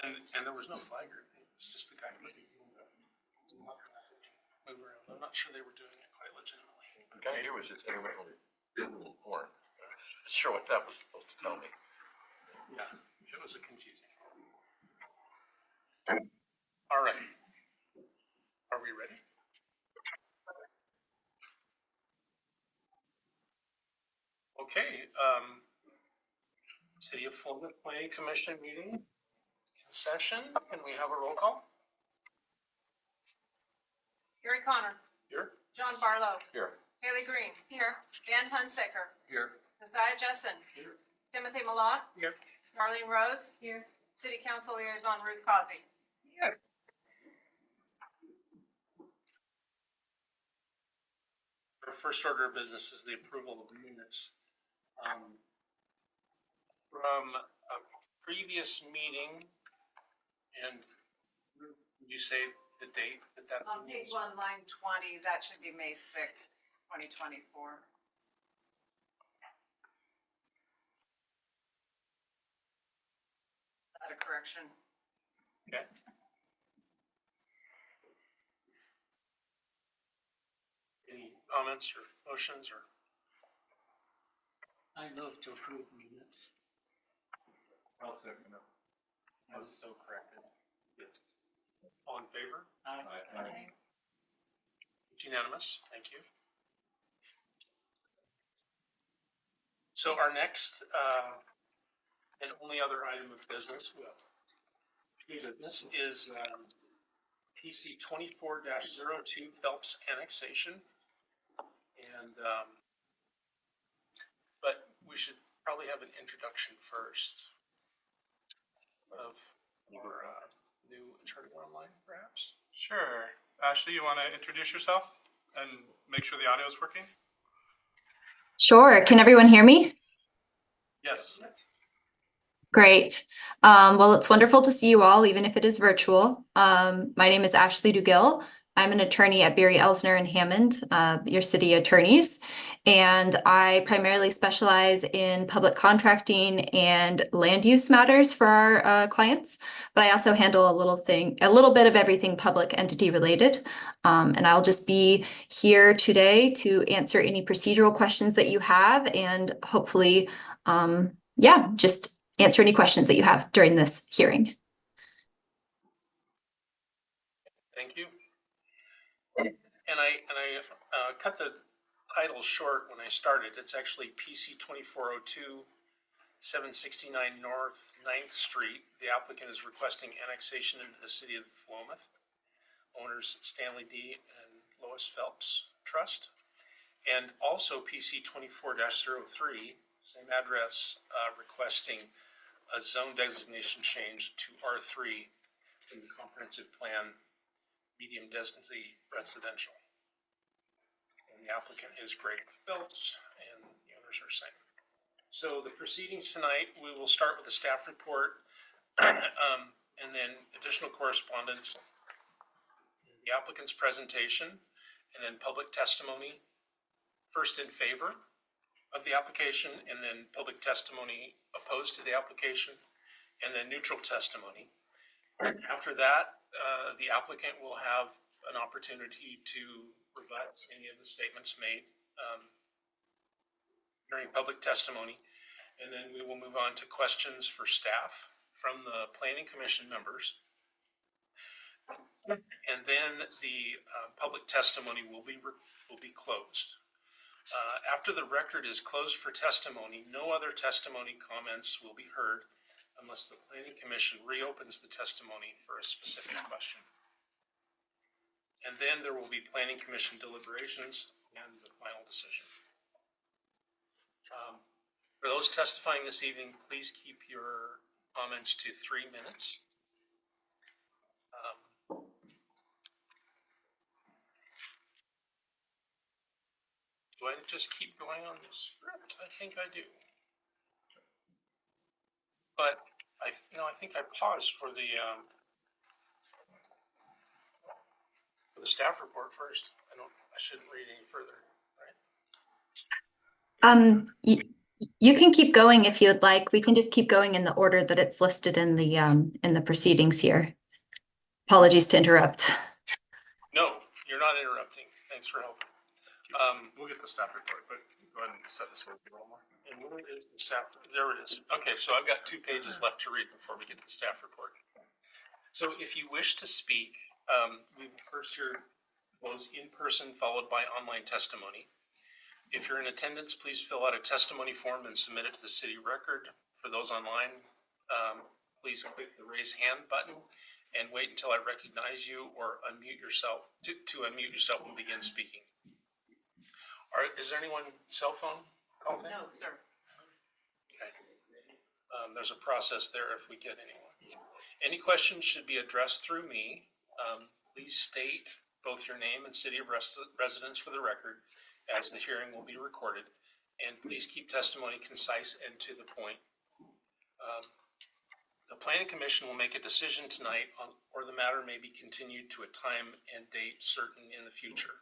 And there was no flagger. It was just the guy moving around. I'm not sure they were doing it quite legitimately. The guy here was just intermittently building porn. Not sure what that was supposed to tell me. Yeah, it was confusing. All right. Are we ready? Okay. City of Florida Planning Commission meeting in session. Can we have a roll call? Gary Connor. Here. John Barlow. Here. Haley Green. Here. Dan Hunsaker. Here. Keziah Jessen. Here. Timothy Malott. Here. Marlene Rose. Here. City Council Liaison Ruth Causey. Here. Our first order of business is the approval of minutes from a previous meeting. And would you say the date that On page 1, line 20, that should be May 6th, 2024. Is that a correction? Okay. Any comments or motions or? I move to approve minutes. I'll second it. As so corrected. Yes. All in favor? Aye. It's unanimous. Thank you. So our next and only other item of business, is PC 24-02 Phelps Annexation. And but we should probably have an introduction first of our new attorney online, perhaps. Sure. Ashley, you want to introduce yourself and make sure the audio is working? Sure. Can everyone hear me? Yes. Great. Well, it's wonderful to see you all, even if it is virtual. My name is Ashley Dugill. I'm an attorney at Beery, Elsner and Hammond, your city attorneys, and I primarily specialize in public contracting and land use matters for our clients. But I also handle a little bit of everything public entity related. And I'll just be here today to answer any procedural questions that you have, and hopefully, just answer any questions that you have during this hearing. Thank you. And I cut the title short when I started. It's actually PC 2402 769 North 9th Street. The applicant is requesting annexation into the city of Philomath. Owners Stanley D. and Lois Phelps Trust. And also PC 24-03, same address, requesting a zone designation change to R3 in the comprehensive plan, medium density residential. And the applicant is Greg Phelps, and the owners are same. So the proceedings tonight, we will start with the staff report, and then additional correspondence, the applicant's presentation, and then public testimony, first in favor of the application, and then public testimony opposed to the application, and then neutral testimony. After that, the applicant will have an opportunity to rebut any of the statements made during public testimony. And then we will move on to questions for staff from the Planning Commission members. And then the public testimony will be closed. After the record is closed for testimony, no other testimony comments will be heard unless the Planning Commission reopens the testimony for a specific question. And then there will be Planning Commission deliberations and the final decision. For those testifying this evening, please keep your comments to 3 minutes. Do I just keep going on the script? I think I do. But I think I paused for the staff report first. I shouldn't read any further, right? You can keep going if you'd like. We can just keep going in the order that it's listed in the proceedings here. Apologies to interrupt. No, you're not interrupting. Thanks for helping. We'll get the staff report, but go ahead and set this over a little more. And where is the staff? There it is. Okay, so I've got 2 pages left to read before we get to the staff report. So if you wish to speak, we will first hear those in person, followed by online testimony. If you're in attendance, please fill out a testimony form and submit it to the city record. For those online, please click the raise hand button and wait until I recognize you or unmute yourself to unmute yourself and begin speaking. Is there anyone cell phone called in? No, sir. Okay. There's a process there if we get anyone. Any questions should be addressed through me. Please state both your name and city of residence for the record, as the hearing will be recorded. And please keep testimony concise and to the point. The Planning Commission will make a decision tonight or the matter may be continued to a time and date certain in the future.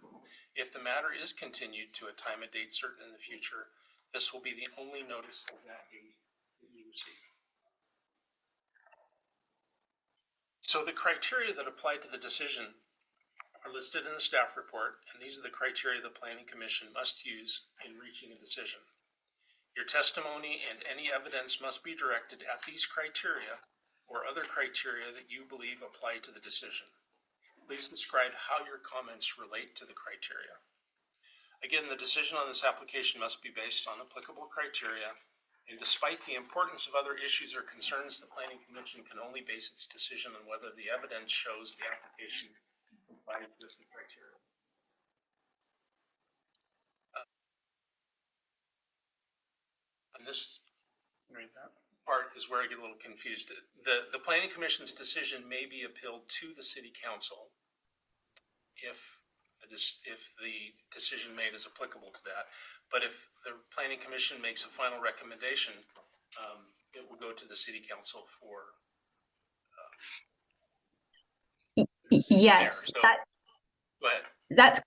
If the matter is continued to a time and date certain in the future, this will be the only notice of that date that you receive. So the criteria that apply to the decision are listed in the staff report, and these are the criteria the Planning Commission must use in reaching a decision. Your testimony and any evidence must be directed at these criteria or other criteria that you believe apply to the decision. Please describe how your comments relate to the criteria. Again, the decision on this application must be based on applicable criteria, and despite the importance of other issues or concerns, the Planning Commission can only base its decision on whether the evidence shows the application complies with the criteria. And this Read that. part is where I get a little confused. The Planning Commission's decision may be appealed to the City Council if the decision made is applicable to that. But if the Planning Commission makes a final recommendation, it will go to the City Council for. Yes, So, go ahead.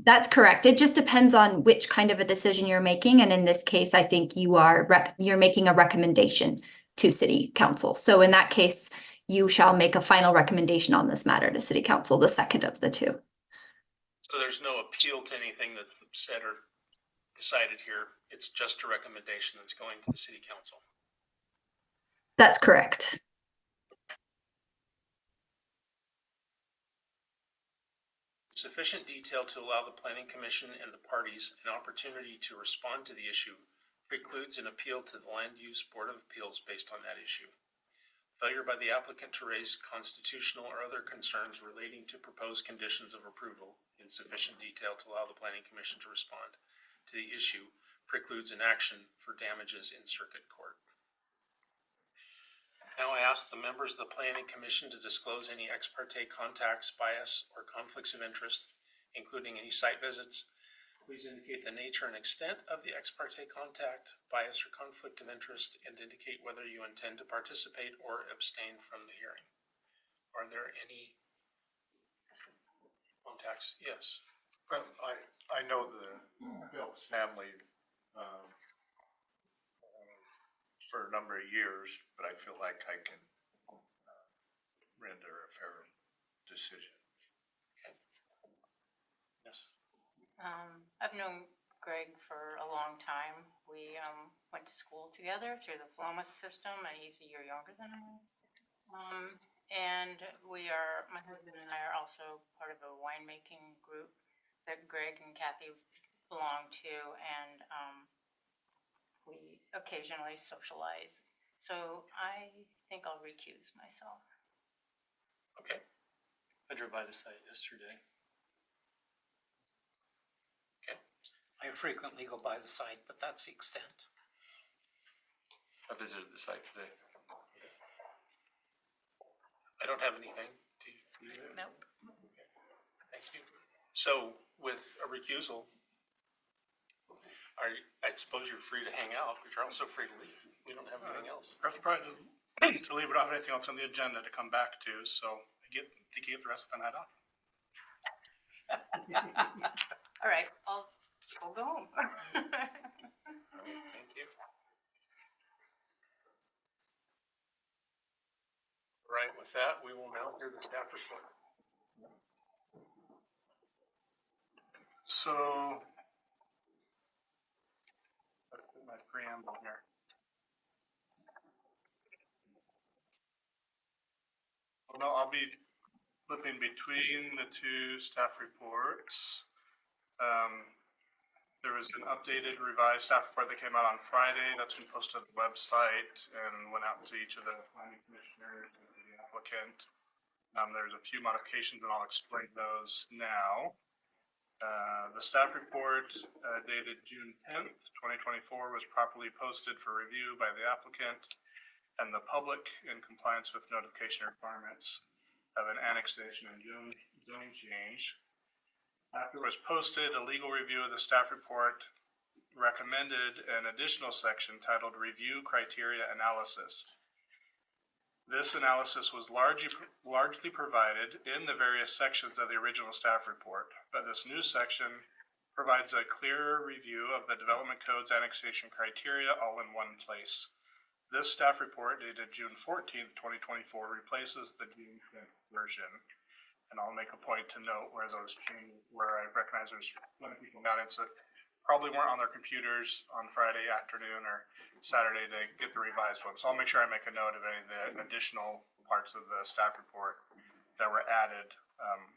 that's correct. It just depends on which kind of a decision you're making. And in this case, I think you're making a recommendation to City Council. So in that case, you shall make a final recommendation on this matter to City Council, the second of the two. So there's no appeal to anything that's said or decided here. It's just a recommendation that's going to the City Council. That's correct. Sufficient detail to allow the Planning Commission and the parties an opportunity to respond to the issue precludes an appeal to the Land Use Board of Appeals based on that issue. Failure by the applicant to raise constitutional or other concerns relating to proposed conditions of approval in sufficient detail to allow the Planning Commission to respond to the issue precludes an action for damages in circuit court. Now I ask the members of the Planning Commission to disclose any ex parte contacts, bias, or conflicts of interest, including any site visits. Please indicate the nature and extent of the ex parte contact, bias, or conflict of interest, and indicate whether you intend to participate or abstain from the hearing. Are there any contacts? Yes. Well, I know the Phelps family for a number of years, but I feel like I can render a fair decision. Okay. Yes. I've known Greg for a long time. We went to school together through the Philomath system, and he's a year younger than I am. And my husband and I are also part of a winemaking group that Greg and Kathy belong to, and we occasionally socialize. So I think I'll recuse myself. Okay. I drove by the site yesterday. Okay. I frequently go by the site, but that's the extent. I visited the site today. I don't have anything. Do you? Nope. Okay. Thank you. So with a recusal, I suppose you're free to hang out, but you're also free to leave. We don't have anything else. Perhaps probably to leave it off anything else on the agenda to come back to, so you get the rest of the night off. All right, I'll go home. All right, thank you. Right, with that, we will now hear the staff report. So, let's put my preamble here. Well, no, I'll be flipping between the two staff reports. There was an updated revised staff report that came out on Friday. That's been posted on the website and went out to each of the planning commissioners and the applicant. There's a few modifications and I'll explain those now. The staff report dated June 10th, 2024 was properly posted for review by the applicant and the public in compliance with notification requirements of an annexation and zone change. After it was posted, a legal review of the staff report recommended an additional section titled Review Criteria Analysis. This analysis was largely provided in the various sections of the original staff report, but this new section provides a clearer review of the development code's annexation criteria all in one place. This staff report dated June 14th, 2024 replaces the June 10th version. And I'll make a point to note where those changes, where I recognize there's plenty of people in the audience that probably weren't on their computers on Friday afternoon or Saturday to get the revised one. So I'll make sure I make a note of any of the additional parts of the staff report that were added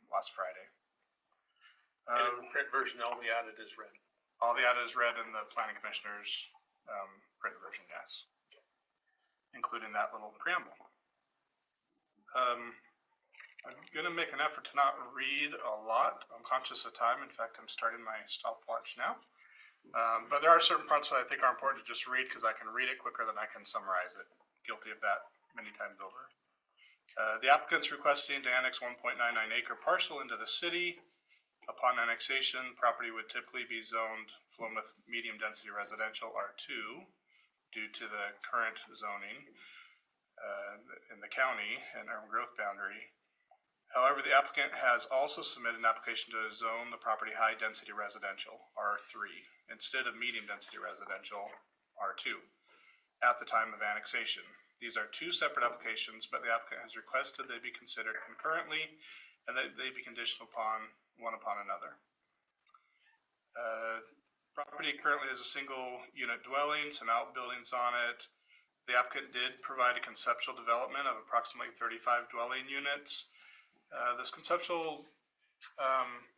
last Friday. And in the print version, all the added is red. All the added is red in the planning commissioner's print version, yes, including that little preamble. I'm going to make an effort to not read a lot. I'm conscious of time. In fact, I'm starting my stopwatch now. But there are certain parts that I think are important to just read because I can read it quicker than I can summarize it. Guilty of that many times over. The applicant's requesting to annex 1.99 acre parcel into the city. Upon annexation, property would typically be zoned Philomath medium density residential R2 due to the current zoning in the county and urban growth boundary. However, the applicant has also submitted an application to zone the property high density residential R3 instead of medium density residential R2 at the time of annexation. These are two separate applications, but the applicant has requested they be considered concurrently and that they be conditional upon one upon another. Property currently has a single unit dwelling, some outbuildings on it. The applicant did provide a conceptual development of approximately 35 dwelling units. This conceptual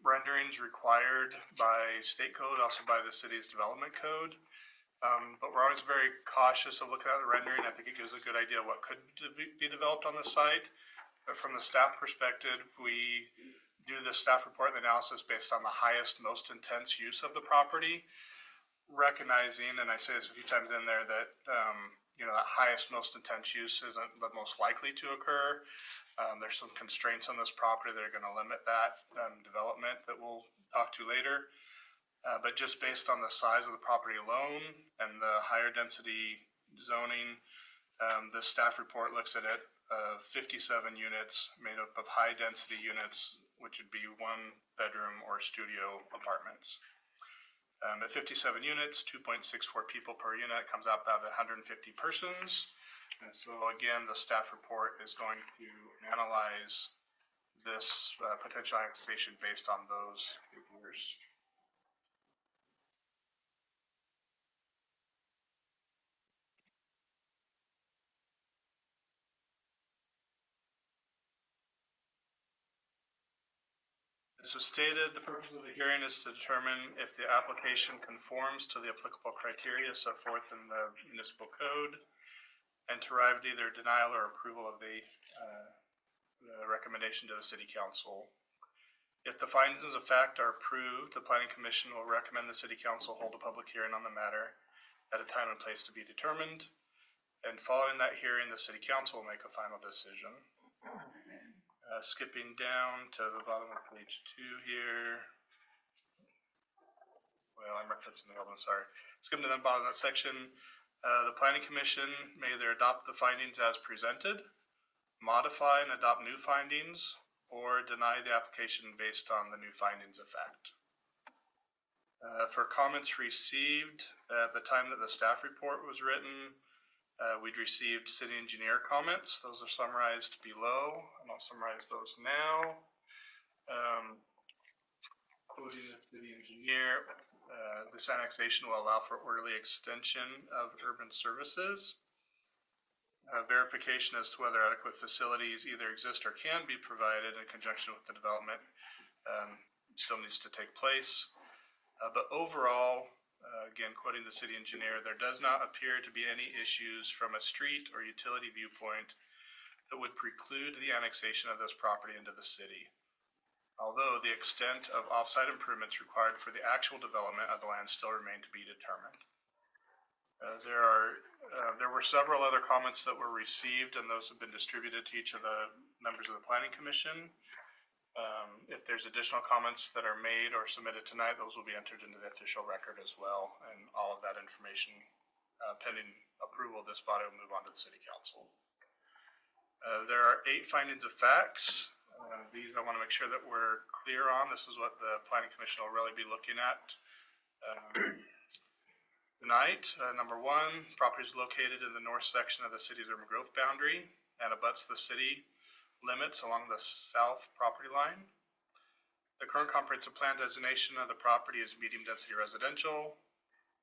renderings required by state code, also by the city's development code. But we're always very cautious of looking at the rendering. I think it gives a good idea of what could be developed on the site. But from the staff perspective, we do the staff report and analysis based on the highest, most intense use of the property, recognizing, and I say this a few times in there, that that highest, most intense use isn't the most likely to occur. There's some constraints on this property that are going to limit that development that we'll talk to later. But just based on the size of the property alone and the higher density zoning, the staff report looks at it 57 units made up of high density units, which would be 1 bedroom or studio apartments. At 57 units, 2.64 people per unit comes out about 150 persons. And so again, the staff report is going to analyze this potential annexation based on those figures. As was stated, the purpose of the hearing is to determine if the application conforms to the applicable criteria set forth in the municipal code and to arrive at either denial or approval of the recommendation to the city council. If the findings of fact are approved, the planning commission will recommend the city council hold a public hearing on the matter at a time and place to be determined. And following that hearing, the city council will make a final decision. Skipping down to the bottom of page 2 here. Well, I'm referencing the old one, sorry. Skipping to the bottom of that section. The planning commission may either adopt the findings as presented, modify and adopt new findings, or deny the application based on the new findings of fact. For comments received at the time that the staff report was written, We'd received city engineer comments. Those are summarized below, and I'll summarize those now. Quoting the city engineer, this annexation will allow for orderly extension of urban services. Verification as to whether adequate facilities either exist or can be provided in conjunction with the development still needs to take place. But overall, again, quoting the city engineer, there does not appear to be any issues from a street or utility viewpoint that would preclude the annexation of this property into the city. Although the extent of offsite improvements required for the actual development of the land still remain to be determined. There were several other comments that were received, and those have been distributed to each of the members of the Planning Commission. If there's additional comments that are made or submitted tonight, those will be entered into the official record as well, and all of that information, pending approval of this body, will move on to the City Council. There are 8 findings of facts. These I want to make sure that we're clear on. This is what the Planning Commission will really be looking at tonight. Number 1, property is located in the north section of the city's urban growth boundary and abuts the city limits along the south property line. The current comprehensive plan designation of the property is medium density residential.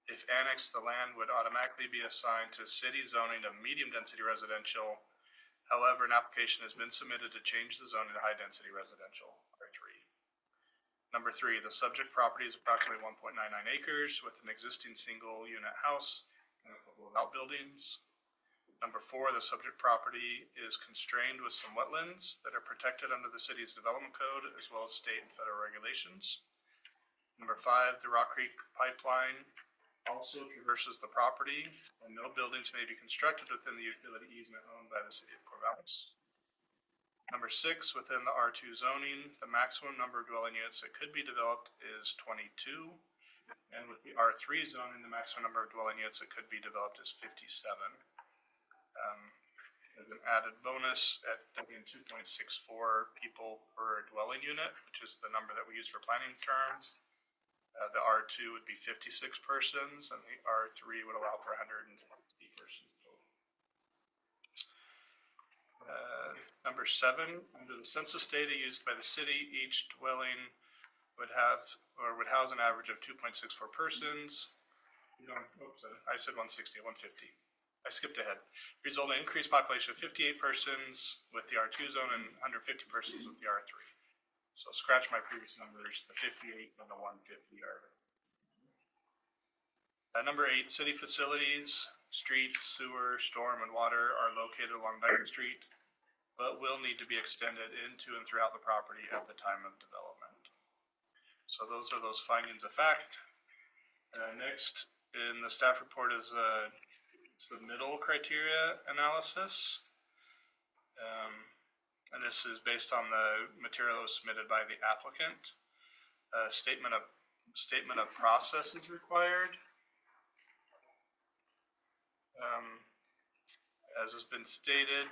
If annexed, the land would automatically be assigned to city zoning of medium density residential. However, an application has been submitted to change the zoning to high density residential, R3. Number 3, the subject property is approximately 1.99 acres with an existing single unit house and a couple of outbuildings. Number 4, the subject property is constrained with some wetlands that are protected under the city's development code as well as state and federal regulations. Number 5, the Rock Creek pipeline also traverses the property, and no buildings may be constructed within the utility easement owned by the city of Corvallis. Number 6, within the R2 zoning, the maximum number of dwelling units that could be developed is 22. And with the R3 zoning, the maximum number of dwelling units that could be developed is 57. There's an added bonus at 2.64 people per dwelling unit, which is the number that we use for planning terms. The R2 would be 56 persons, and the R3 would allow for 160 persons. Number 7, under the census data used by the city, each dwelling would house an average of 2.64 persons. I said 160, 150. I skipped ahead. Result in increased population of 58 persons with the R2 zone and 150 persons with the R3. So scratch my previous numbers, the 58 and the 150 are. Number 8, city facilities, streets, sewer, storm, and water are located along Dyke Street, but will need to be extended into and throughout the property at the time of development. So those are those findings of fact. Next in the staff report is submittal criteria analysis. And this is based on the material that was submitted by the applicant. Statement of process is required. As has been stated,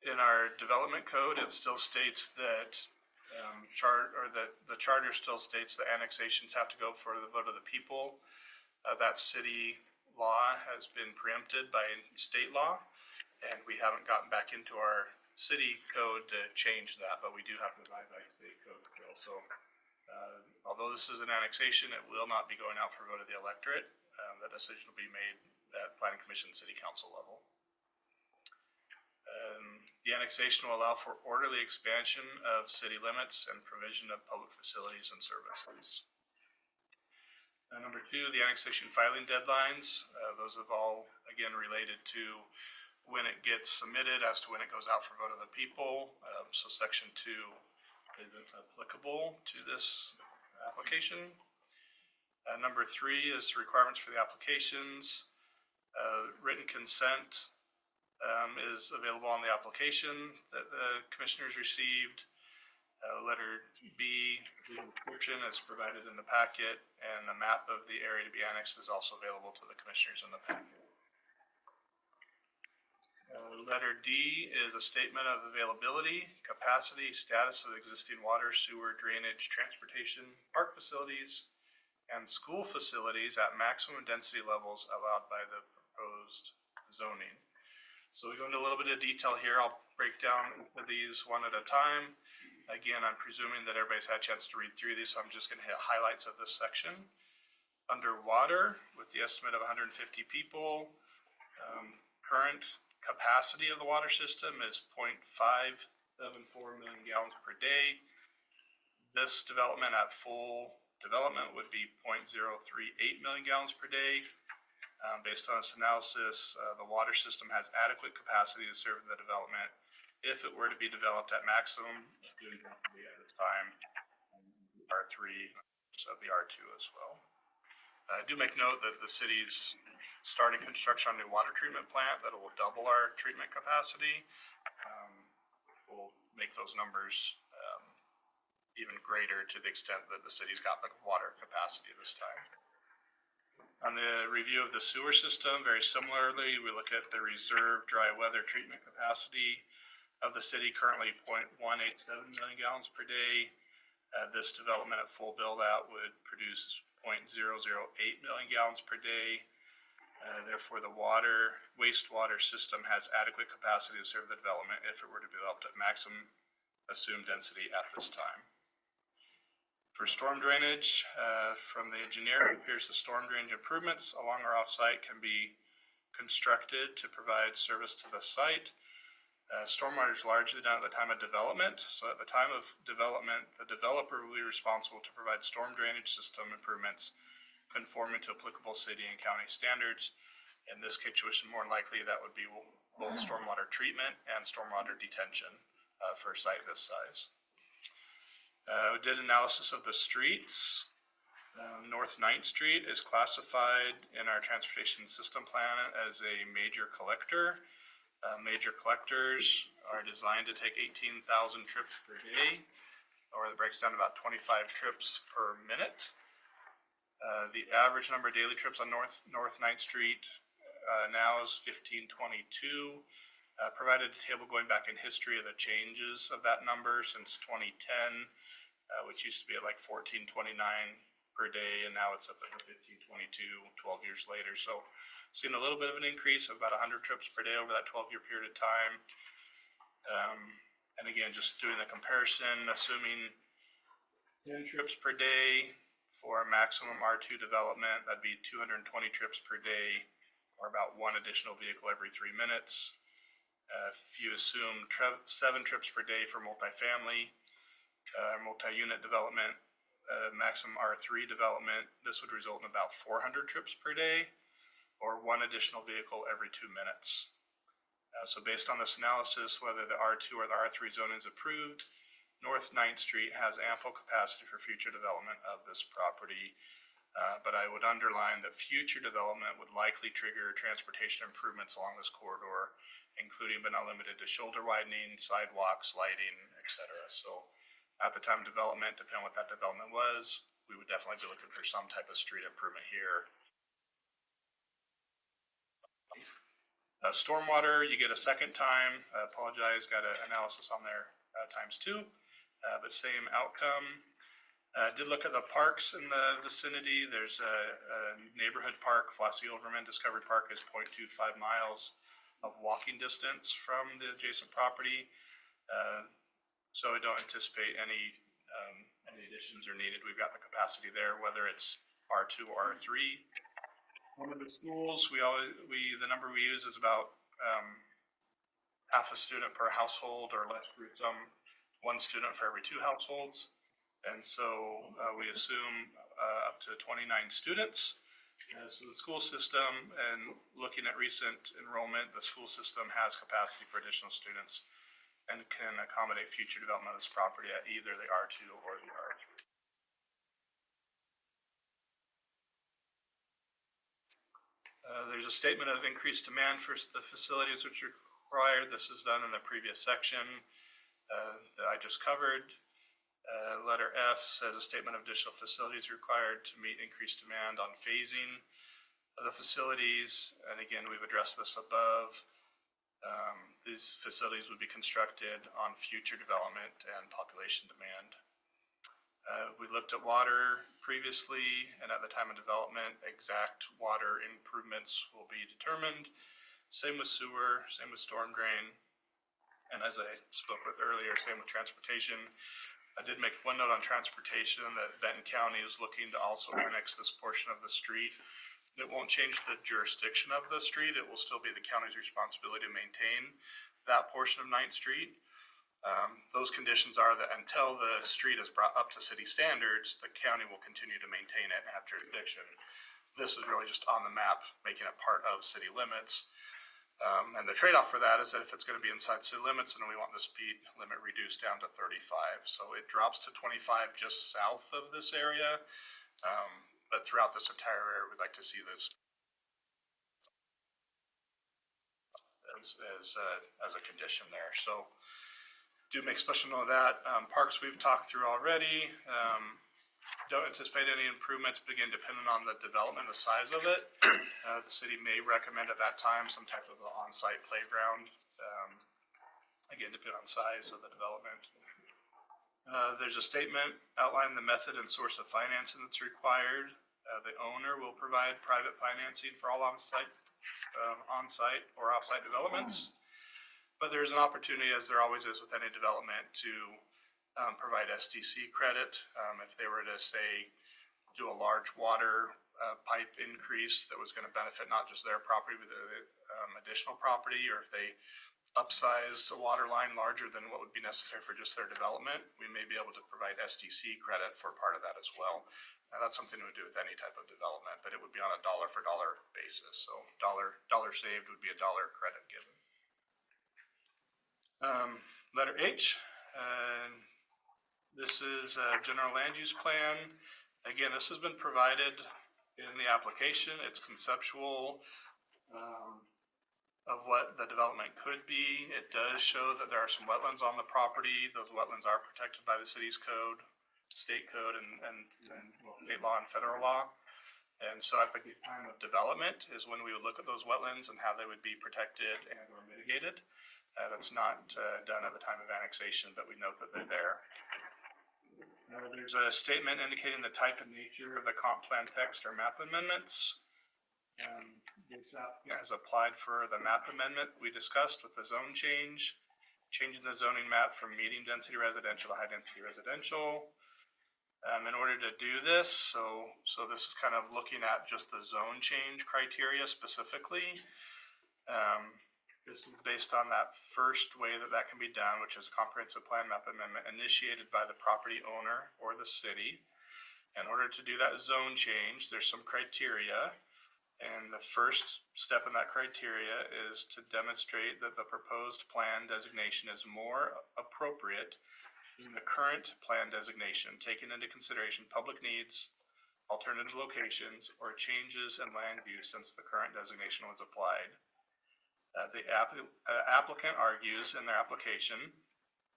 in our development code, it still states that the charter still states that annexations have to go for the vote of the people. That city law has been preempted by state law, and we haven't gotten back into our city code to change that, but we do have to abide by state code still. So although this is an annexation, it will not be going out for a vote of the electorate. That decision will be made at Planning Commission City Council level. The annexation will allow for orderly expansion of city limits and provision of public facilities and services. Number 2, the annexation filing deadlines. Those have all, again, related to when it gets submitted as to when it goes out for vote of the people. So section 2 isn't applicable to this application. Number 3 is requirements for the applications. Written consent is available on the application that the commissioners received. Letter B, the description is provided in the packet, and a map of the area to be annexed is also available to the commissioners in the packet. Letter D is a statement of availability, capacity, status of existing water, sewer, drainage, transportation, park facilities, and school facilities at maximum density levels allowed by the proposed zoning. So we go into a little bit of detail here. I'll break down these one at a time. Again, I'm presuming that everybody's had a chance to read through these, so I'm just going to hit highlights of this section. Underwater, with the estimate of 150 people, current capacity of the water system is 0.574 million gallons per day. This development at full development would be 0.038 million gallons per day. Based on this analysis, the water system has adequate capacity to serve the development if it were to be developed at maximum capacity at this time, R3 of the R2 as well. I do make note that the city's starting construction on a new water treatment plant that will double our treatment capacity. We'll make those numbers even greater to the extent that the city's got the water capacity this time. On the review of the sewer system, very similarly, we look at the reserve dry weather treatment capacity of the city, currently 0.187 million gallons per day. This development at full build out would produce 0.008 million gallons per day. Therefore, the wastewater system has adequate capacity to serve the development if it were to be developed at maximum assumed density at this time. For storm drainage, from the engineer, it appears the storm drainage improvements along our offsite can be constructed to provide service to the site. Stormwater is largely done at the time of development. So at the time of development, the developer will be responsible to provide storm drainage system improvements conforming to applicable city and county standards. In this situation, more than likely, that would be both stormwater treatment and stormwater detention for a site this size. We did analysis of the streets. North 9th Street is classified in our transportation system plan as a major collector. Major collectors are designed to take 18,000 trips per day, or it breaks down to about 25 trips per minute. The average number of daily trips on North 9th Street now is 1522. Provided a table going back in history of the changes of that number since 2010, which used to be at like 1429 per day, and now it's up at 1522 12 years later. So seen a little bit of an increase of about 100 trips per day over that 12-year period of time. And again, just doing the comparison, assuming 10 trips per day for maximum R2 development, that'd be 220 trips per day, or about one additional vehicle every 3 minutes. If you assume 7 trips per day for multifamily, multi-unit development, maximum R3 development, this would result in about 400 trips per day, or one additional vehicle every 2 minutes. So based on this analysis, whether the R2 or the R3 zoning is approved, North 9th Street has ample capacity for future development of this property. But I would underline that future development would likely trigger transportation improvements along this corridor, including but not limited to shoulder widening, sidewalks, lighting, etc. So at the time of development, depending on what that development was, we would definitely be looking for some type of street improvement here. Stormwater, you get a second time. I apologize, got an analysis on there ×2, but same outcome. Did look at the parks in the vicinity. There's a neighborhood park, Flossie Overman Discovery Park is 0.25 miles of walking distance from the adjacent property. So I don't anticipate any additions are needed. We've got the capacity there, whether it's R2 or R3. One of the schools, the number we use is about half a student per household, or less group, one student for every 2 households. And so we assume up to 29 students. So the school system, and looking at recent enrollment, the school system has capacity for additional students and can accommodate future development of this property at either the R2 or the R3. There's a statement of increased demand for the facilities which are required. This is done in the previous section that I just covered. Letter F says a statement of additional facilities required to meet increased demand on phasing of the facilities. And again, we've addressed this above. These facilities would be constructed on future development and population demand. We looked at water previously, and at the time of development, exact water improvements will be determined. Same with sewer, same with storm drain. And as I spoke with earlier, same with transportation. I did make one note on transportation that Benton County is looking to also annex this portion of the street. It won't change the jurisdiction of the street. It will still be the county's responsibility to maintain that portion of 9th Street. Those conditions are that until the street is brought up to city standards, the county will continue to maintain it and have jurisdiction. This is really just on the map, making it part of city limits. And the trade-off for that is that if it's going to be inside city limits, then we want the speed limit reduced down to 35. So it drops to 25 just south of this area. But throughout this entire area, we'd like to see this as a condition there. So do make special note of that. Parks we've talked through already. Don't anticipate any improvements, but again, depending on the development, the size of it. The city may recommend at that time some type of on-site playground. Again, depending on size of the development. There's a statement outlining the method and source of financing that's required. The owner will provide private financing for all on-site or off-site developments. But there's an opportunity, as there always is with any development, to provide SDC credit. If they were to, say, do a large water pipe increase that was going to benefit not just their property, but additional property, or if they upsized a water line larger than what would be necessary for just their development, we may be able to provide SDC credit for part of that as well. Now, that's something we would do with any type of development, but it would be on a dollar for dollar basis. So dollar saved would be $1 credit given. Letter H, this is a general land use plan. Again, this has been provided in the application. It's conceptual of what the development could be. It does show that there are some wetlands on the property. Those wetlands are protected by the city's code, state code, and state law and federal law. And so at the time of development is when we would look at those wetlands and how they would be protected and or mitigated. That's not done at the time of annexation, but we note that they're there. There's a statement indicating the type and nature of the comp plan text or map amendments. It's as applied for the map amendment we discussed with the zone change, changing the zoning map from medium density residential to high density residential. In order to do this, so this is kind of looking at just the zone change criteria specifically. This is based on that first way that can be done, which is comprehensive plan map amendment initiated by the property owner or the city. In order to do that zone change, there's some criteria. And the first step in that criteria is to demonstrate that the proposed plan designation is more appropriate than the current plan designation, taking into consideration public needs, alternative locations, or changes in land use since the current designation was applied. The applicant argues in their application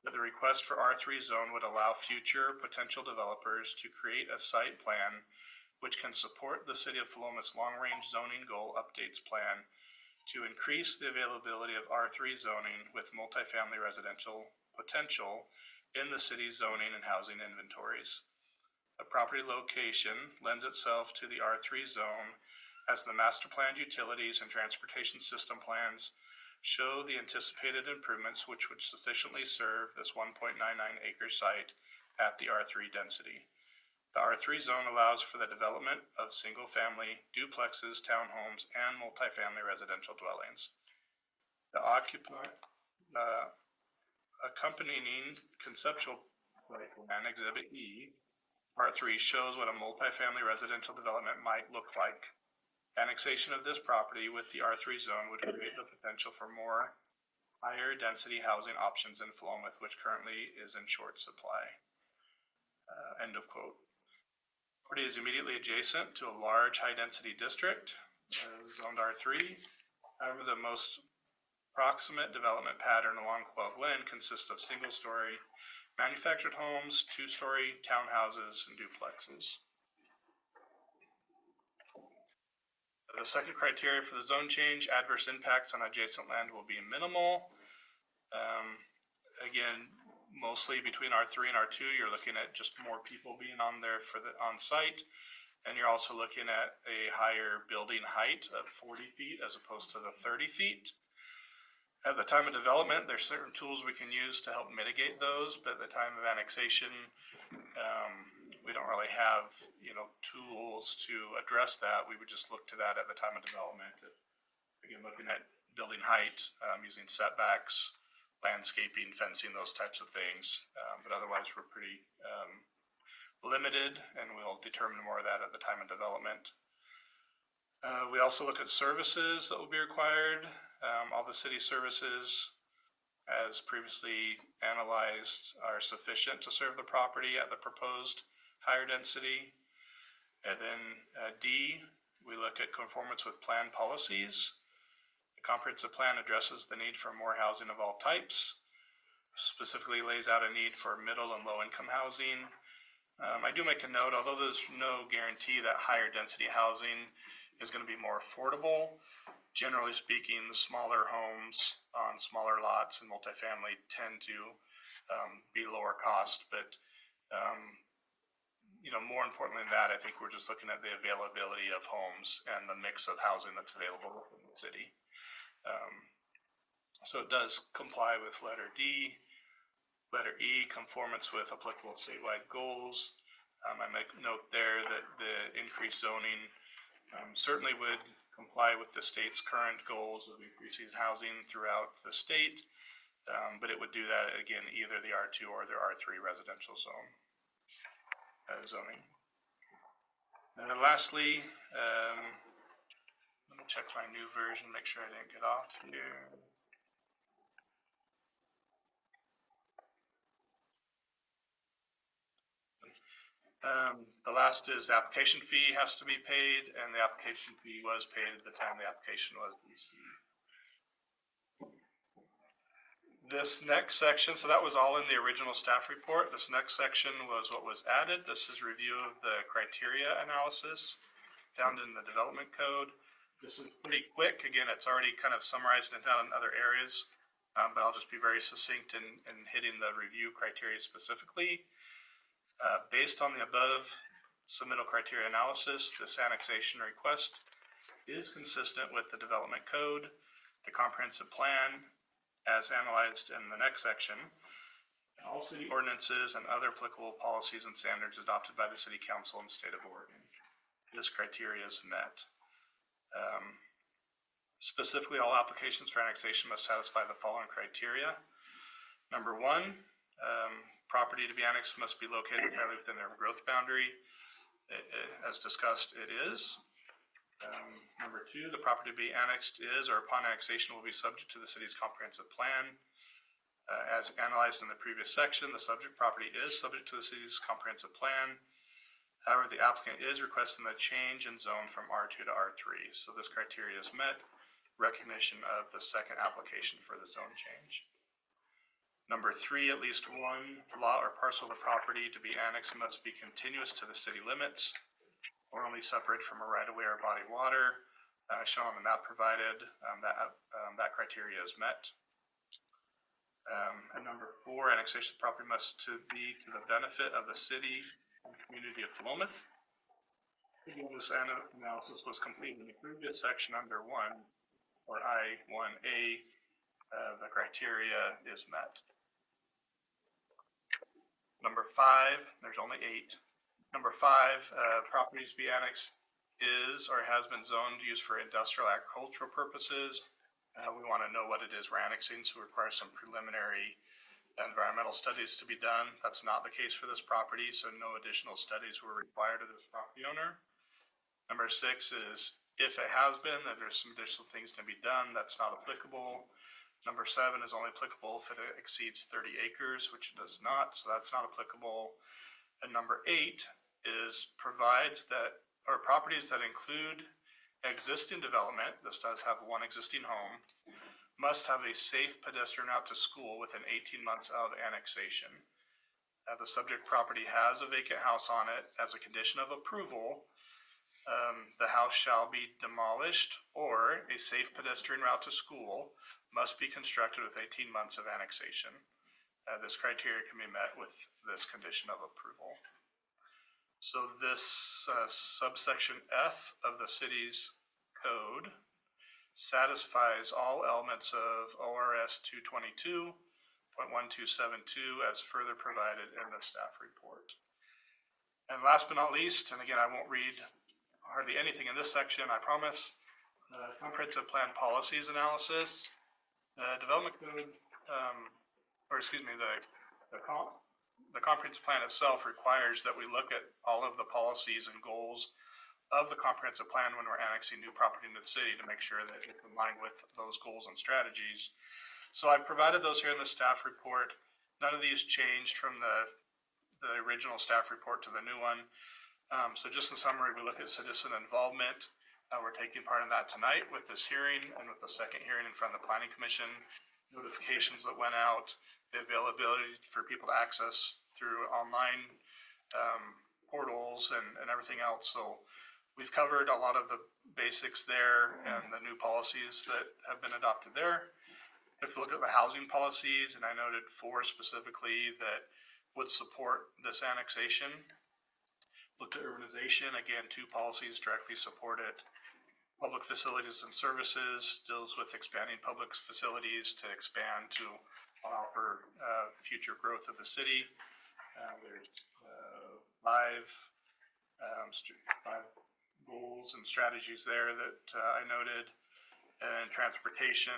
that the request for R3 zone would allow future potential developers to create a site plan which can support the City of Philomath's long-range zoning goal updates plan to increase the availability of R3 zoning with multifamily residential potential in the city's zoning and housing inventories. The property location lends itself to the R3 zone as the master planned utilities and transportation system plans show the anticipated improvements which would sufficiently serve this 1.99 acre site at the R3 density. The R3 zone allows for the development of single-family duplexes, townhomes, and multifamily residential dwellings. The accompanying conceptual plan, Exhibit E, R3 shows what a multifamily residential development might look like. Annexation of this property with the R3 zone would create the potential for more higher density housing options in Philomath, which currently is in short supply. End of quote. Property is immediately adjacent to a large high density district, zoned R3. However, the most proximate development pattern along Quail Glen consists of single story manufactured homes, 2-story townhouses, and duplexes. The second criteria for the zone change, adverse impacts on adjacent land will be minimal. Again, mostly between R3 and R2, you're looking at just more people being on there for the on-site. And you're also looking at a higher building height of 40 feet as opposed to the 30 feet. At the time of development, there's certain tools we can use to help mitigate those, but at the time of annexation, we don't really have, tools to address that. We would just look to that at the time of development. Again, looking at building height, using setbacks, landscaping, fencing, those types of things. But otherwise, we're pretty limited, and we'll determine more of that at the time of development. We also look at services that will be required. All the city services, as previously analyzed, are sufficient to serve the property at the proposed higher density. And then D, we look at conformance with plan policies. The comprehensive plan addresses the need for more housing of all types, specifically lays out a need for middle and low income housing. I do make a note, although there's no guarantee that higher density housing is going to be more affordable. Generally speaking, the smaller homes on smaller lots and multifamily tend to be lower cost. But, more importantly than that, I think we're just looking at the availability of homes and the mix of housing that's available in the city. So it does comply with letter D. Letter E, conformance with applicable statewide goals. I make note there that the increased zoning certainly would comply with the state's current goals of increasing housing throughout the state, but it would do that again either the R2 or the R3 residential zone zoning. And then lastly, let me check my new version, make sure I didn't get off here. The last is the application fee has to be paid, and the application fee was paid at the time the application was received. This next section, so that was all in the original staff report. This next section was what was added. This is review of the criteria analysis found in the development code. This is pretty quick. Again, it's already kind of summarized and down in other areas, but I'll just be very succinct in hitting the review criteria specifically. Based on the above submittal criteria analysis, this annexation request is consistent with the development code, the comprehensive plan, as analyzed in the next section, and all city ordinances and other applicable policies and standards adopted by the City Council and State of Oregon. This criteria is met. Specifically, all applications for annexation must satisfy the following criteria. Number one, property to be annexed must be located entirely within their growth boundary. As discussed, it is. Number two, the property to be annexed is or upon annexation will be subject to the city's comprehensive plan. As analyzed in the previous section, the subject property is subject to the city's comprehensive plan. However, the applicant is requesting a change in zone from R2 to R3. So this criteria is met. Recognition of the second application for the zone change. Number three, at least one lot or parcel of property to be annexed must be continuous to the city limits or only separated from a right-of-way or body of water. Shown on the map provided, that criteria is met. And number four, annexation property must be to the benefit of the city and community of Philomath. Again, this analysis was completed in the previous section under 1 or I1A. The criteria is met. Number five, there's only 8. Number five, properties to be annexed is or has been zoned used for industrial agricultural purposes. We want to know what it is we're annexing, so we require some preliminary environmental studies to be done. That's not the case for this property, so no additional studies were required of this property owner. Number 6 is if it has been, then there's some additional things to be done. That's not applicable. Number 7 is only applicable if it exceeds 30 acres, which it does not, so that's not applicable. And number 8 is provides that, or properties that include existing development, this does have one existing home, must have a safe pedestrian route to school within 18 months of annexation. The subject property has a vacant house on it. As a condition of approval, the house shall be demolished or a safe pedestrian route to school must be constructed with 18 months of annexation. this criteria can be met with this condition of approval. So this subsection F of the city's code satisfies all elements of ORS 222.1272 as further provided in the staff report. And last but not least, and again, I won't read hardly anything in this section, I promise, comprehensive plan policies analysis, development code, the comprehensive plan itself requires that we look at all of the policies and goals of the comprehensive plan when we're annexing new property into the city to make sure that it's in line with those goals and strategies. So I've provided those here in the staff report. None of these changed from the original staff report to the new one. So just in summary, we look at citizen involvement. We're taking part in that tonight with this hearing and with the second hearing in front of the Planning Commission. Notifications that went out, the availability for people to access through online portals and everything else. So we've covered a lot of the basics there and the new policies that have been adopted there. If you look at the housing policies, and I noted 4 specifically that would support this annexation. Looked at urbanization, again, 2 policies directly support it. Public facilities and services deals with expanding public facilities to expand to allow for future growth of the city. There's 5 goals and strategies there that I noted. And transportation,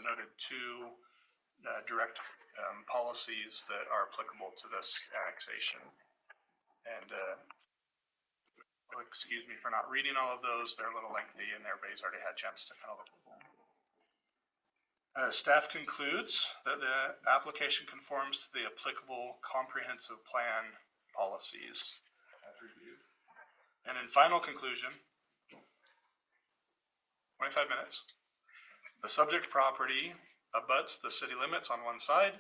noted 2 direct policies that are applicable to this annexation. And excuse me for not reading all of those. They're a little lengthy and everybody's already had a chance to kind of look at them. Staff concludes that the application conforms to the applicable comprehensive plan policies as reviewed. And in final conclusion, 25 minutes. The subject property abuts the city limits on one side.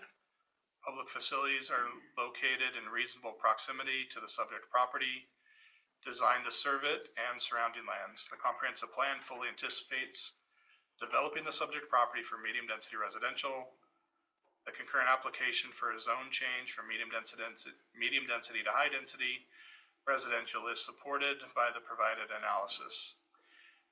Public facilities are located in reasonable proximity to the subject property, designed to serve it and surrounding lands. The comprehensive plan fully anticipates developing the subject property for medium density residential. The concurrent application for a zone change from medium density to high density residential is supported by the provided analysis.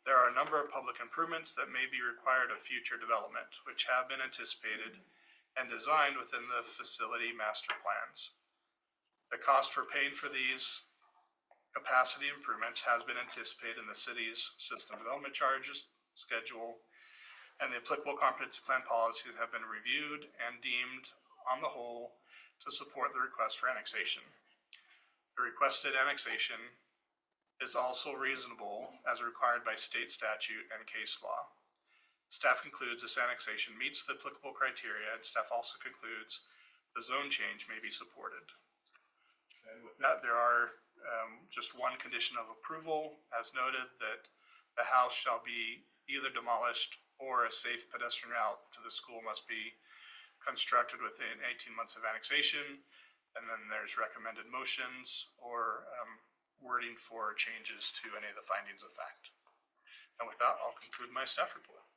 There are a number of public improvements that may be required of future development, which have been anticipated and designed within the facility master plans. The cost for paying for these capacity improvements has been anticipated in the city's system development charges schedule, and the applicable comprehensive plan policies have been reviewed and deemed on the whole to support the request for annexation. The requested annexation is also reasonable as required by state statute and case law. Staff concludes this annexation meets the applicable criteria, and staff also concludes the zone change may be supported. And with that, there are just one condition of approval, as noted, that the house shall be either demolished or a safe pedestrian route to the school must be constructed within 18 months of annexation. And then there's recommended motions or wording for changes to any of the findings of fact. And with that, I'll conclude my staff report.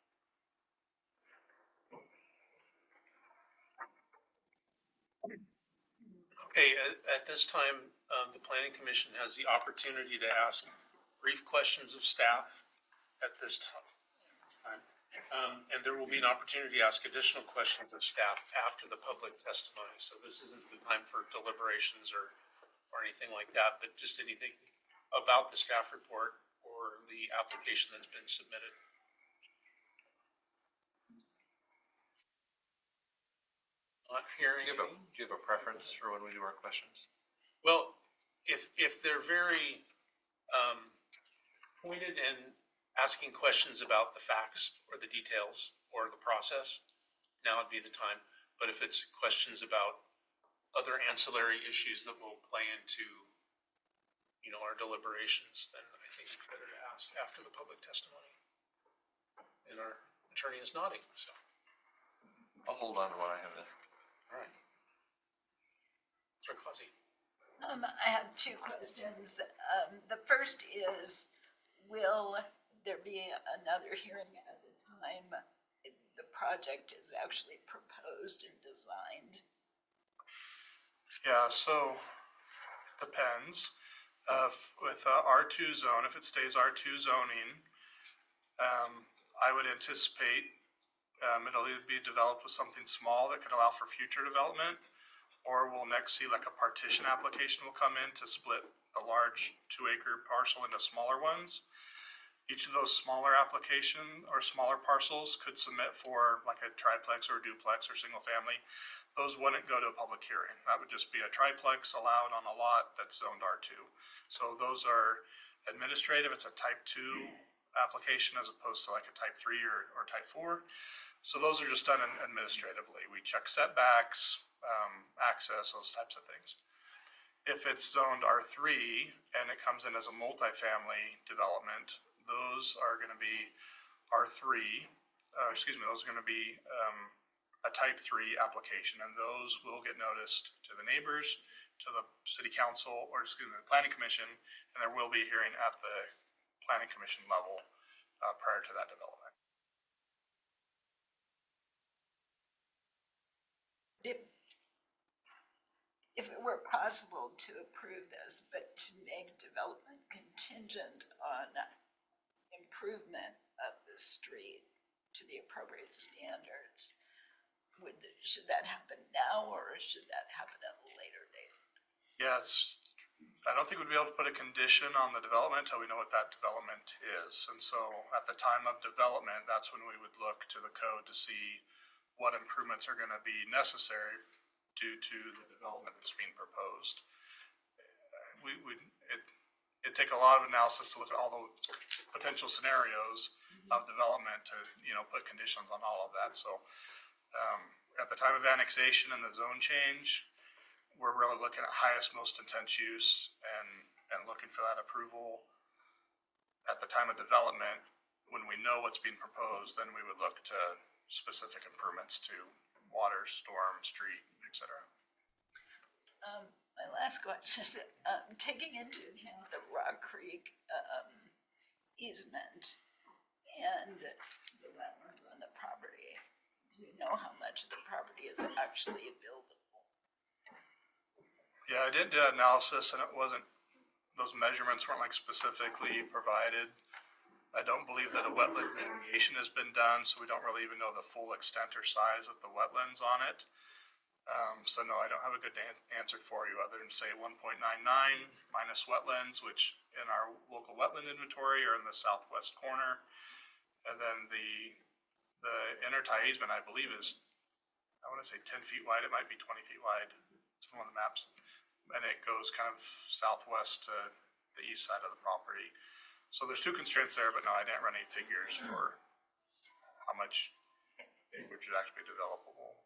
Okay, at this time, the Planning Commission has the opportunity to ask brief questions of staff at this time. And there will be an opportunity to ask additional questions of staff after the public testimony. So this isn't the time for deliberations or anything like that, but just anything about the staff report or the application that's been submitted. Not hearing. Do you have a preference for when we do our questions? Well, if they're very pointed and asking questions about the facts or the details or the process, now would be the time. But if it's questions about other ancillary issues that will play into, our deliberations, then I think it's better to ask after the public testimony. And our attorney is nodding, so. I'll hold on to what I have then. All right. Mr. Clausy. I have 2 questions. The first is, will there be another hearing at the time the project is actually proposed and designed? Yeah, so depends. With R2 zone, if it stays R2 zoning, I would anticipate it'll either be developed with something small that could allow for future development, or we'll next see like a partition application will come in to split a large 2-acre parcel into smaller ones. Each of those smaller application or smaller parcels could submit for like a triplex or a duplex or single family. Those wouldn't go to a public hearing. That would just be a triplex allowed on a lot that's zoned R2. So those are administrative. It's a type 2 application as opposed to like a type 3 or type 4. So those are just done administratively. We check setbacks, access, those types of things. If it's zoned R3 and it comes in as a multifamily development, those are going to be R3, those are going to be a type 3 application, and those will get noticed to the neighbors, to the city council, or the planning commission, and there will be a hearing at the planning commission level prior to that development. If it were possible to approve this, but to make development contingent on improvement of the street to the appropriate standards, should that happen now, or should that happen at a later date? Yeah, I don't think we'd be able to put a condition on the development until we know what that development is. And so at the time of development, that's when we would look to the code to see what improvements are going to be necessary due to the development that's being proposed. It'd take a lot of analysis to look at all the potential scenarios of development to, put conditions on all of that. So at the time of annexation and the zone change, we're really looking at highest, most intense use and looking for that approval. At the time of development, when we know what's being proposed, then we would look to specific improvements to water, storm, street, etc. My last question is, taking into account the Rock Creek easement and the wetlands on the property, do you know how much of the property is actually buildable? Yeah, I did do an analysis, and those measurements weren't like specifically provided. I don't believe that a wetland delineation has been done, so we don't really even know the full extent or size of the wetlands on it. So no, I don't have a good answer for you other than say 1.99 minus wetlands, which in our local wetland inventory are in the southwest corner. And then the intertie easement, I believe, is, I want to say 10 feet wide. It might be 20 feet wide. It's on one of the maps. And it goes kind of southwest to the east side of the property. So there's two constraints there, but no, I didn't run any figures for how much acreage would actually be developable.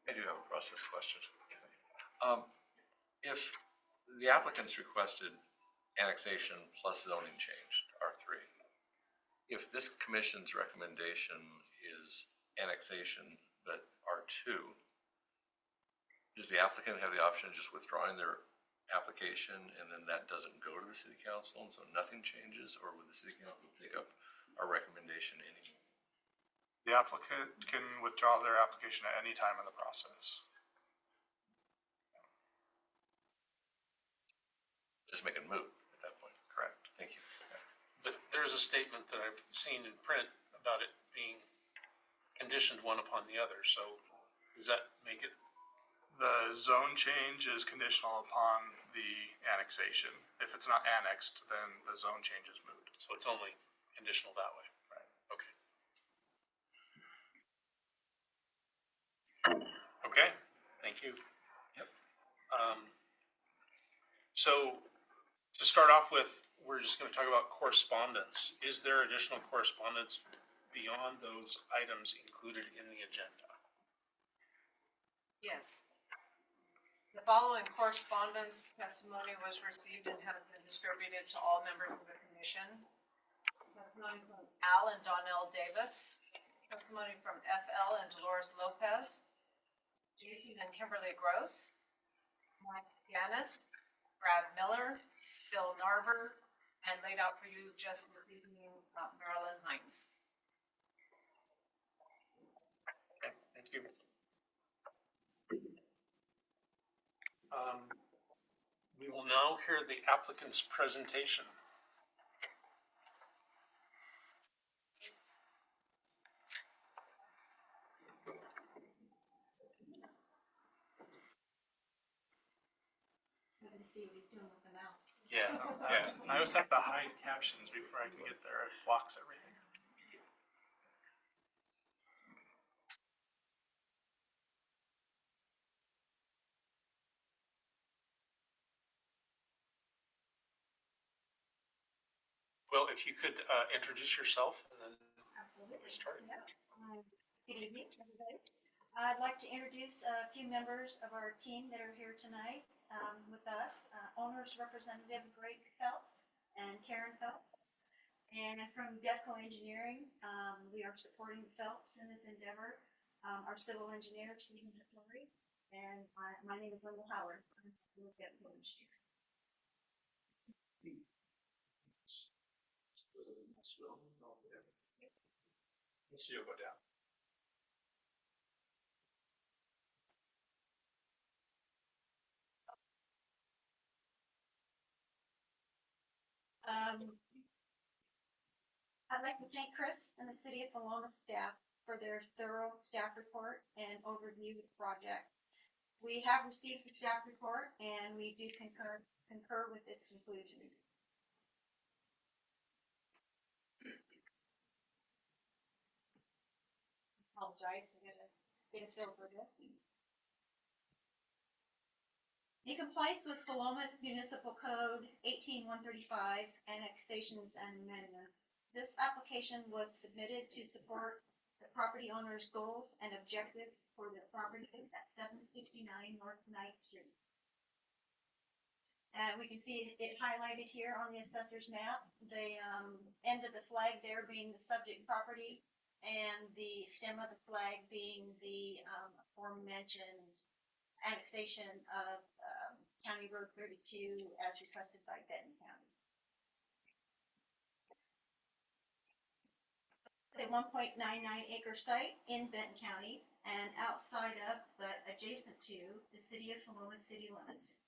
I do have a process question. If the applicants requested annexation plus zoning change to R3, if this commission's recommendation is annexation but R2, does the applicant have the option of just withdrawing their application and then that doesn't go to the city council and so nothing changes, or would the city council pick up our recommendation anymore? The applicant can withdraw their application at any time in the process. Just make it moot at that point. Correct. Thank you. But there is a statement that I've seen in print about it being conditioned one upon the other, so does that make it? The zone change is conditional upon the annexation. If it's not annexed, then the zone change is moot. So it's only conditional that way? Right. Okay. Okay, thank you. Yep. So to start off with, we're just going to talk about correspondence. Is there additional correspondence beyond those items included in the agenda? Yes. The following correspondence testimony was received and has been distributed to all members of the commission. Testimony from Al and Donnell Davis. Testimony from FL and Dolores Lopez. Jason and Kimberly Gross. Mike Ganis, Brad Miller, Bill Narver, and laid out for you just this evening, Marilyn Hines. Okay, thank you. now hear the applicant's presentation. Let me see what he's doing with the mouse. Yeah, Yes, I always have to hide captions before I can get there. It blocks everything. Well, if you could introduce yourself and then Absolutely. we start. Yeah. Good evening, everybody. I'd like to introduce a few members of our team that are here tonight with us. Owners Representative Greg Phelps and Karen Phelps. And from Defco Engineering, we are supporting Phelps in this endeavor. Our civil engineer, Stephen DeFleury, and my name is Linda Howard. I'm also with Defco Engineering. She'll go down. I'd like to thank Chris and the City of Paloma staff for their thorough staff report and overview of the project. We have received the staff report and we do concur with its conclusions. Apologize, I'm gonna get a feel for this. In compliance with Paloma Municipal Code 18135, annexations and amendments, this application was submitted to support the property owner's goals and objectives for the property at 769 North Ninth Street. We can see it highlighted here on the assessor's map. The end of the flag there being the subject property and the stem of the flag being the aforementioned annexation of County Road 32 as requested by Benton County. It's a 1.99 acre site in Benton County and outside of, but adjacent to, the City of Paloma city limits.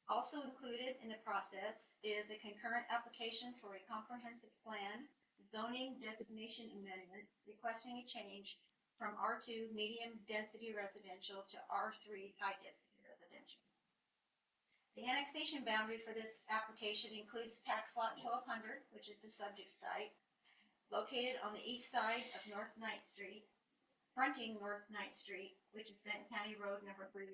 Also included in the process is a concurrent application for a comprehensive plan zoning designation amendment requesting a change from R2 medium density residential to R3 high density residential. The annexation boundary for this application includes tax lot 1200, which is the subject site, located on the east side of North Ninth Street, fronting North Ninth Street, which is Benton County Road number 32,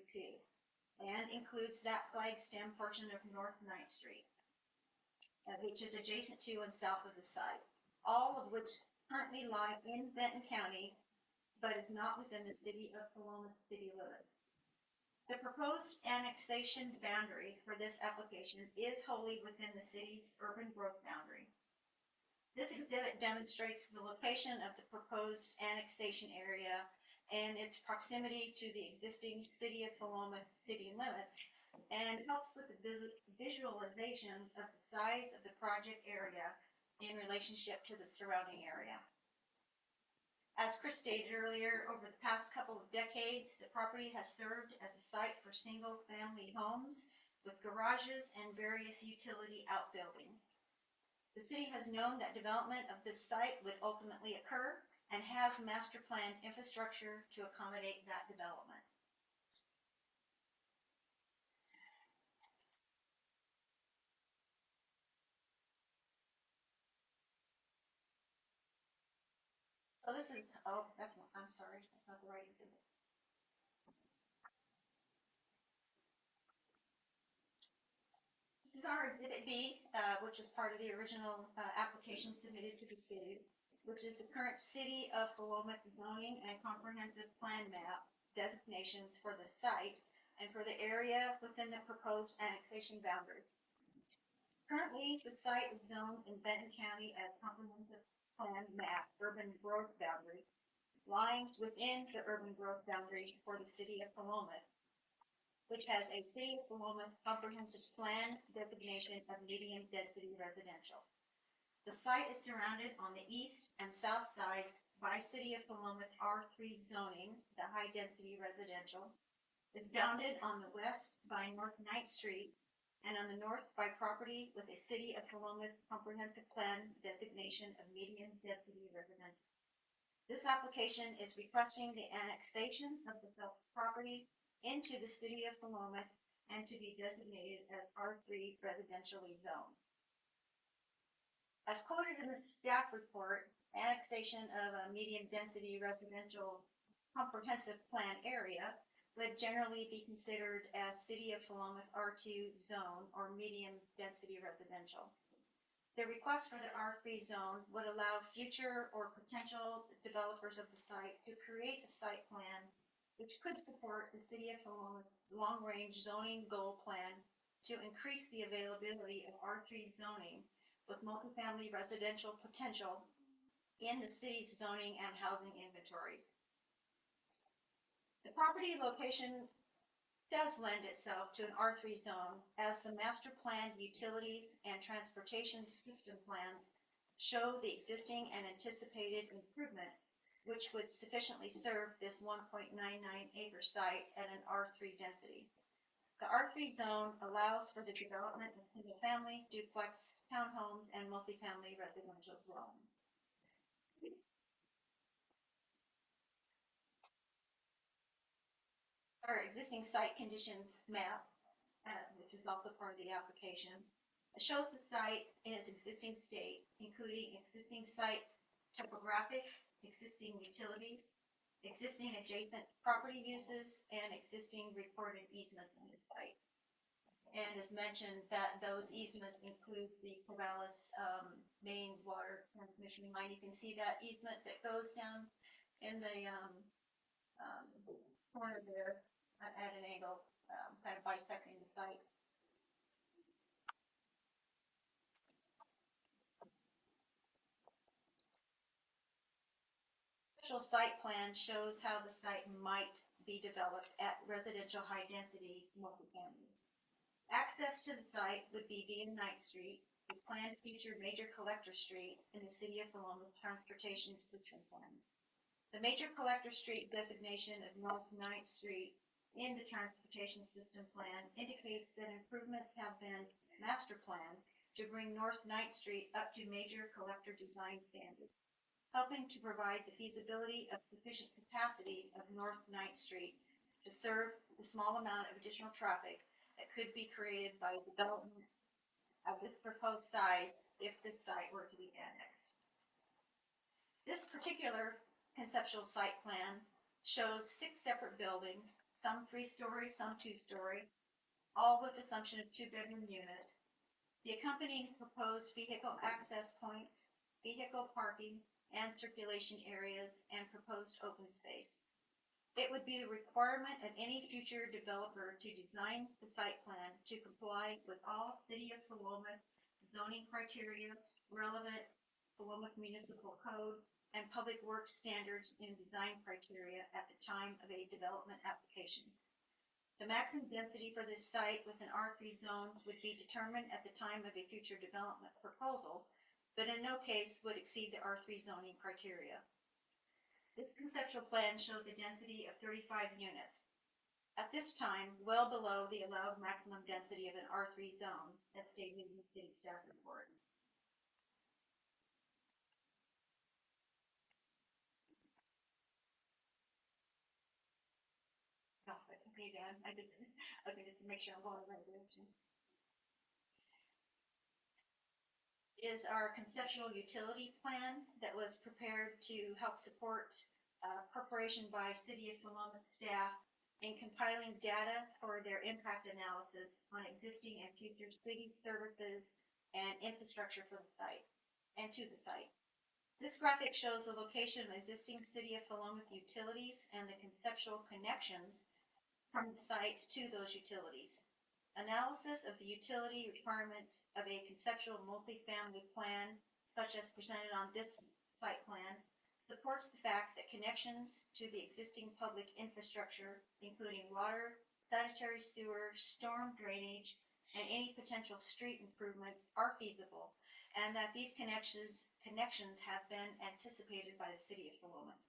and includes that flag stem portion of North Ninth Street, which is adjacent to and south of the site, all of which currently lie in Benton County, but is not within the City of Paloma city limits. The proposed annexation boundary for this application is wholly within the city's urban growth boundary. This exhibit demonstrates the location of the proposed annexation area and its proximity to the existing City of Paloma city limits, and helps with the visualization of the size of the project area in relationship to the surrounding area. As Chris stated earlier, over the past couple of decades, the property has served as a site for single-family homes with garages and various utility outbuildings. The city has known that development of this site would ultimately occur and has master planned infrastructure to accommodate that development. Oh, this is, oh, that's not, I'm sorry, that's not the right exhibit. This is our Exhibit B, which is part of the original application submitted to the city, which is the current City of Paloma zoning and comprehensive plan map designations for the site and for the area within the proposed annexation boundary. Currently, the site is zoned in Benton County as comprehensive plan map urban growth boundary, lying within the urban growth boundary for the City of Paloma, which has a City of Paloma comprehensive plan designation of medium density residential. The site is surrounded on the east and south sides by City of Paloma R3 zoning, the high density residential, is bounded on the west by North Ninth Street, and on the north by property with a City of Philomath Comprehensive Plan designation of medium density residential. This application is requesting the annexation of the Phelps property into the City of Philomath and to be designated as R3 residentially zoned. As quoted in the staff report, annexation of a medium-density residential comprehensive plan area would generally be considered as City of Philomath R2 zone or medium-density residential. The request for the R3 zone would allow future or potential developers of the site to create a site plan which could support the City of Philomath's long-range zoning goal plan to increase the availability of R3 zoning with multifamily residential potential in the city's zoning and housing inventories. The property location does lend itself to an R3 zone as the master plan utilities and transportation system plans show the existing and anticipated improvements which would sufficiently serve this 1.99 acre site at an R3 density. The R3 zone allows for the development of single-family, duplex, townhomes, and multifamily residential dwellings. Our existing site conditions map, which is also part of the application, shows the site in its existing state, including existing site topographics, existing utilities, existing adjacent property uses, and existing recorded easements on the site. And as mentioned, that those easements include the Corvallis main water transmission line. You can see that easement that goes down in the corner there at an angle, kind of bisecting the site. Special site plan shows how the site might be developed at residential high density multifamily. Access to the site would be via Ninth Street, a planned future major collector street in the City of Philomath Transportation System Plan. The major collector street designation of North Ninth Street in the Transportation System Plan indicates that improvements have been master planned to bring North Ninth Street up to major collector design standards, helping to provide the feasibility of sufficient capacity of North Ninth Street to serve the small amount of additional traffic that could be created by development of this proposed size if this site were to be annexed. This particular conceptual site plan shows 6 separate buildings, some 3-story, some 2-story, all with assumption of 2-bedroom units. The accompanying proposed vehicle access points, vehicle parking, and circulation areas, and proposed open space. It would be the requirement of any future developer to design the site plan to comply with all City of Philomath zoning criteria, relevant Philomath Municipal Code, and Public Works standards and design criteria at the time of a development application. The maximum density for this site with an R3 zone would be determined at the time of a future development proposal, but in no case would exceed the R3 zoning criteria. This conceptual plan shows a density of 35 units. At this time, well below the allowed maximum density of an R3 zone, as stated in the city staff report. No, that's okay, Dan. just to make sure I'm going in the right direction. Is our conceptual utility plan that was prepared to help support preparation by City of Philomath staff in compiling data for their impact analysis on existing and future city services and infrastructure for the site and to the site. This graphic shows the location of existing City of Philomath utilities and the conceptual connections from the site to those utilities. Analysis of the utility requirements of a conceptual multifamily plan, such as presented on this site plan, supports the fact that connections to the existing public infrastructure, including water, sanitary sewer, storm drainage, and any potential street improvements are feasible, and that these connections have been anticipated by the City of Philomath.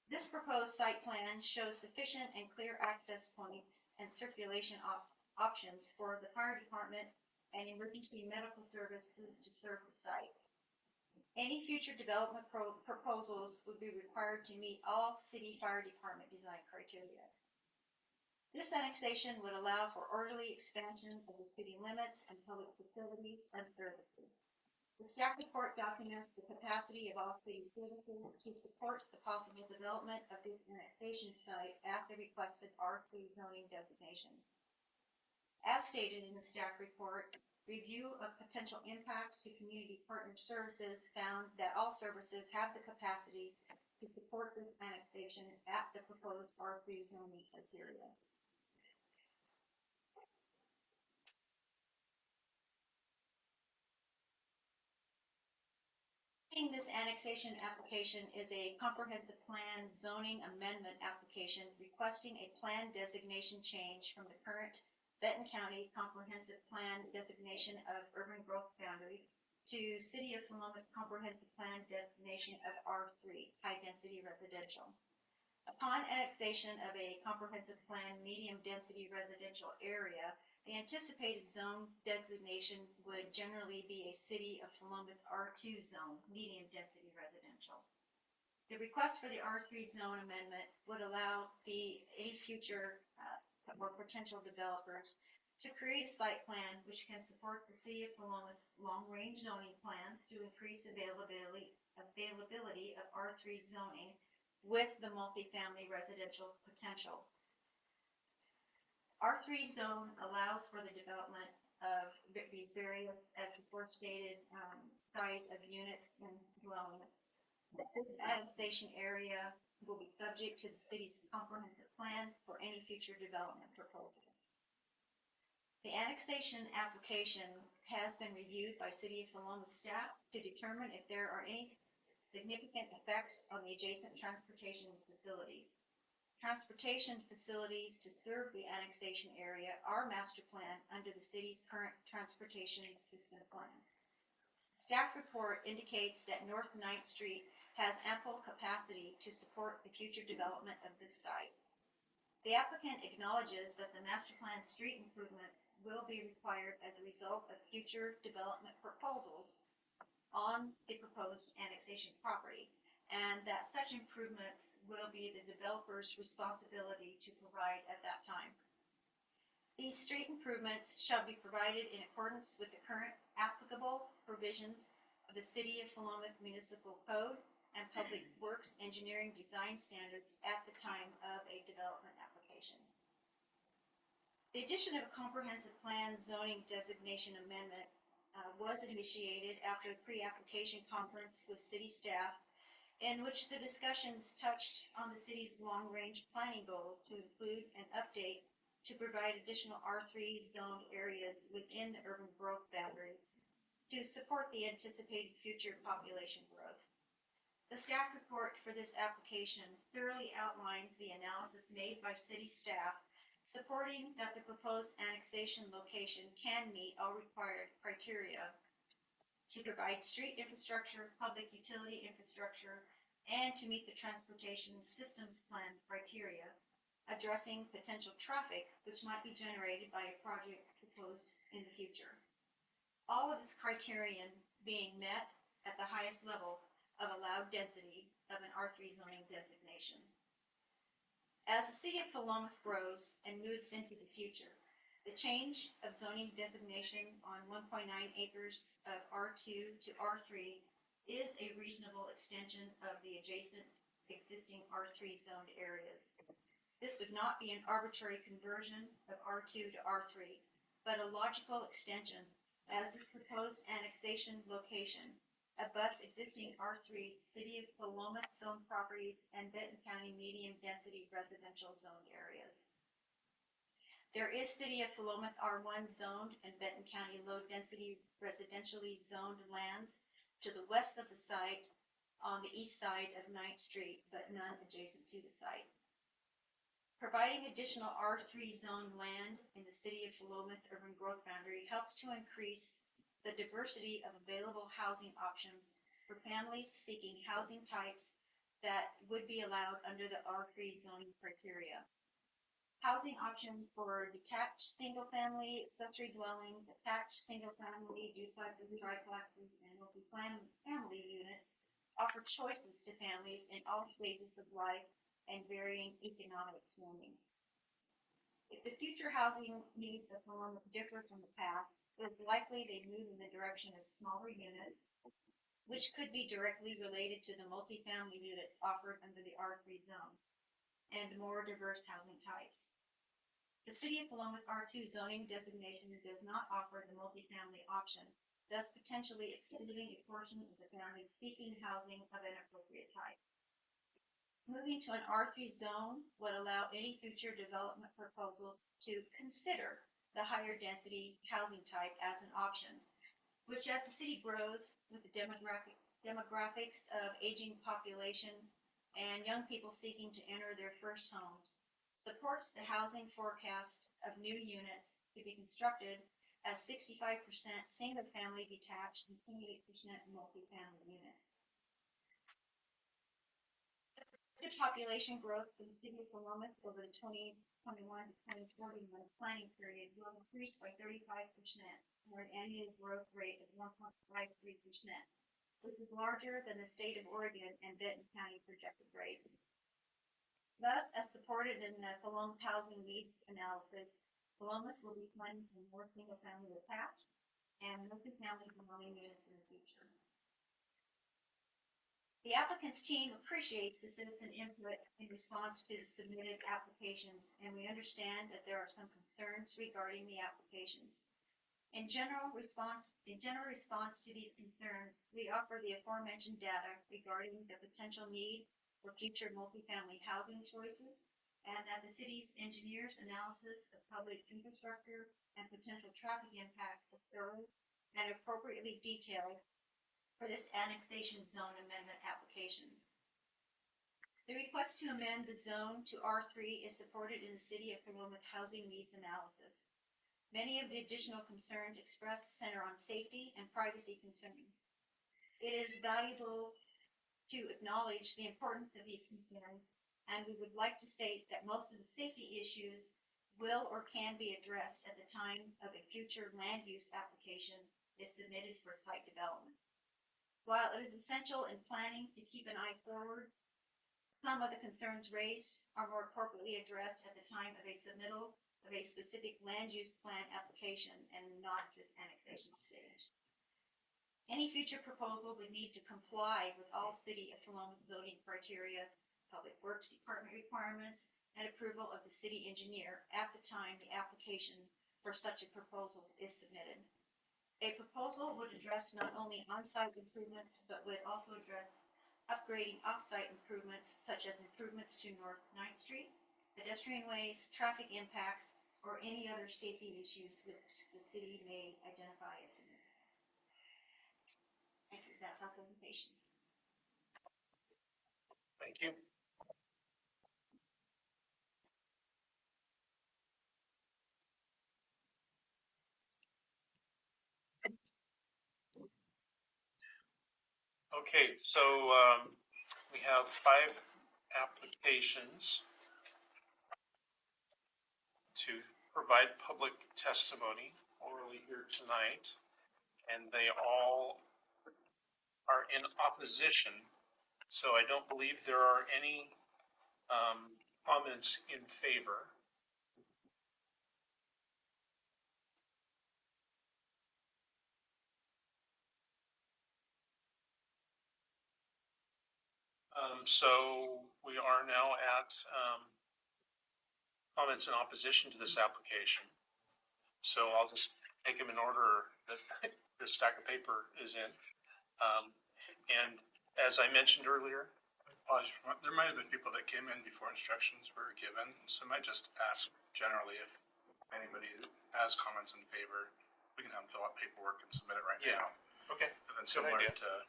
This proposed site plan shows sufficient and clear access points and circulation options for the fire department and emergency medical services to serve the site. Any future development proposals would be required to meet all city fire department design criteria. This annexation would allow for orderly expansion of the city limits and public facilities and services. The staff report documents the capacity of all city businesses to support the possible development of this annexation site at the requested R3 zoning designation. As stated in the staff report, review of potential impact to community partner services found that all services have the capacity to support this annexation at the proposed R3 zoning criteria. This annexation application is a comprehensive plan zoning amendment application requesting a plan designation change from the current Benton County Comprehensive Plan designation of urban growth boundary to City of Philomath Comprehensive Plan designation of R3, high density residential. Upon annexation of a comprehensive plan medium density residential area, the anticipated zone designation would generally be a City of Philomath R2 zone, medium density residential. The request for the R3 zone amendment would allow any future or potential developers to create a site plan which can support the City of Philomath's long-range zoning plans to increase availability of R3 zoning with the multifamily residential potential. R3 zone allows for the development of these various, as before stated, size of units and dwellings. This annexation area will be subject to the city's comprehensive plan for any future development proposals. The annexation application has been reviewed by City of Philomath staff to determine if there are any significant effects on the adjacent transportation facilities. Transportation facilities to serve the annexation area are master planned under the city's current transportation system plan. Staff report indicates that North 9th Street has ample capacity to support the future development of this site. The applicant acknowledges that the master plan street improvements will be required as a result of future development proposals on the proposed annexation property, and that such improvements will be the developer's responsibility to provide at that time. These street improvements shall be provided in accordance with the current applicable provisions of the City of Philomath Municipal Code and Public Works Engineering Design Standards at the time of a development application. The addition of a comprehensive plan zoning designation amendment was initiated after a pre-application conference with city staff in which the discussions touched on the city's long-range planning goals to include an update to provide additional R3 zoned areas within the urban growth boundary to support the anticipated future population growth. The staff report for this application thoroughly outlines the analysis made by city staff supporting that the proposed annexation location can meet all required criteria to provide street infrastructure, public utility infrastructure, and to meet the transportation systems plan criteria, addressing potential traffic which might be generated by a project proposed in the future. All of this criterion being met at the highest level of allowed density of an R3 zoning designation. As the City of Philomath grows and moves into the future, the change of zoning designation on 1.9 acres of R2 to R3 is a reasonable extension of the adjacent existing R3 zoned areas. This would not be an arbitrary conversion of R2 to R3, but a logical extension, as this proposed annexation location abuts existing R3 City of Philomath zone properties and Benton County medium density residential zoned areas. There is City of Philomath R1 zoned and Benton County low density residentially zoned lands to the west of the site on the east side of 9th Street, but none adjacent to the site. Providing additional R3 zone land in the City of Philomath urban growth boundary helps to increase the diversity of available housing options for families seeking housing types that would be allowed under the R3 zoning criteria. housing options for detached single-family accessory dwellings, attached single-family duplexes, triplexes, and multi-family units offer choices to families in all stages of life and varying economic standings. If the future housing needs of Philomath differ from the past, it is likely they move in the direction of smaller units, which could be directly related to the multifamily units offered under the R3 zone, and more diverse housing types. The City of Philomath R2 zoning designation does not offer the multifamily option, thus potentially excluding a portion of the families seeking housing of an appropriate type. Moving to an R3 zone would allow any future development proposal to consider the higher density housing type as an option, which as the city grows with the demographics of aging population and young people seeking to enter their first homes, supports the housing forecast of new units to be constructed as 65% single-family detached and 28% multifamily units. The population growth for the city of Philomath over the 2021 to 2041 planning period will increase by 35%, or an annual growth rate of 1.53%, which is larger than the state of Oregon and Benton County projected rates. Thus, as supported in the Philomath Housing Needs Analysis, Philomath will be planning for more single-family attached and multi-family dwelling units in the future. The applicant's team appreciates the citizen input in response to the submitted applications, and we understand that there are some concerns regarding the applications. In general response to these concerns, we offer the aforementioned data regarding the potential need for future multifamily housing choices, and that the city's engineers' analysis of public infrastructure and potential traffic impacts is thorough and appropriately detailed for this annexation zone amendment application. The request to amend the zone to R3 is supported in the City of Philomath Housing Needs Analysis. Many of the additional concerns expressed center on safety and privacy concerns. It is valuable to acknowledge the importance of these concerns, and we would like to state that most of the safety issues will or can be addressed at the time of a future land use application is submitted for site development. While it is essential in planning to keep an eye forward, some of the concerns raised are more appropriately addressed at the time of a submittal of a specific land use plan application and not this annexation stage. Any future proposal would need to comply with all City of Philomath zoning criteria, Public Works Department requirements, and approval of the city engineer at the time the application for such a proposal is submitted. A proposal would address not only on-site improvements, but would also address upgrading off-site improvements, such as improvements to North 9th Street, pedestrian ways, traffic impacts, or any other safety issues which the city may identify as significant. Thank you. That's our presentation. Thank you. Okay, so we have 5 applications to provide public testimony orally here tonight, and they all are in opposition. So I don't believe there are any comments in favor. So we are now at comments in opposition to this application. So I'll just take them in order that this stack of paper is in. And as I mentioned earlier, There might have been people that came in before instructions were given, so I might just ask generally if anybody has comments in favor. We can have them fill out paperwork and submit it right Yeah. now. Okay. And then similar idea. to.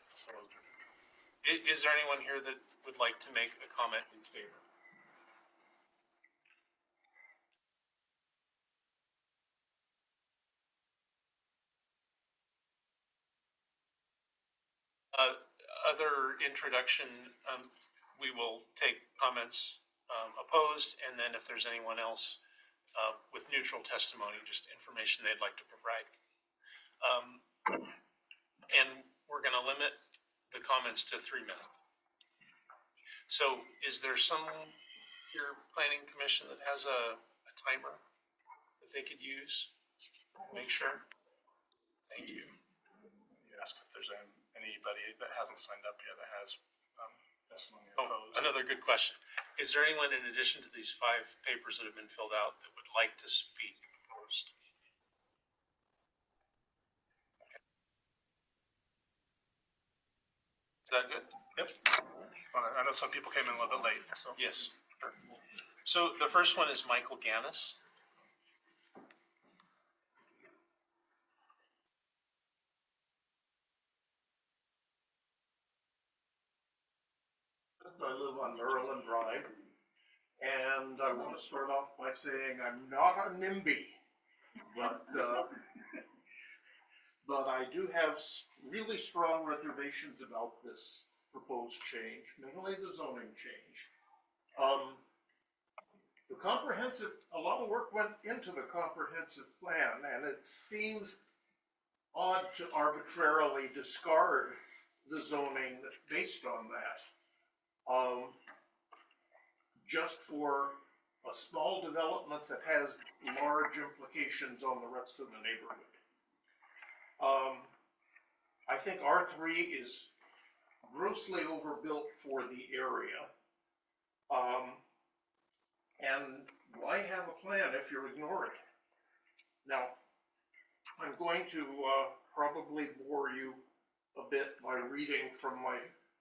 Is there anyone here that would like to make a comment in favor? Other introduction, we will take comments opposed, and then if there's anyone else with neutral testimony, just information they'd like to provide. And we're going to limit the comments to 3 minutes. So is there some here planning commission that has a timer that they could use? Make sure. Thank you. You ask if there's anybody that hasn't signed up yet that has testimony Oh, opposed. another good question. Is there anyone in addition to these 5 papers that have been filled out that would like to speak opposed? Is that good? Yep. Well, I know some people came in a little bit late, so. Yes. Sure. So the first one is Michael Gannis. I live on Maryland Drive, and I want to start off by saying I'm not a NIMBY, but I do have really strong reservations about this proposed change, mainly the zoning change. The comprehensive, a lot of work went into the comprehensive plan, and it seems odd to arbitrarily discard the zoning based on that. Just for a small development that has large implications on the rest of the neighborhood. I think R3 is grossly overbuilt for the area. And why have a plan if you're ignoring it? Now, I'm going to probably bore you a bit by reading from my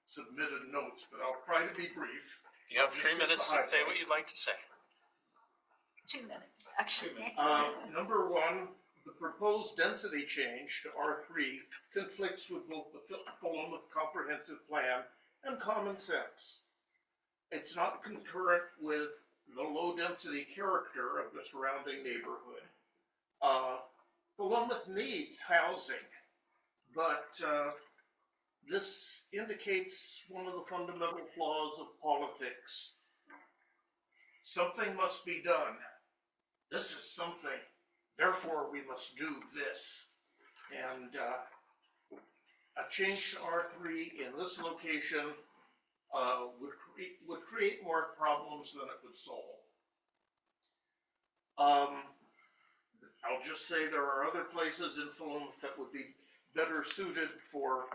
submitted notes, but I'll try to be brief. You have 3 minutes to say what you'd like to say. 2 minutes, actually. Number one, the proposed density change to R3 conflicts with both the Philomath Comprehensive Plan and common sense. It's not concurrent with the low-density character of the surrounding neighborhood. Philomath needs housing, but this indicates one of the fundamental flaws of politics. Something must be done. This is something. Therefore, we must do this. And a change to R3 in this location would create more problems than it would solve. I'll just say there are other places in Philomath that would be better suited for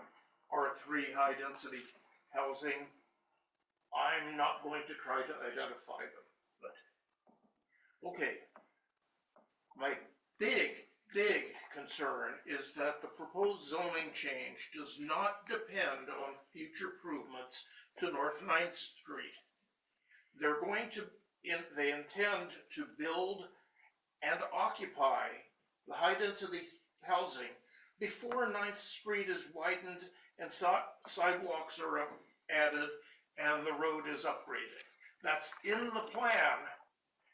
R3 high-density housing. I'm not going to try to identify them, but okay. My big concern is that the proposed zoning change does not depend on future improvements to North 9th Street. They're going to, they intend to build and occupy the high-density housing before 9th Street is widened and sidewalks are added and the road is upgraded. That's in the plan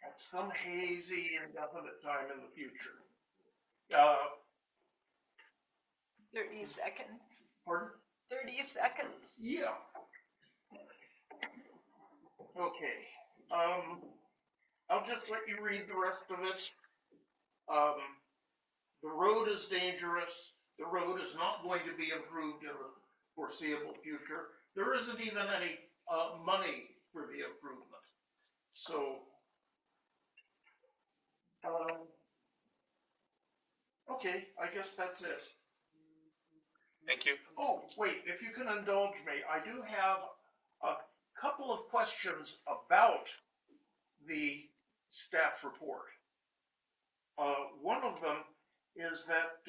at some hazy, indefinite time in the future. 30 seconds. Pardon? 30 seconds. Yeah. Okay. I'll just let you read the rest of it. The road is dangerous. The road is not going to be improved in the foreseeable future. There isn't even any money for the improvement. So, okay, I guess that's it. Thank you. Oh, wait, if you can indulge me, I do have a couple of questions about the staff report. One of them is that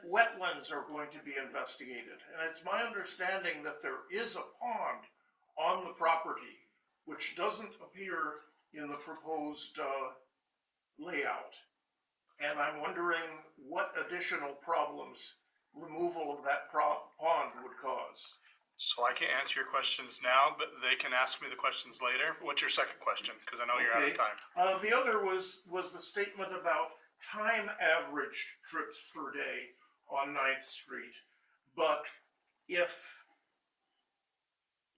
wetlands are going to be investigated. And it's my understanding that there is a pond on the property, which doesn't appear in the proposed layout. And I'm wondering what additional problems removal of that pond would cause. So I can't answer your questions now, but they can ask me the questions later. What's your second question? Because I know you're out of time. The other was the statement about time averaged trips per day on 9th Street. But if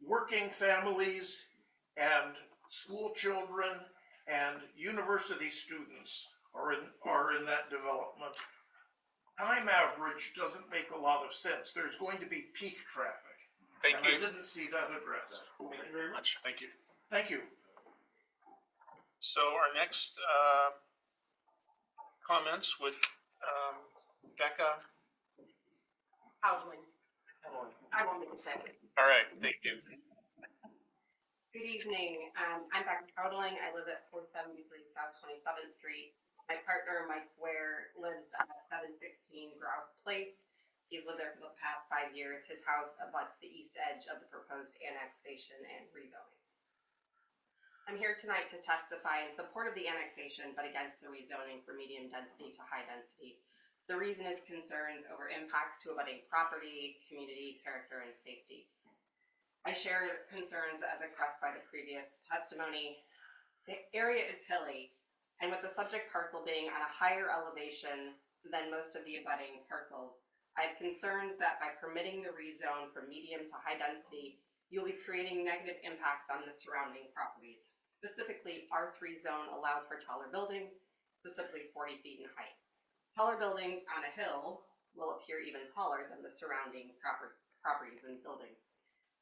working families and school children and university students are in that development. Time average doesn't make a lot of sense. There's going to be peak traffic. Thank And you. I didn't see that addressed. Thank you very much. Thank you. Thank you. So our next comments with Becca. Howland. I will make a second. All right, thank you. Good evening. I'm Becca Howling. I live at 473 South 27th Street. My partner, Mike Ware, lives at 716 Grouse Place. He's lived there for the past 5 years. His house abuts the east edge of the proposed annexation and rezoning. I'm here tonight to testify in support of the annexation, but against the rezoning for medium density to high density. The reason is concerns over impacts to abutting property, community, character, and safety. I share concerns as expressed by the previous testimony. The area is hilly, and with the subject parcel being on a higher elevation than most of the abutting parcels, I have concerns that by permitting the rezone from medium to high density, you'll be creating negative impacts on the surrounding properties. Specifically, R3 zone allows for taller buildings, specifically 40 feet in height. Taller buildings on a hill will appear even taller than the surrounding properties and buildings.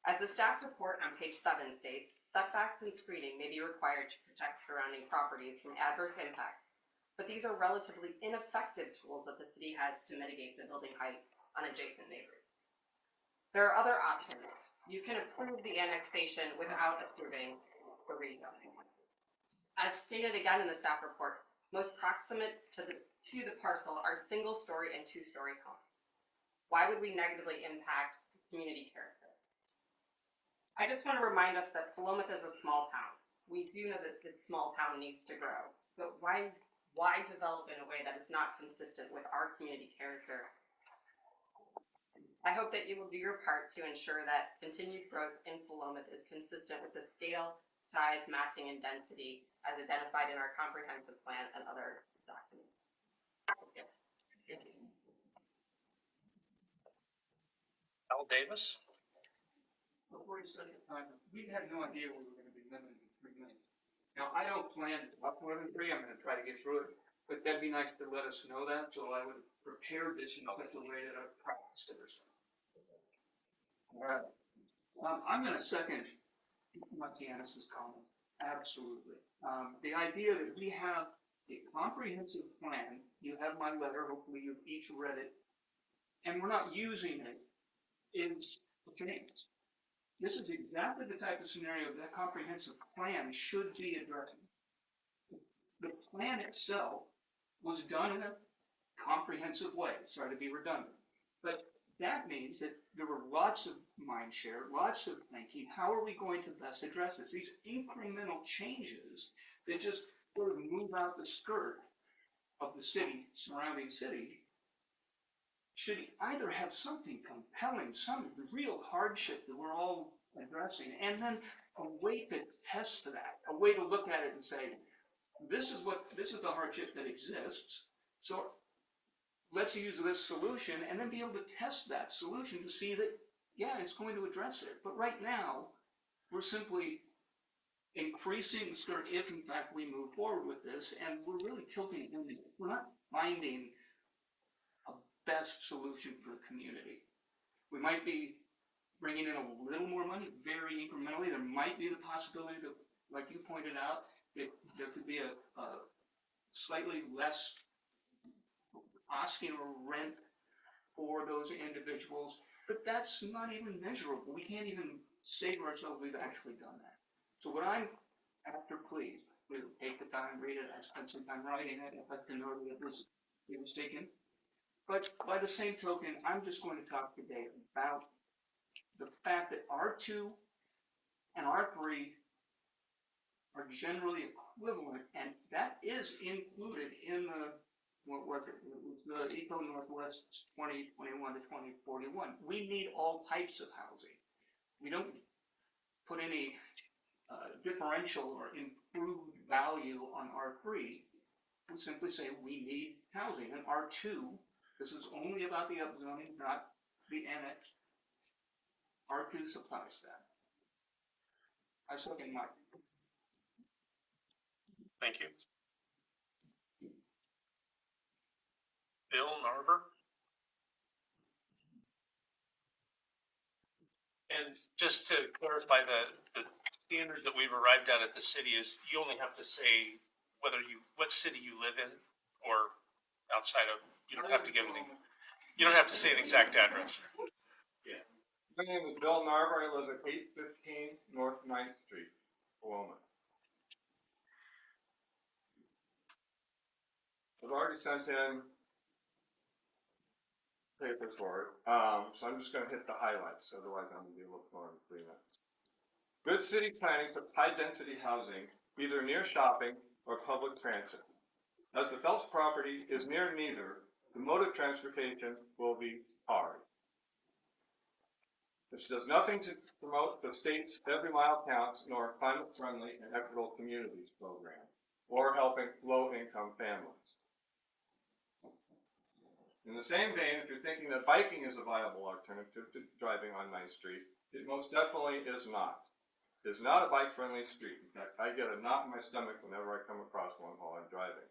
As the staff report on page 7 states, setbacks and screening may be required to protect surrounding properties from adverse impacts, but these are relatively ineffective tools that the city has to mitigate the building height on adjacent neighbors. There are other options. You can approve the annexation without approving the rezoning. As stated again in the staff report, most proximate to the parcel are single-story and two-story homes. Why would we negatively impact community character? I just want to remind us that Philomath is a small town. We do know that the small town needs to grow, but why develop in a way that is not consistent with our community character? I hope that you will do your part to ensure that continued growth in Philomath is consistent with the scale, size, massing, and density as identified in our comprehensive plan and other documents. Thank you. Al Davis. Before you started the time, we had no idea we were gonna be limited to 3 minutes. Now, I don't plan to talk more than 3, I'm gonna try to get through it, but that'd be nice to let us know that, so I would have prepared this in such a way that I've practiced it or something. All right. I'm gonna second Janice's comment, absolutely. The idea that we have a comprehensive plan, you have my letter, hopefully you've each read it, and we're not using it, is a chance. This is exactly the type of scenario that comprehensive plan should be addressing. The plan itself was done in a comprehensive way, sorry to be redundant, but that means that there were lots of mind share, lots of thinking, how are we going to best address this? These incremental changes that just sort of move out the skirt of the city, surrounding city, should either have something compelling, some real hardship that we're all addressing, and then a way to test that, a way to look at it and say, this is the hardship that exists, so let's use this solution, and then be able to test that solution to see that, yeah, it's going to address it. But right now, we're simply increasing the skirt if, in fact, we move forward with this, and we're really tilting it in. We're not finding a best solution for the community. We might be bringing in a little more money, very incrementally. There might be the possibility that, like you pointed out, that there could be a slightly less asking or rent for those individuals, but that's not even measurable. We can't even say to ourselves we've actually done that. So what I'm after, please take the time, read it. I spent some time writing it. I'd like to know that it was taken. But by the same token, I'm just going to talk today about the fact that R2 and R3 are generally equivalent, and that is included in the Eco Northwest 2021 to 2041. We need all types of housing. We don't put any differential or improved value on R3. We simply say we need housing. And R2, this is only about the upzoning, not the annex. R2 supplies that. I second Mike. Thank you. Bill Narver? And just to clarify, the standard that we've arrived at the city is you only have to say what city you live in, or outside of, you don't have to give you don't have to say an exact address. My name is Bill Narver. I live at 815 North 9th Street, Paloma. I've already sent in papers for it, so I'm just going to hit the highlights, otherwise I'm going to be a little more in 3 minutes. Good city planning for high-density housing, either near shopping or public transit. As the Phelps property is near neither, the mode of transportation will be hard. This does nothing to promote the state's Every Mile Counts nor climate-friendly and equitable communities program, or helping low-income families. In the same vein, if you're thinking that biking is a viable alternative to driving on 9th Street, it most definitely is not. It is not a bike-friendly street. In fact, I get a knot in my stomach whenever I come across one while I'm driving.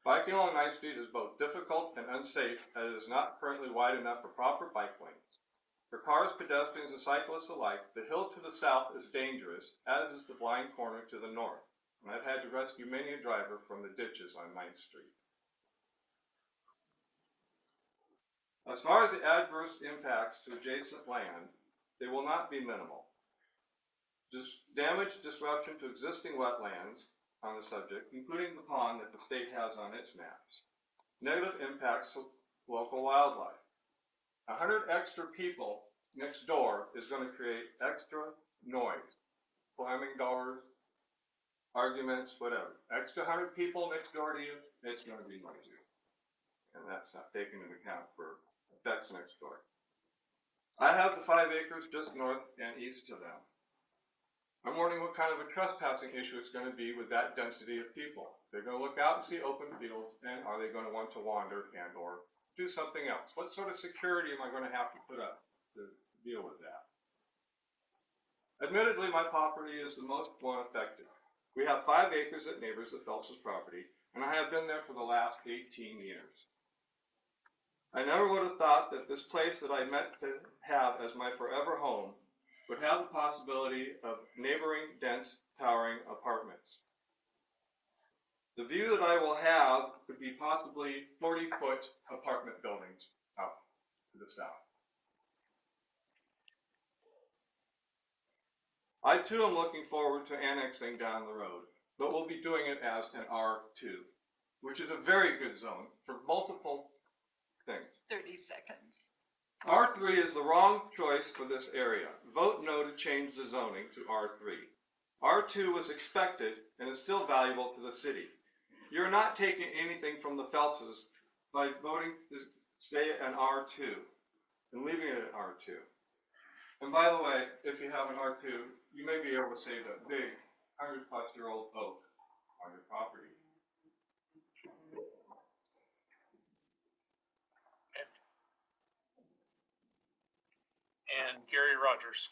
Biking along 9th Street is both difficult and unsafe, as it is not currently wide enough for proper bike lanes. For cars, pedestrians, and cyclists alike, the hill to the south is dangerous, as is the blind corner to the north, and I've had to rescue many a driver from the ditches on 9th Street. As far as the adverse impacts to adjacent land, they will not be minimal. Damage, disruption to existing wetlands on the subject, including the pond that the state has on its maps. Negative impacts to local wildlife. 100 extra people next door is going to create extra noise. Slamming doors, arguments, whatever. Extra 100 people next door to you, it's going to be noisy. And that's not taken into account for effects next door. I have the 5 acres just north and east of them. I'm wondering what kind of a trespassing issue it's going to be with that density of people. They're going to look out and see open fields, and are they going to want to wander and or do something else? What sort of security am I going to have to put up to deal with that? Admittedly, my property is the most one affected. We have 5 acres that neighbors the Phelps' property, and I have been there for the last 18 years. I never would have thought that this place that I meant to have as my forever home would have the possibility of neighboring, dense, towering apartments. The view that I will have would be possibly 40-foot apartment buildings out to the south. I too am looking forward to annexing down the road, but we'll be doing it as an R2, which is a very good zone for multiple things. 30 seconds. R3 is the wrong choice for this area. Vote no to change the zoning to R3. R2 was expected and is still valuable to the city. You're not taking anything from the Phelpses by voting to stay at R2 and leaving it at R2. And by the way, if you have an R2, you may be able to save that big 100-plus-year-old oak on your property. And Gary Rogers.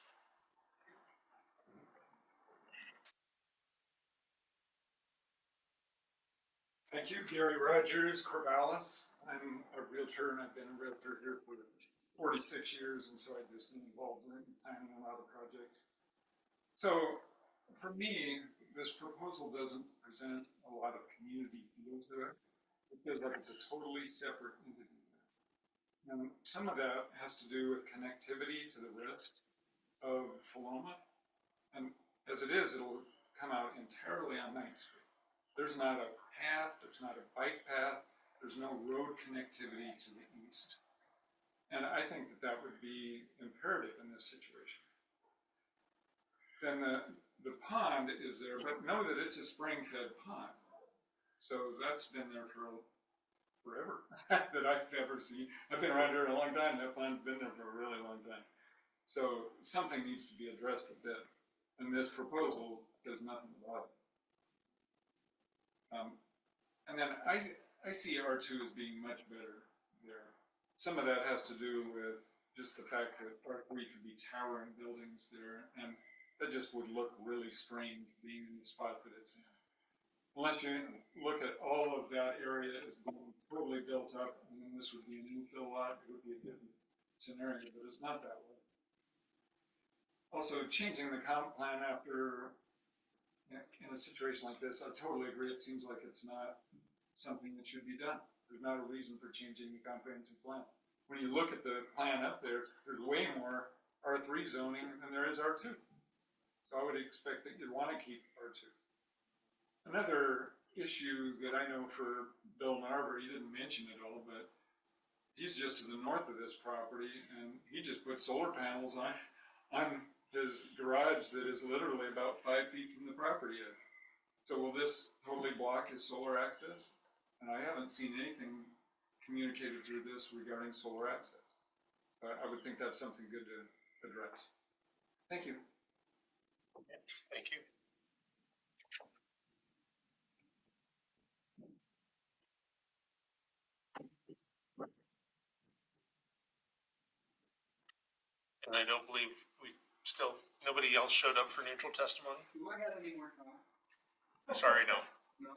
Thank you, Gary Rogers, Corvallis. I'm a realtor, and I've been a realtor here for 46 years, and so I've just been involved in planning a lot of projects. So, for me, this proposal doesn't present a lot of community feel to it. It feels like it's a totally separate entity. And some of that has to do with connectivity to the rest of Paloma. And as it is, it'll come out entirely on 9th Street. There's not a path, there's not a bike path, there's no road connectivity to the east. And I think that that would be imperative in this situation. Then the pond is there, but know that it's a spring-fed pond. So that's been there for forever that I've ever seen. I've been around here a long time, that pond's been there for a really long time. So something needs to be addressed with that. And this proposal says nothing about it. And then I see R2 as being much better there. Some of that has to do with just the fact that R3 could be towering buildings there, and that just would look really strange being in the spot that it's in. let you look at all of that area as being totally built up, and then this would be an infill lot, it would be a different scenario, but it's not that way. Also, changing the comp plan after, in a situation like this, I totally agree, it seems like it's not something that should be done. There's not a reason for changing the comprehensive plan. When you look at the plan up there, there's way more R3 zoning than there is R2. So I would expect that you'd want to keep R2. Another issue that I know for Bill Narver, he didn't mention it all, but he's just to the north of this property, and he just put solar panels on his garage that is literally about 5 feet from the property edge. So will this totally block his solar access? And I haven't seen anything communicated through this regarding solar access. I would think that's something good to address. Thank you. Thank you. And I don't believe nobody else showed up for neutral testimony? Do I have any more time? Sorry, no. No.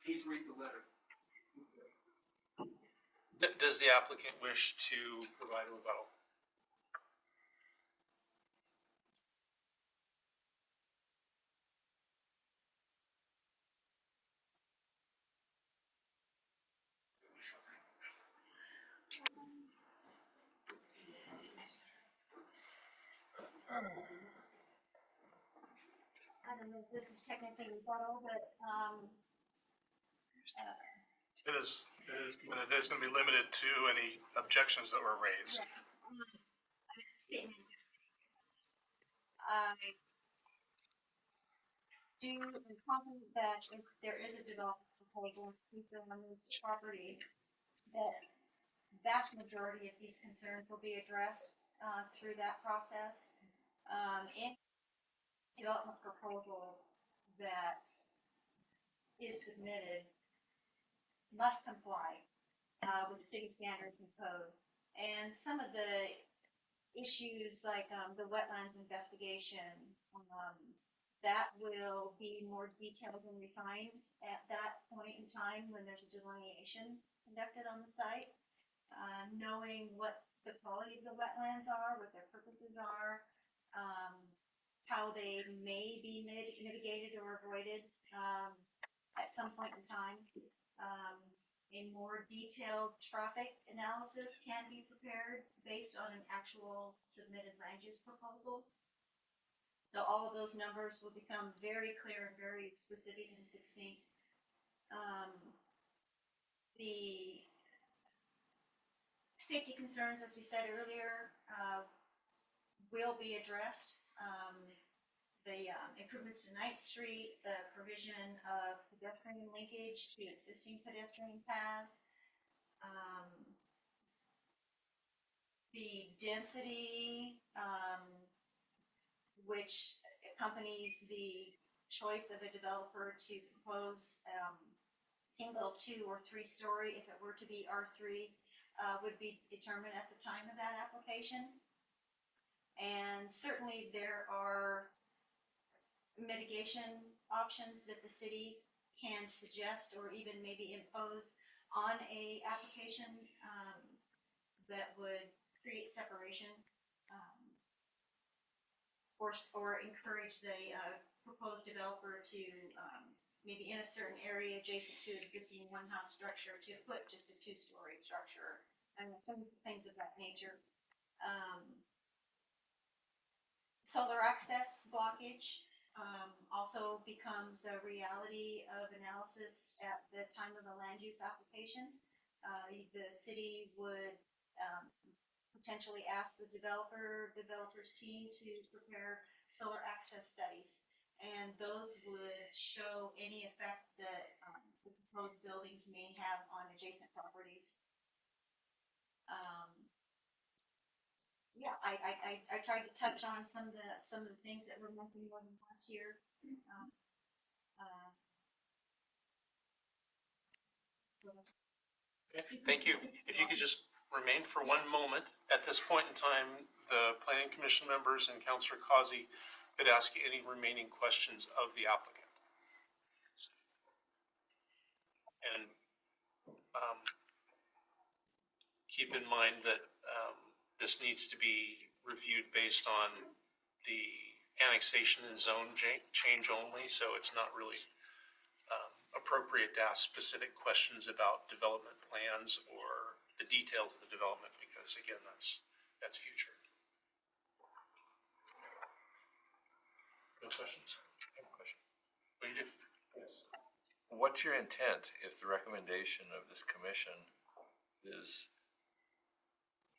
Please read the letter. Does the applicant wish to provide a rebuttal? I don't know if this is technically rebuttal, but, It is going to be limited to any objections that were raised. statement. I am confident that if there is a development proposal on this property, that vast majority of these concerns will be addressed through that process. Any development proposal that is submitted must comply with city standards and code. And some of the issues like the wetlands investigation, that will be more detailed and refined at that point in time when there's a delineation conducted on the site. Knowing what the quality of the wetlands are, what their purposes are, how they may be mitigated or avoided at some point in time. A more detailed traffic analysis can be prepared based on an actual submitted land use proposal. So all of those numbers will become very clear and very specific and succinct. The safety concerns, as we said earlier, will be addressed. The improvements to Ninth Street, the provision of pedestrian linkage to existing pedestrian paths, the density, which accompanies the choice of a developer to propose single, 2, or 3-story, if it were to be R3, would be determined at the time of that application. And certainly there are mitigation options that the city can suggest or even maybe impose on a application that would create separation or encourage the proposed developer to maybe in a certain area adjacent to existing one-house structure to put just a 2-story structure and things of that nature. Solar access blockage also becomes a reality of analysis at the time of a land use application. The city would potentially ask the developer's team to prepare solar access studies. And those would show any effect that the proposed buildings may have on adjacent properties. Yeah, I tried to touch on some of the things that were mentioned more than once here. Thank you. If you could just remain for one moment. At this point in time, the planning commission members and Councilor Causey could ask any remaining questions of the applicant. And keep in mind that this needs to be reviewed based on the annexation and zone change only, so it's not really appropriate to ask specific questions about development plans or the details of the development, because again, that's future. No questions? No question. What do you do? Yes. What's your intent if the recommendation of this commission is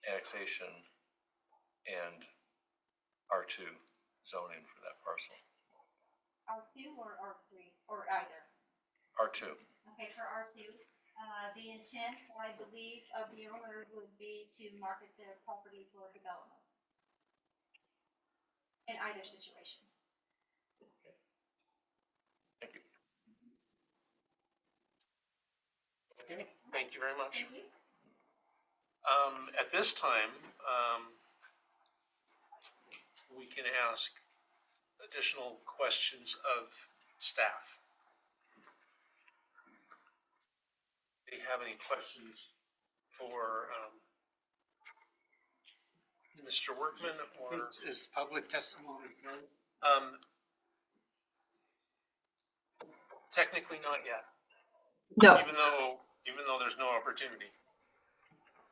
annexation and R2 zoning for that parcel? R2 or R3, or either? R2. Okay, for R2, the intent, I believe, of the owner would be to market their property for development. In either situation. Thank you. Okay, thank you very much. Thank you. At this time, we can ask additional questions of staff. Do you have any questions for Mr. Workman or? Is public testimony heard? Technically not yet. No. Even though there's no opportunity.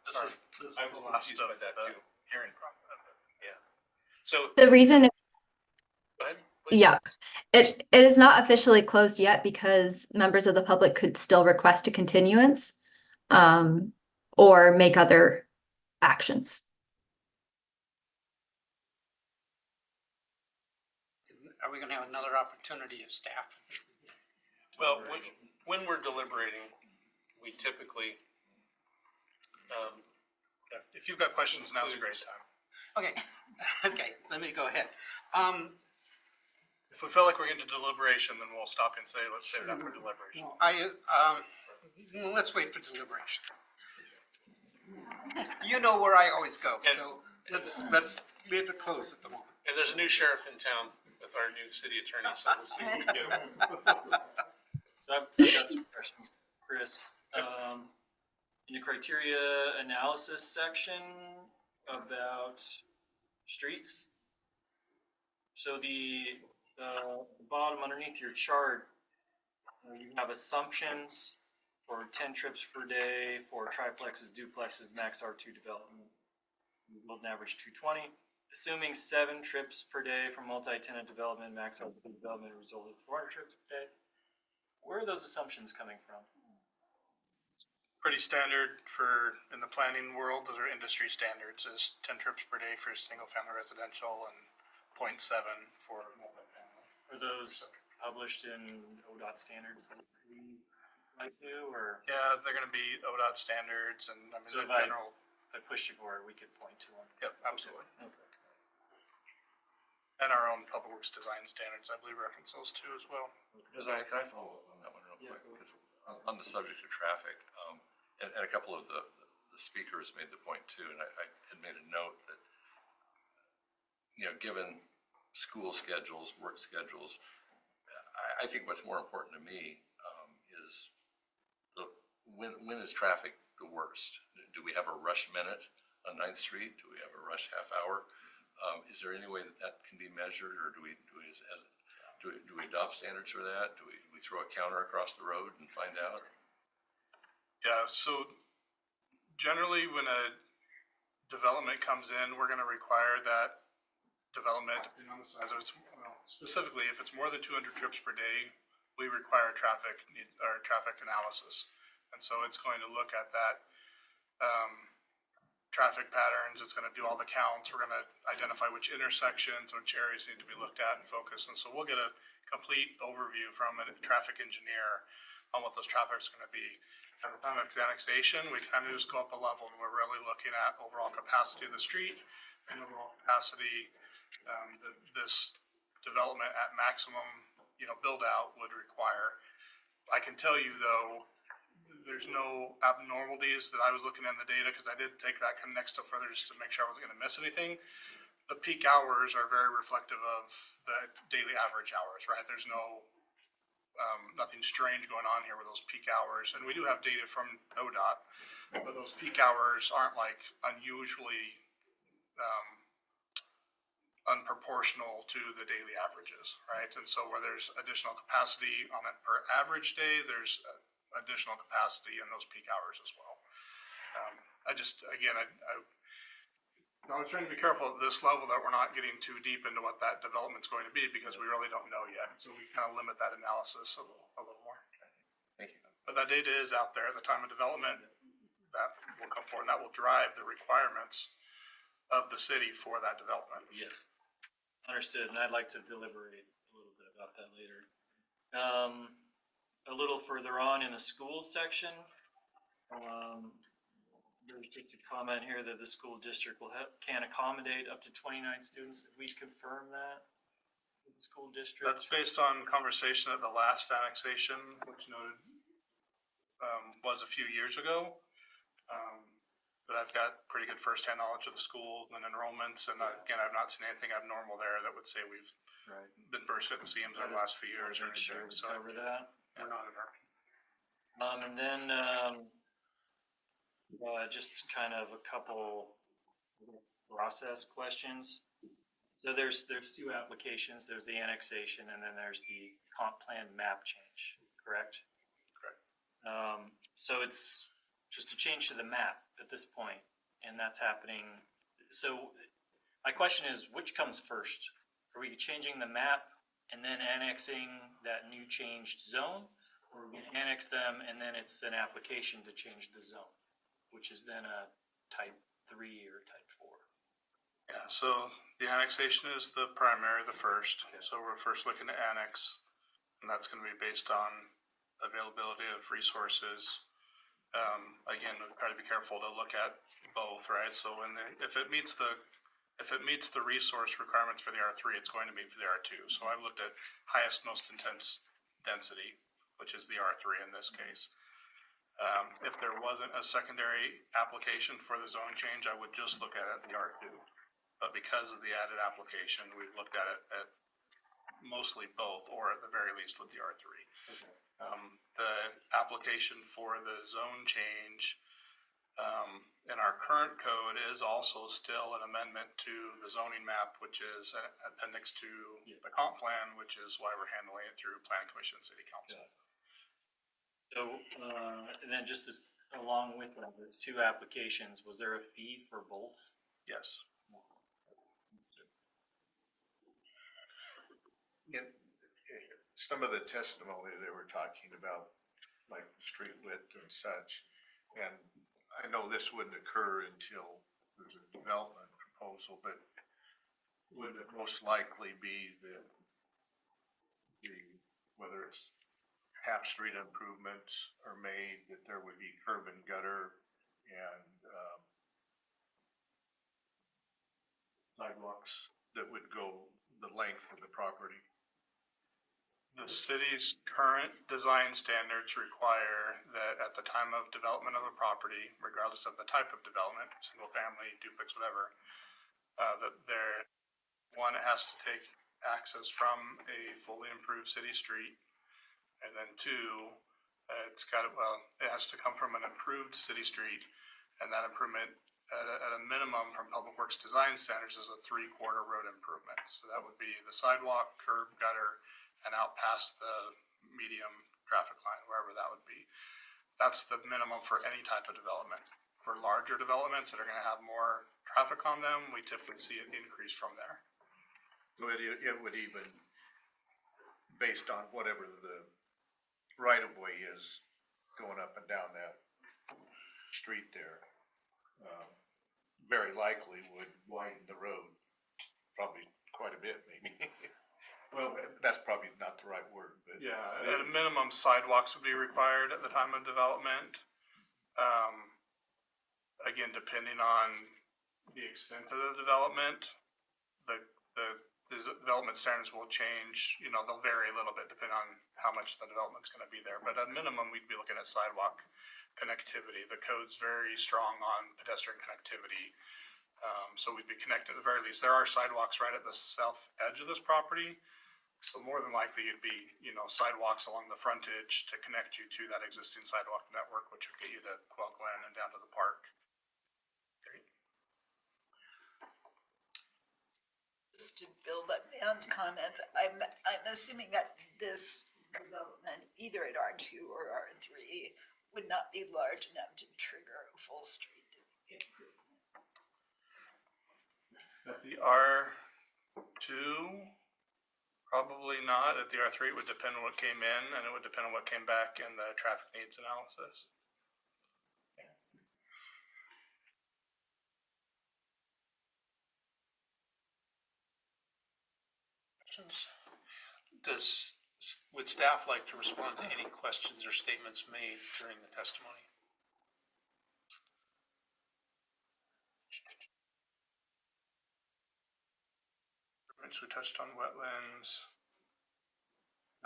This is I was last confused by of that the too. hearing process. Yeah. So. The reason, Go ahead, please. yeah, it is not officially closed yet because members of the public could still request a continuance, or make other actions. Are we gonna have another opportunity of staff? Well, when we're deliberating, we typically, If you've got questions, now's a great time. Okay, okay, let me go ahead. If we feel like we're getting to deliberation, then we'll stop and say, let's save that for deliberation. Well, let's wait for deliberation. You know where I always go, so let's leave it closed at the moment. and there's a new sheriff in town with our new city attorney, so we'll see what we do. So I've got some questions, Chris. In the criteria analysis section about streets. So the bottom underneath your chart, you have assumptions for 10 trips per day for triplexes, duplexes, max R2 development. We build an average 220. Assuming 7 trips per day for multi-tenant development, max R2 development resulted in 400 trips per day. Where are those assumptions coming from? Pretty standard in the planning world. Those are industry standards, is 10 trips per day for single family residential and 0.7 for multifamily. Are those published in ODOT standards that we apply to, or? Yeah, they're gonna be ODOT standards and I mean, So in if general. I pushed you for it, we could point to them. Yep, absolutely. Okay. And our own public works design standards, I believe, reference those too as well. Can I follow up on that one real quick? Because on the subject of traffic, and a couple of the speakers made the point too, and I had made a note that, given school schedules, work schedules, I think what's more important to me is when is traffic the worst? Do we have a rush minute on 9th Street? Do we have a rush half hour? Is there any way that can be measured, or do we adopt standards for that? Do we throw a counter across the road and find out? Yeah, so generally when a development comes in, we're gonna require that development, depending on the size of it, specifically, if it's more than 200 trips per day, we require traffic analysis. And so it's going to look at that, traffic patterns, it's gonna do all the counts, we're gonna identify which intersections, which areas need to be looked at and focused, and so we'll get a complete overview from a traffic engineer on what those traffic's gonna be. At the time of annexation, we kind of just go up a level, and we're really looking at overall capacity of the street and overall capacity that this development at maximum, build out would require. I can tell you though, there's no abnormalities that I was looking at in the data, because I did take that kind of next step further just to make sure I wasn't gonna miss anything. the peak hours are very reflective of the daily average hours, right? There's nothing strange going on here with those peak hours. And we do have data from ODOT, but those peak hours aren't like unusually unproportional to the daily averages, right? And so where there's additional capacity on a per average day, there's additional capacity in those peak hours as well. I was trying to be careful at this level that we're not getting too deep into what that development's going to be, because we really don't know yet. So we kind of limit that analysis a little more. Thank you. But that data is out there at the time of development. That will come forward, and that will drive the requirements of the city for that development. Yes. Understood, and I'd like to deliberate a little bit about that later. A little further on in the school section, there's just a comment here that the school district can accommodate up to 29 students. Did we confirm that with the school district? That's based on conversation at the last annexation, which noted was a few years ago. But I've got pretty good firsthand knowledge of the school and enrollments, and again, I've not seen anything abnormal there that would say we've been burst at the seams over the last few years or anything. So cover that. we're not in our. And then just kind of a couple process questions. So there's two applications. There's the annexation, and then there's the comp plan map change. Correct. Correct. So it's just a change to the map at this point, and that's happening. So my question is, which comes first? Are we changing the map and then annexing that new changed zone? Or are we gonna annex them and then it's an application to change the zone, which is then a type 3 or type 4? Yeah, so the annexation is the primary, the first. Okay. So we're first looking to annex, and that's gonna be based on availability of resources. Again, we'll try to be careful to look at both, right? So if it meets the resource requirements for the R3, it's going to meet for the R2. So I've looked at highest, most intense density, which is the R3 in this case. If there wasn't a secondary application for the zone change, I would just look at it at the R2. But because of the added application, we've looked at it at mostly both, or at the very least with the R3. Okay. The application for the zone change in our current code is also still an amendment to the zoning map, which is an appendix to the comp plan, which is why we're handling it through Planning Commission and City Council. So, and then just as along with them, there's two applications. Was there a fee for both? Yes. In some of the testimony they were talking about, like street width and such, and I know this wouldn't occur until there's a development proposal, but would it most likely be that whether it's half street improvements are made, that there would be curb and gutter and sidewalks that would go the length of the property? The city's current design standards require that at the time of development of a property, regardless of the type of development, single family, duplex, whatever, that it has to take access from a fully improved city street. And then two, it has to come from an improved city street, and that improvement at a minimum from Public Works design standards is a 3/4 road improvement. So that would be the sidewalk, curb, gutter, and out past the medium traffic line, wherever that would be. That's the minimum for any type of development. For larger developments that are gonna have more traffic on them, we typically see an increase from there. So it would even, based on whatever the right-of-way is going up and down that street there, very likely would widen the road, probably quite a bit, maybe. Well, that's probably not the right word, but. Yeah, at a minimum, sidewalks would be required at the time of development. Again, depending on the extent of the development, the development standards will change. You know, they'll vary a little bit depending on how much the development's gonna be there. But at minimum, we'd be looking at sidewalk connectivity. The code's very strong on pedestrian connectivity. So we'd be connected at the very least. There are sidewalks right at the south edge of this property. So more than likely you'd be, sidewalks along the frontage to connect you to that existing sidewalk network, which would get you to Quail Glen and down to the park. Great. Just to build up Dan's comments, I'm assuming that this development, either at R2 or R3, would not be large enough to trigger a full street improvement. At the R2, probably not. At the R3, it would depend on what came in, and it would depend on what came back in the traffic needs analysis. Questions? Would staff like to respond to any questions or statements made during the testimony? We touched on wetlands.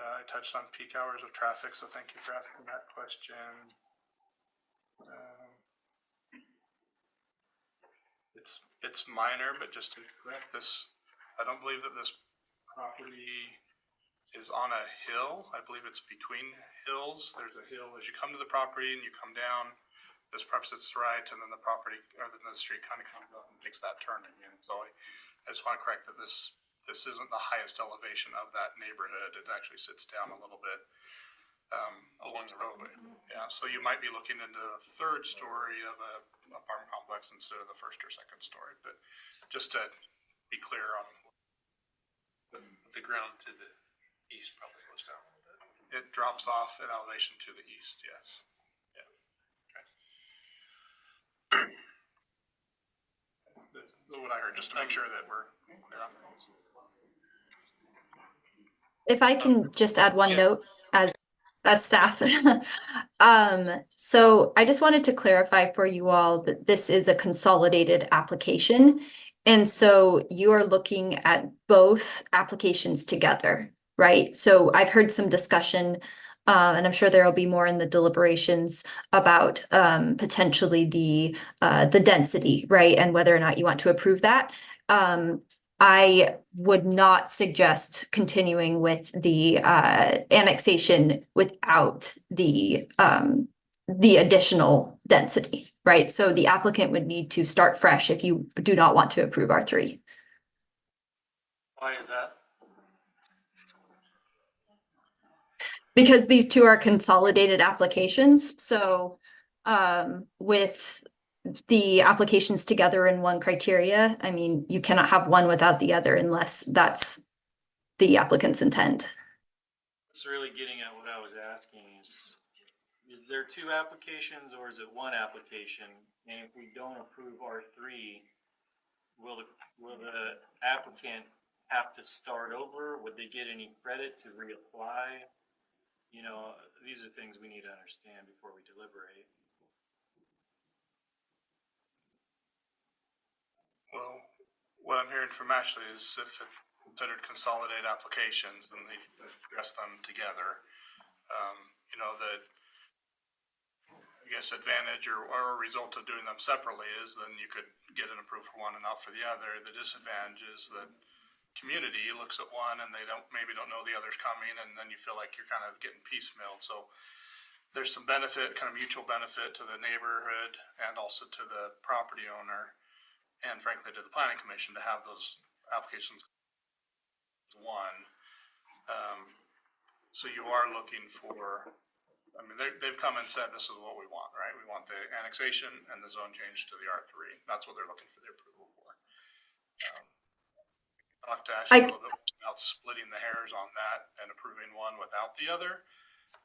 I touched on peak hours of traffic, so thank you for asking that question. It's minor, but just to correct this, I don't believe that this property is on a hill. I believe it's between hills. There's a hill as you come to the property and you come down. This perhaps it's right, and then the property or then the street kind of comes up and takes that turn again. So I just want to correct that this isn't the highest elevation of that neighborhood. It actually sits down a little bit along the roadway. Yeah, so you might be looking into the third story of a apartment complex instead of the first or second story. But just to be clear on the ground to the east probably goes down a little bit. It drops off in elevation to the east, yes. Yeah. Okay. That's what I heard, just to make sure that we're clear on things. If I can just add one note as staff. So I just wanted to clarify for you all that this is a consolidated application. And so you are looking at both applications together, right? So I've heard some discussion, and I'm sure there will be more in the deliberations about potentially the density, right? And whether or not you want to approve that. I would not suggest continuing with the annexation without the additional density, right? So the applicant would need to start fresh if you do not want to approve R3. Why is that? Because these two are consolidated applications. So with the applications together in one criteria, I mean, you cannot have one without the other unless that's the applicant's intent. It's really getting at what I was asking is there two applications or is it one application? And if we don't approve R3, will the applicant have to start over? Would they get any credit to reapply? You know, these are things we need to understand before we deliberate. Well, what I'm hearing from Ashley is if it's considered consolidated applications, then they address them together. I guess advantage or result of doing them separately is then you could get an approved for one and not for the other. The disadvantage is that community looks at one and they maybe don't know the other's coming, and then you feel like you're kind of getting piecemealed. So there's some benefit, kind of mutual benefit to the neighborhood and also to the property owner, and frankly to the planning commission to have those applications one. So you are looking for, I mean, they've come and said this is what we want, right? We want the annexation and the zone change to the R3. That's what they're looking for the approval for. Talk to Ashley a little bit about splitting the hairs on that and approving one without the other.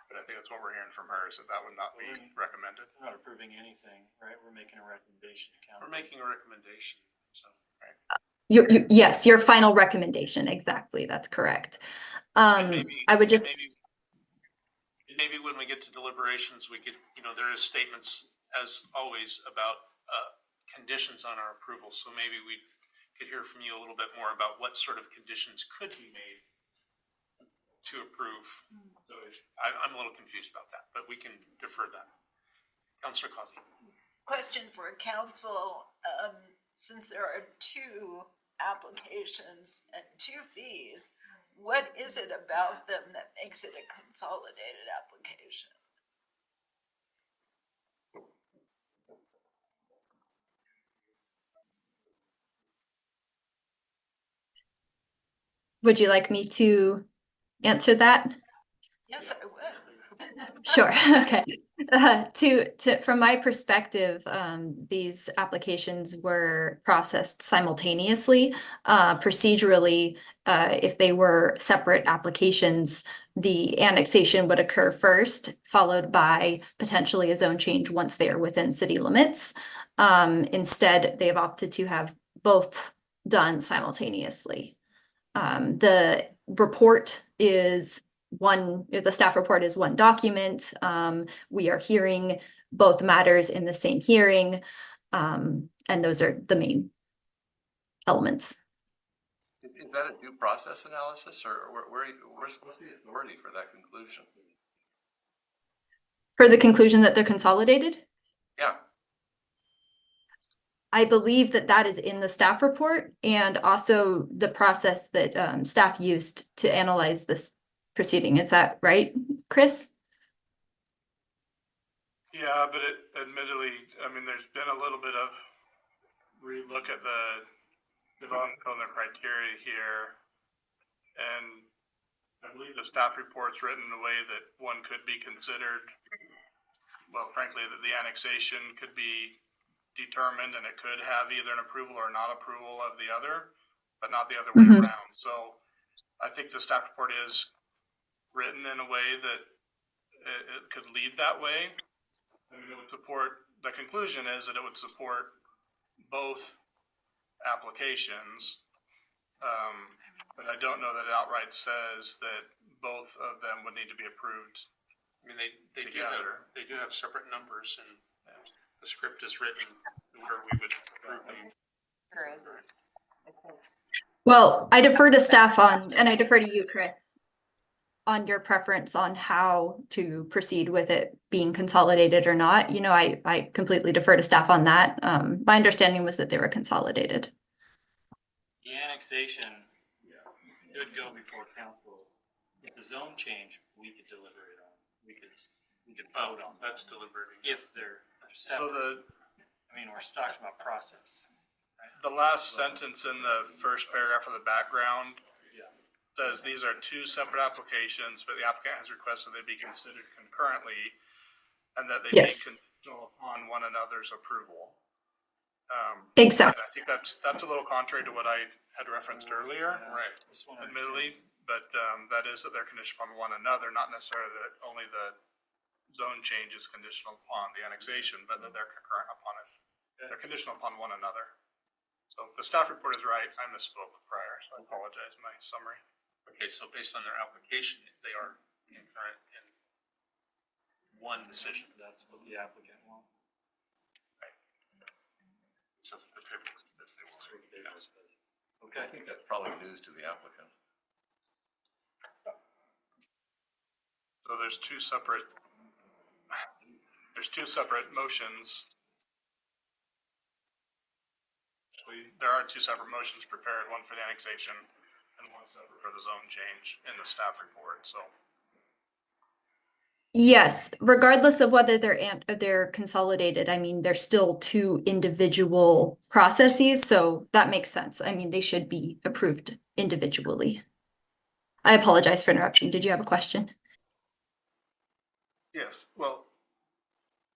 But I think that's what we're hearing from her, is that would not be recommended. We're not approving anything, right? We're making a recommendation to council. We're making a recommendation, so, right. Yes, your final recommendation, exactly, that's correct. I would just... Maybe when we get to deliberations, we could, there is statements, as always, about conditions on our approval. So maybe we could hear from you a little bit more about what sort of conditions could be made to approve. So I'm a little confused about that, but we can defer that. Councilor Causey. Question for council. since there are two applications and two fees, what is it about them that makes it a consolidated application? Would you like me to answer that? Yes, I would. Sure. Okay. From my perspective, these applications were processed simultaneously. Procedurally, if they were separate applications, the annexation would occur first, followed by potentially a zone change once they are within city limits. Instead, they have opted to have both done simultaneously. The report is the staff report is one document. We are hearing both matters in the same hearing. And those are the main elements. Is that a due process analysis, or where's the authority for that conclusion? For the conclusion that they're consolidated? Yeah. I believe that that is in the staff report and also the process that staff used to analyze this proceeding. Is that right, Chris? Yeah, but admittedly, I mean, there's been a little bit of relook at the development code and the criteria here. And I believe the staff report's written in a way that one could be considered, well, frankly, that the annexation could be determined and it could have either an approval or not approval of the other, but not the other way around. So I think the staff report is written in a way that it could lead that way. I mean, it would support, the conclusion is that it would support both applications. But I don't know that it outright says that both of them would need to be approved. I mean, they do have separate numbers, and the script is written where we would approve them. Well, I defer to staff and I defer to you, Chris, on your preference on how to proceed with it being consolidated or not. You know, I completely defer to staff on that. My understanding was that they were consolidated. The annexation could go before council. If the zone change, we could deliberate on. We could vote on. That's deliberating. If they're separate. I mean, we're talking about process. The last sentence in the first paragraph of the background says these are two separate applications, but the applicant has requested they be considered concurrently and that they be conditional upon one another's approval. Exactly. I think that's a little contrary to what I had referenced earlier. Right. Admittedly, but that is that they're conditional upon one another, not necessarily that only the zone change is conditional upon the annexation, but that they're concurrent upon it. They're conditional upon one another. So the staff report is right. I misspoke prior, so I apologize. My summary. Okay, so based on their application, they are concurrent in one decision. That's what the applicant wants. So the purpose as they want. Okay, I think that's probably news to the applicant. So there's two separate motions. There are two separate motions prepared, one for the annexation and one separate for the zone change in the staff report, so. Yes, regardless of whether they're consolidated, I mean, they're still two individual processes, so that makes sense. I mean, they should be approved individually. I apologize for interrupting. Did you have a question? Yes, well,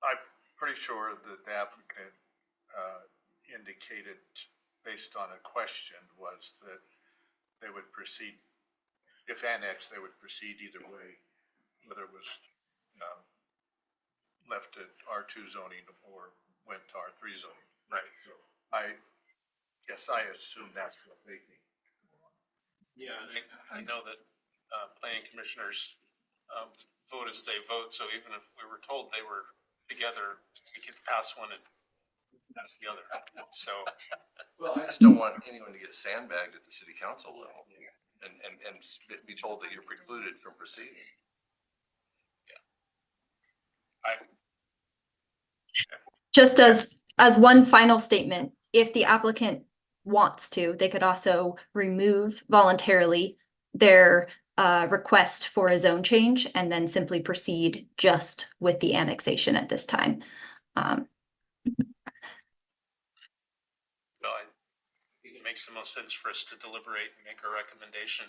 I'm pretty sure that the applicant indicated based on a question was that they would proceed, if annexed, they would proceed either way, whether it was left at R2 zoning or went to R3 zoning. Right. So I guess I assume that's what they think. Yeah, and I know that planning commissioners vote as they vote, so even if we were told they were together, we could pass one and pass the other. So, well, I just don't want anyone to get sandbagged at the city council level and be told that you're precluded from proceeding. Just as one final statement, if the applicant wants to, they could also remove voluntarily their request for a zone change and then simply proceed just with the annexation at this time. Well, I think it makes the most sense for us to deliberate and make a recommendation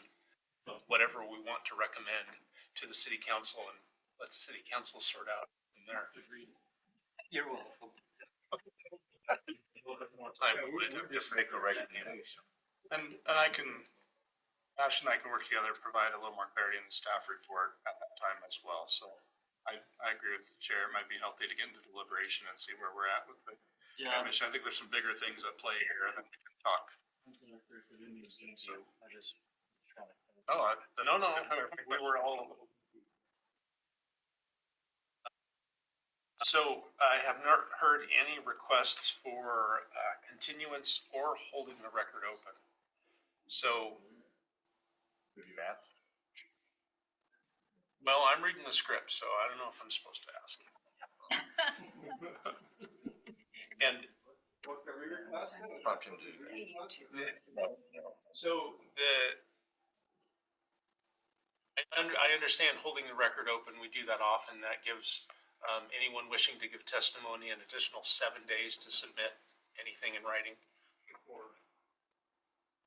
of whatever we want to recommend to the city council and let the city council sort out from there. You're welcome. A little bit more time. Yeah, we might have just different- make a recommendation. And I can, Ash and I can work together to provide a little more clarity in the staff report at that time as well. So I agree with the chair. It might be healthy to get into deliberation and see where we're at with the commission. I think there's some bigger things at play here that we can talk. So, no, we were all. So I have not heard any requests for continuance or holding the record open. So, Have you asked? well, I'm reading the script, so I don't know if I'm supposed to ask. And so I understand holding the record open. We do that often. That gives anyone wishing to give testimony an additional 7 days to submit anything in writing before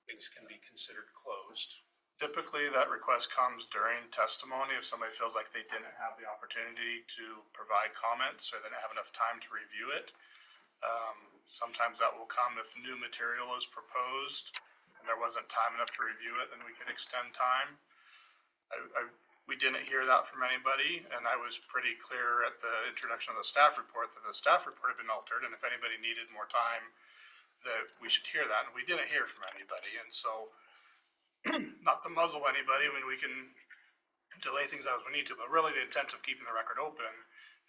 things can be considered closed. Typically, that request comes during testimony if somebody feels like they didn't have the opportunity to provide comments or they didn't have enough time to review it. Sometimes that will come if new material is proposed and there wasn't time enough to review it, then we can extend time. We didn't hear that from anybody, and I was pretty clear at the introduction of the staff report that the staff report had been altered, and if anybody needed more time, that we should hear that, and we didn't hear from anybody, and so not to muzzle anybody, I mean, we can delay things out as we need to, but really the intent of keeping the record open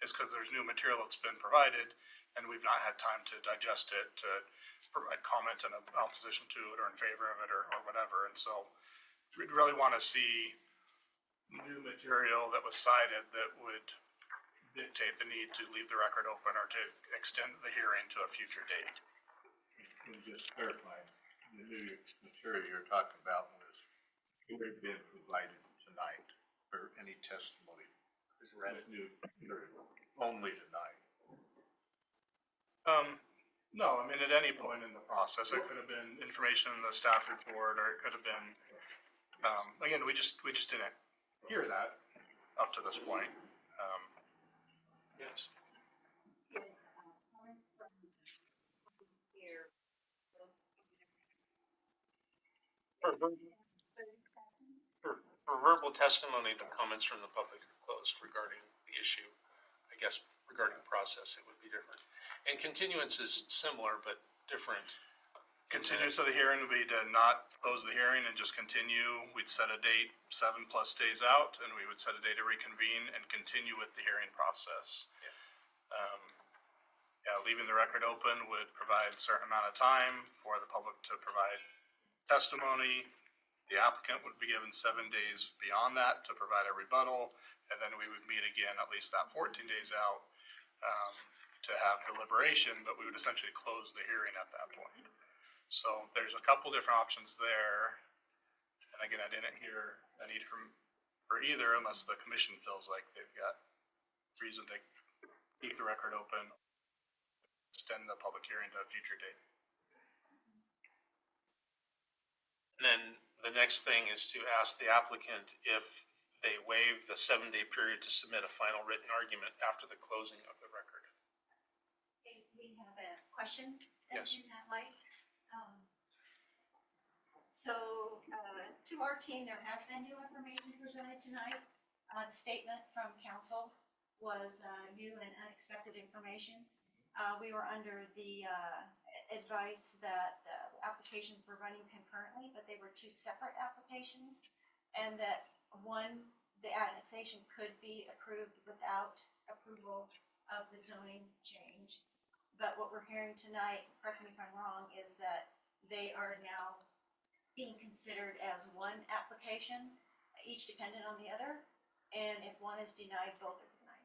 is because there's new material that's been provided, and we've not had time to digest it, to provide comment in opposition to it or in favor of it or whatever, and so we'd really want to see new material that was cited that would dictate the need to leave the record open or to extend the hearing to a future date. Can you just clarify, the new material you're talking about was been provided tonight, or any testimony? New material, only tonight? No, I mean, at any point in the process, it could have been information in the staff report, or it could have been, again, we just didn't hear that up to this point. Yes. For verbal testimony, the comments from the public are closed regarding the issue. I guess regarding process, it would be different. And continuance is similar, but different. Continuance of the hearing would be to not close the hearing and just continue. We'd set a date 7+ days out, and we would set a date to reconvene and continue with the hearing process. Leaving the record open would provide a certain amount of time for the public to provide testimony. The applicant would be given 7 days beyond that to provide a rebuttal, and then we would meet again at least that 14 days out to have deliberation, but we would essentially close the hearing at that point. So there's a couple different options there. And again, I didn't hear a need for either unless the commission feels like they've got reason to keep the record open, extend the public hearing to a future date. And then the next thing is to ask the applicant if they waive the 7-day period to submit a final written argument after the closing of the record. Okay, we have a question Yes. in that light. So, to our team, there has been new information presented tonight. The statement from council was new and unexpected information. We were under the advice that applications were running concurrently, but they were two separate applications, and that the annexation could be approved without approval of the zoning change. But what we're hearing tonight, correct me if I'm wrong, is that they are now being considered as one application, each dependent on the other, and if one is denied, both are denied.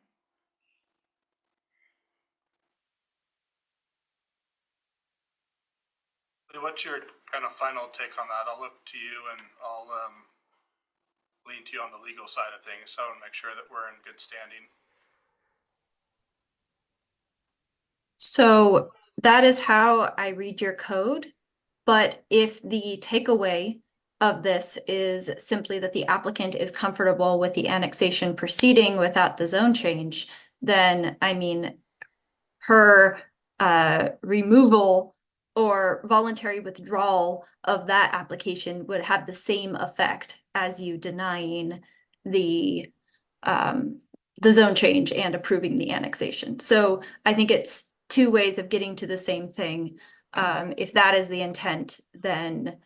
What's your kind of final take on that? I'll look to you and I'll lean to you on the legal side of things. So I want to make sure that we're in good standing. So that is how I read your code. But if the takeaway of this is simply that the applicant is comfortable with the annexation proceeding without the zone change, then I mean, her removal or voluntary withdrawal of that application would have the same effect as you denying the zone change and approving the annexation. So I think it's two ways of getting to the same thing. If that is the intent, then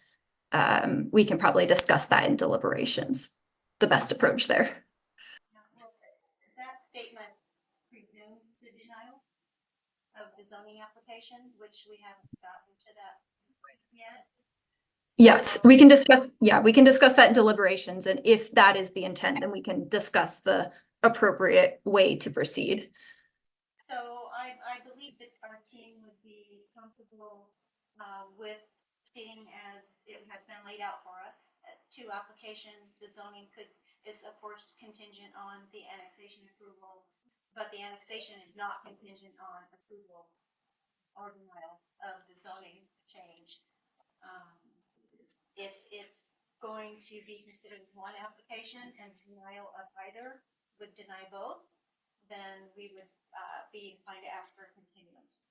we can probably discuss that in deliberations, the best approach there. That statement presumes the denial of the zoning application, which we haven't gotten to that yet. Yes, we can discuss, yeah, we can discuss that in deliberations, and if that is the intent, then we can discuss the appropriate way to proceed. So I believe that our team would be comfortable with proceeding as it has been laid out for us. Two applications, the zoning is of course contingent on the annexation approval, but the annexation is not contingent on approval or denial of the zoning change. If it's going to be considered as one application and denial of either would deny both, then we would be inclined to ask for a continuance.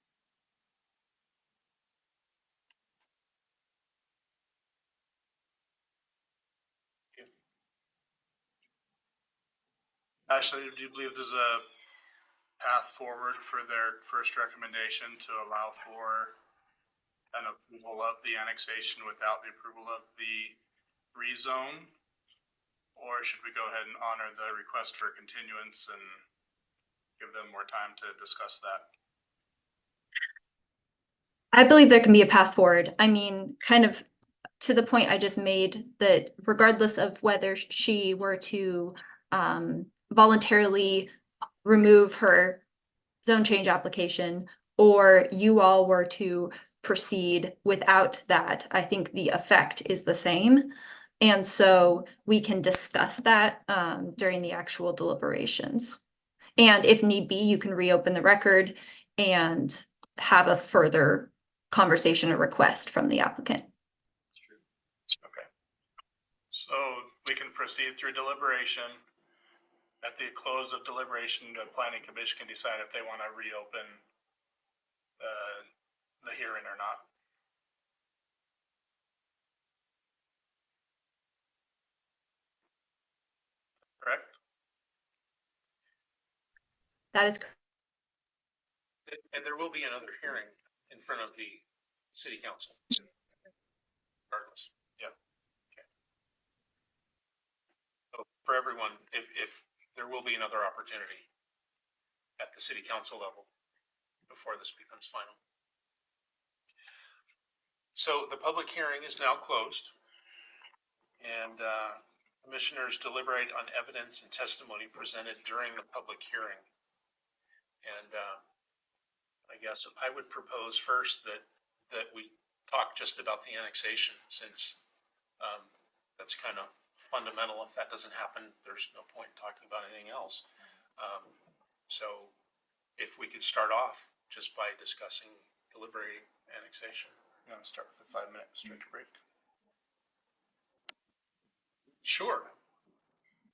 Ashley, do you believe there's a path forward for their first recommendation to allow for an approval of the annexation without the approval of the rezone? Or should we go ahead and honor the request for continuance and give them more time to discuss that? I believe there can be a path forward. I mean, kind of to the point I just made, that regardless of whether she were to voluntarily remove her zone change application or you all were to proceed without that, I think the effect is the same. And so we can discuss that during the actual deliberations. And if need be, you can reopen the record and have a further conversation or request from the applicant. Okay. So we can proceed through deliberation. At the close of deliberation, the planning commission can decide if they want to reopen the hearing or not. Correct? That is correct. And there will be another hearing in front of the city council. Regardless. Yeah. Okay. So for everyone, if there will be another opportunity at the city council level before this becomes final. So the public hearing is now closed, and commissioners deliberate on evidence and testimony presented during the public hearing. And I guess I would propose first that we talk just about the annexation, since that's kind of fundamental. If that doesn't happen, there's no point in talking about anything else. So if we could start off just by discussing deliberating annexation. You want to start with a 5-minute stretch break? Sure.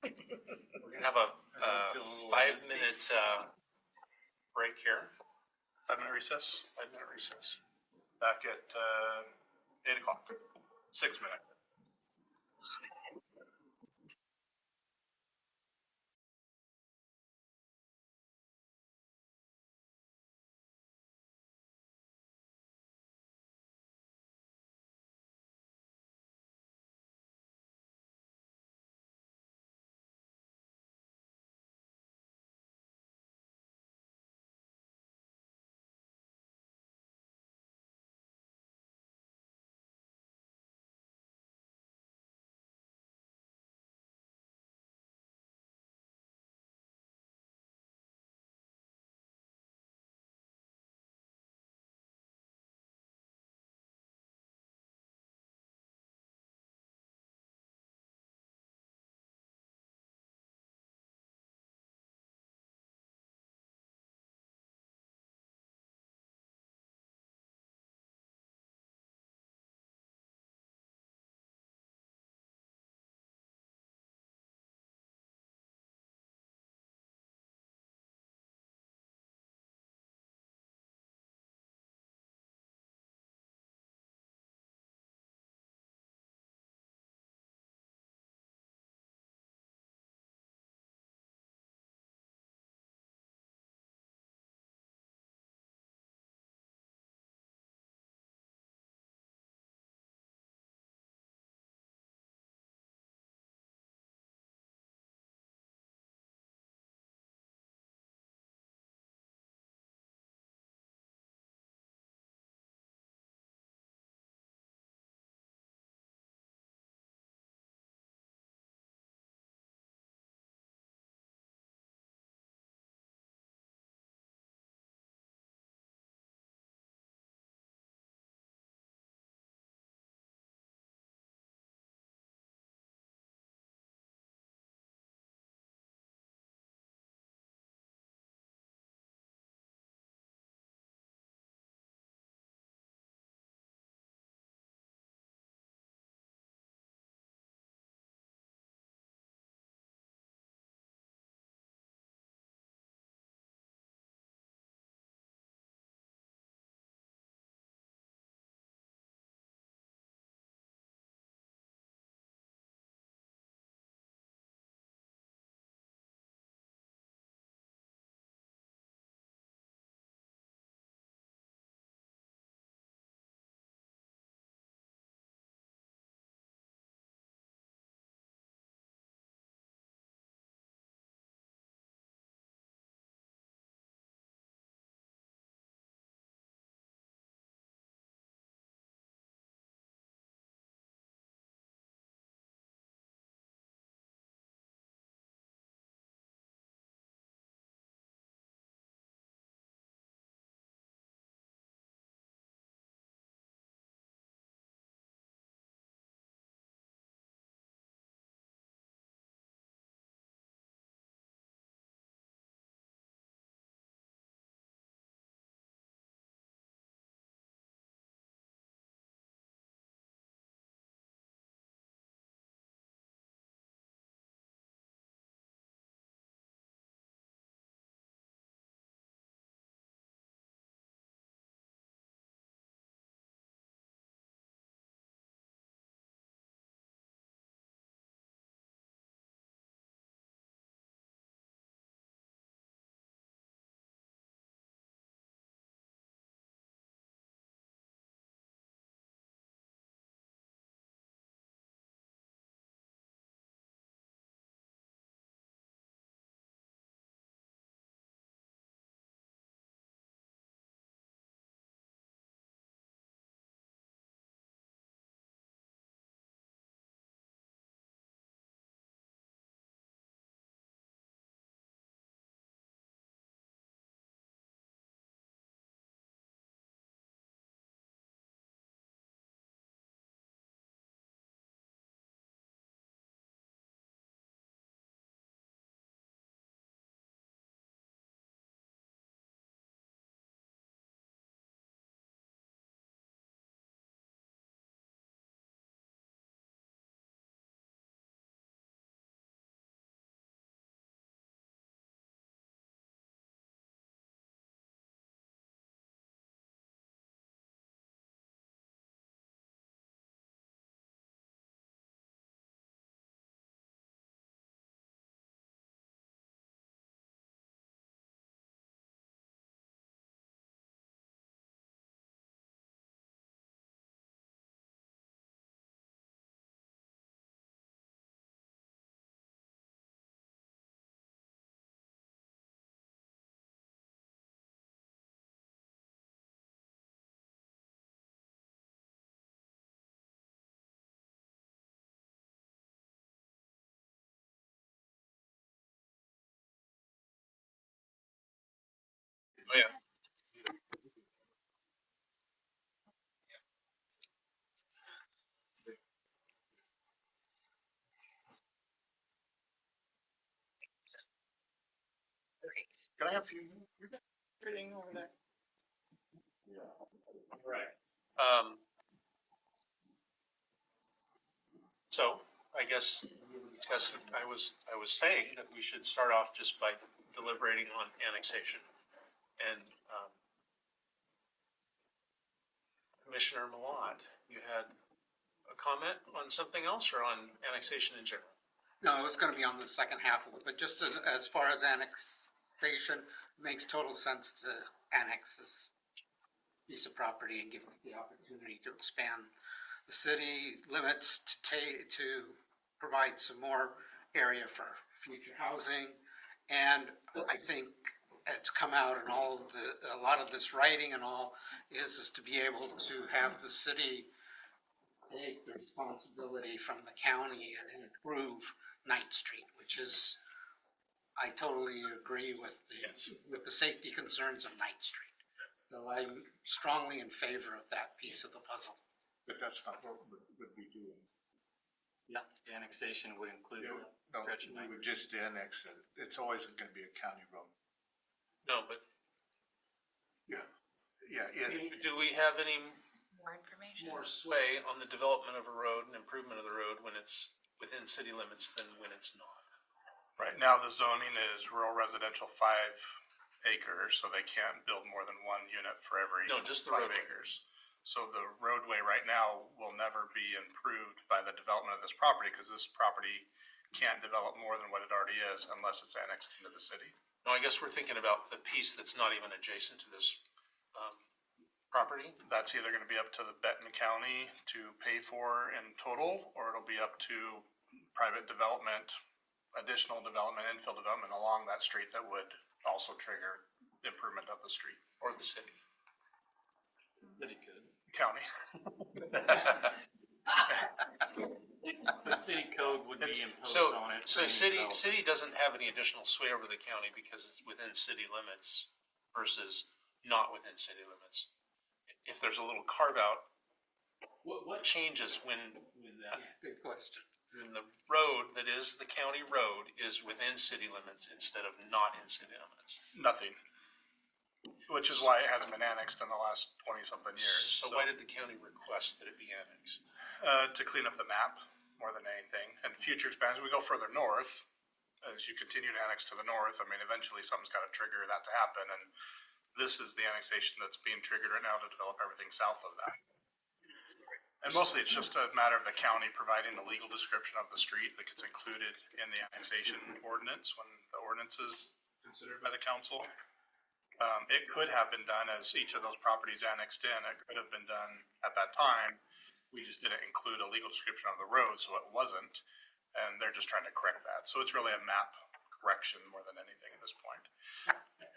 We're gonna have a 5-minute break here. 5-minute recess. 5-minute recess. Back at 8 o'clock. 6 minutes. Oh, yeah. Can I have a few? Everything over there. Right. So I guess I was saying that we should start off just by deliberating on annexation. And Commissioner Malat, you had a comment on something else or on annexation in general? No, it's gonna be on the second half of it, but just as far as annexation, it makes total sense to annex this piece of property and give us the opportunity to expand the city limits to provide some more area for future housing. And I think it's come out in a lot of this writing and all is to be able to have the city take the responsibility from the county and improve Ninth Street, which is, I totally agree with the safety concerns of Ninth Street. So I'm strongly in favor of that piece of the puzzle. But that's not what would be doing. Yeah, the annexation would include. No, we would just annex it. It's always gonna be a county road. No, but Yeah. do we have any More information. more sway on the development of a road and improvement of the road when it's within city limits than when it's not? Right now, the zoning is rural residential 5 acres, so they can't build more than one unit for every No, just the 5 roadway. acres. So the roadway right now will never be improved by the development of this property, because this property can't develop more than what it already is unless it's annexed into the city. No, I guess we're thinking about the piece that's not even adjacent to this property. That's either gonna be up to the Benton County to pay for in total, or it'll be up to private development, additional development, infill development along that street that would also trigger improvement of the street. Or the city. City could. County. But city code would be imposed So, on it. so for any city development. doesn't have any additional sway over the county because it's within city limits versus not within city limits. If there's a little carve out, what changes when that, Good question. when the road that is the county road is within city limits instead of not in city limits? Nothing. Which is why it hasn't been annexed in the last 20-something years. So why did the county request that it be annexed? To clean up the map more than anything. And future expansion, we go further north, as you continue to annex to the north, I mean, eventually something's gotta trigger that to happen, and this is the annexation that's being triggered right now to develop everything south of that. And mostly it's just a matter of the county providing a legal description of the street that gets included in the annexation ordinance when the ordinance is considered by the council. It could have been done as each of those properties annexed in, it could have been done at that time. We just didn't include a legal description of the road, so it wasn't, and they're just trying to correct that. So it's really a map correction more than anything at this point.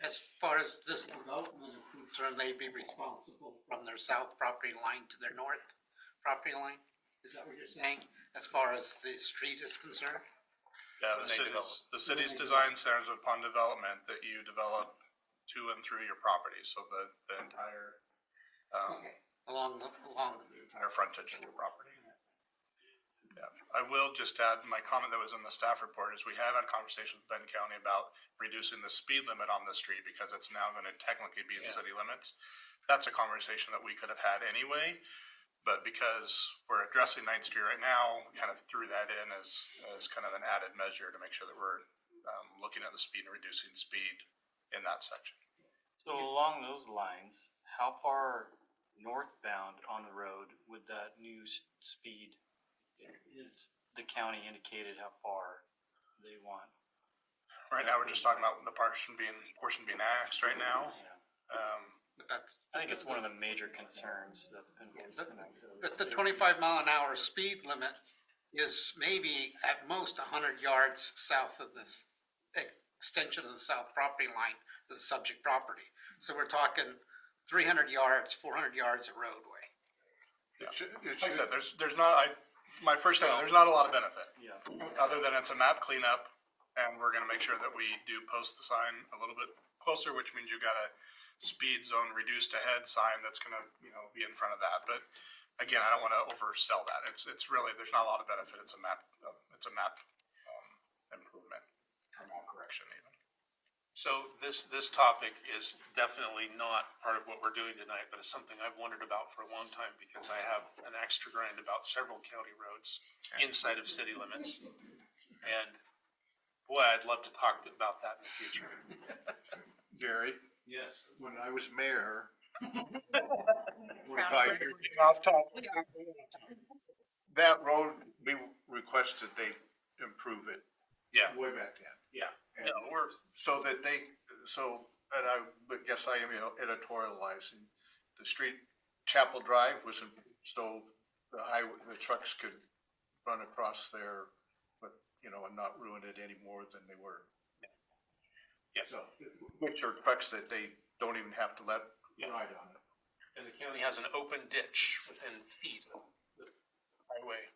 As far as this development is concerned, they'd be responsible from their south property line to their north property line? Is that what you're saying, as far as the street is concerned? Yeah, When the they city's design centers upon development that you develop to and through your property, so the entire, Okay, along the entire frontage of your property. Yeah, I will just add my comment that was in the staff report is we have had conversations with Benton County about reducing the speed limit on the street because it's now gonna technically be in city limits. That's a conversation that we could have had anyway, but because we're addressing Ninth Street right now, we kind of threw that in as kind of an added measure to make sure that we're looking at the speed and reducing speed in that section. So along those lines, how far northbound on the road would that new speed, is the county indicated how far they want? Right now, we're just talking about the portion being annexed right now. But that's, I think it's one of the major concerns that's been. but the 25-mile-an-hour speed limit is maybe at most 100 yards south of this extension of the south property line, the subject property. So we're talking 300 yards, 400 yards of roadway. Like I said, there's not, my first statement, there's not a lot of benefit. Yeah. Other than it's a map cleanup, and we're gonna make sure that we do post the sign a little bit closer, which means you gotta speed zone reduced ahead sign that's gonna, be in front of that. But again, I don't wanna oversell that. It's really, there's not a lot of benefit. It's a map improvement, or map correction even. So this topic is definitely not part of what we're doing tonight, but it's something I've wondered about for a long time because I have an extra grind about several county roads inside of city limits. And boy, I'd love to talk about that in the future. Gary, Yes. when I was mayor, Round Off topic. that road, we requested they improve it Yeah, way back then. yeah. And No, we're, so that and I guess I am, editorializing, the street Chapel Drive was, so the trucks could run across there, but, and not ruin it any more than they were. Yeah. So, which are trucks that they don't even have to let ride on it. and the county has an open ditch within feet of the highway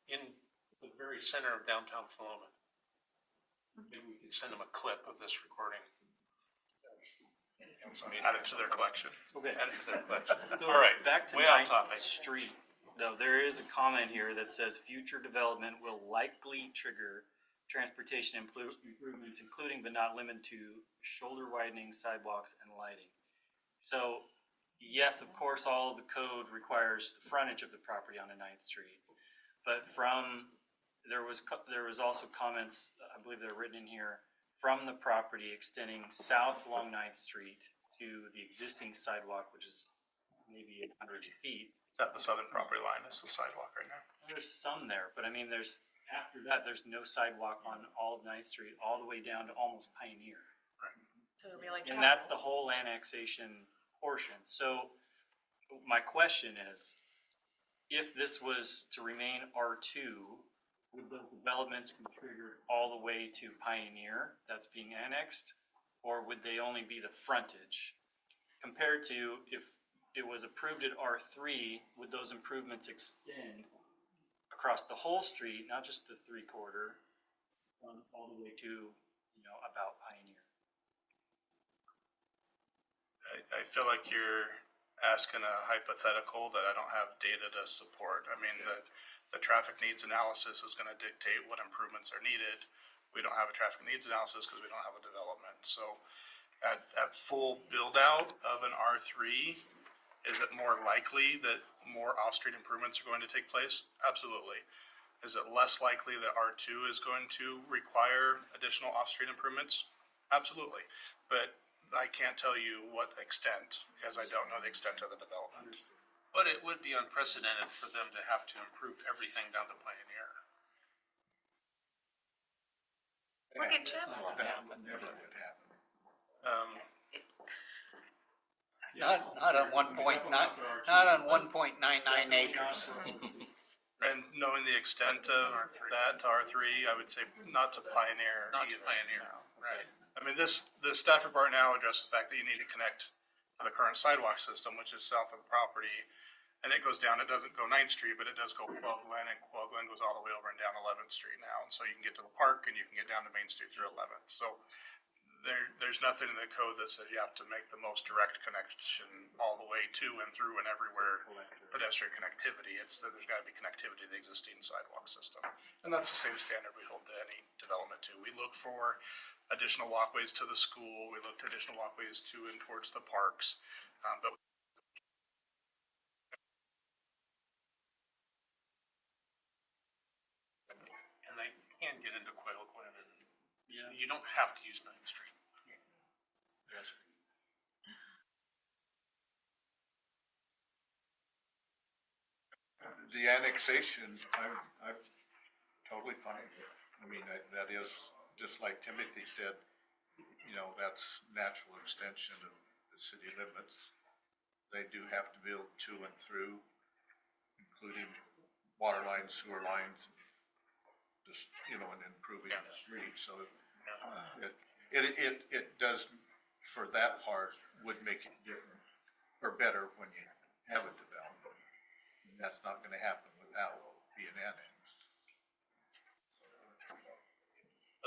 in the very center of downtown Philomath. Maybe we could send them a clip of this recording. Add it to their collection. Okay. Add it to their collection. So All right, back to way off 9th topic. Street, though, there is a comment here that says future development will likely trigger transportation improvements, including but not limited to shoulder widening, sidewalks, and lighting. So, yes, of course, all of the code requires the frontage of the property on 9th Street. But there was also comments, I believe they're written in here, from the property extending south along 9th Street to the existing sidewalk, which is maybe 100 feet. At the southern property line is the sidewalk right now. There's some there, but I mean, after that, there's no sidewalk on all of 9th Street, all the way down to almost Pioneer. So it'll be like. And that's the whole annexation portion. So my question is, if this was to remain R2, would those developments be triggered all the way to Pioneer that's being annexed? Or would they only be the frontage? Compared to if it was approved at R3, would those improvements extend across the whole street, not just the 3/4, all the way to, about Pioneer? I feel like you're asking a hypothetical that I don't have data to support. I mean, the traffic needs analysis is gonna dictate what improvements are needed. We don't have a traffic needs analysis because we don't have a development. So at full build out of an R3, is it more likely that more off-street improvements are going to take place? Absolutely. Is it less likely that R2 is going to require additional off-street improvements? Absolutely. But I can't tell you what extent, because I don't know the extent of the development. But it would be unprecedented for them to have to improve everything down to Pioneer. Look at Chapel. That never would happen. Not on 1.99 acres. And knowing the extent of that to R3, I would say not to Pioneer. Not to either. Pioneer, right. I mean, the staff report now addresses the fact that you need to connect to the current sidewalk system, which is south of the property. And it goes down, it doesn't go 9th Street, but it does go Quail Glen, and Quail Glen goes all the way over and down 11th Street now. And so you can get to the park and you can get down to Main Street through 11th. So there's nothing in the code that says you have to make the most direct connection all the way to and through and everywhere pedestrian connectivity. It's that there's gotta be connectivity to the existing sidewalk system. And that's the same standard we hold to any development too. We look for additional walkways to the school, we look for additional walkways to and towards the parks, but And they can get into Quail Glen, and you don't have to use 9th Street. Yes. The annexation, I'm totally fine with. I mean, that is, just like Timothy said, that's natural extension of the city limits. They do have to build to and through, including water lines, sewer lines, just, and improving the streets, so it does, for that part, would make it different, or better when you have a development. And that's not gonna happen without being annexed.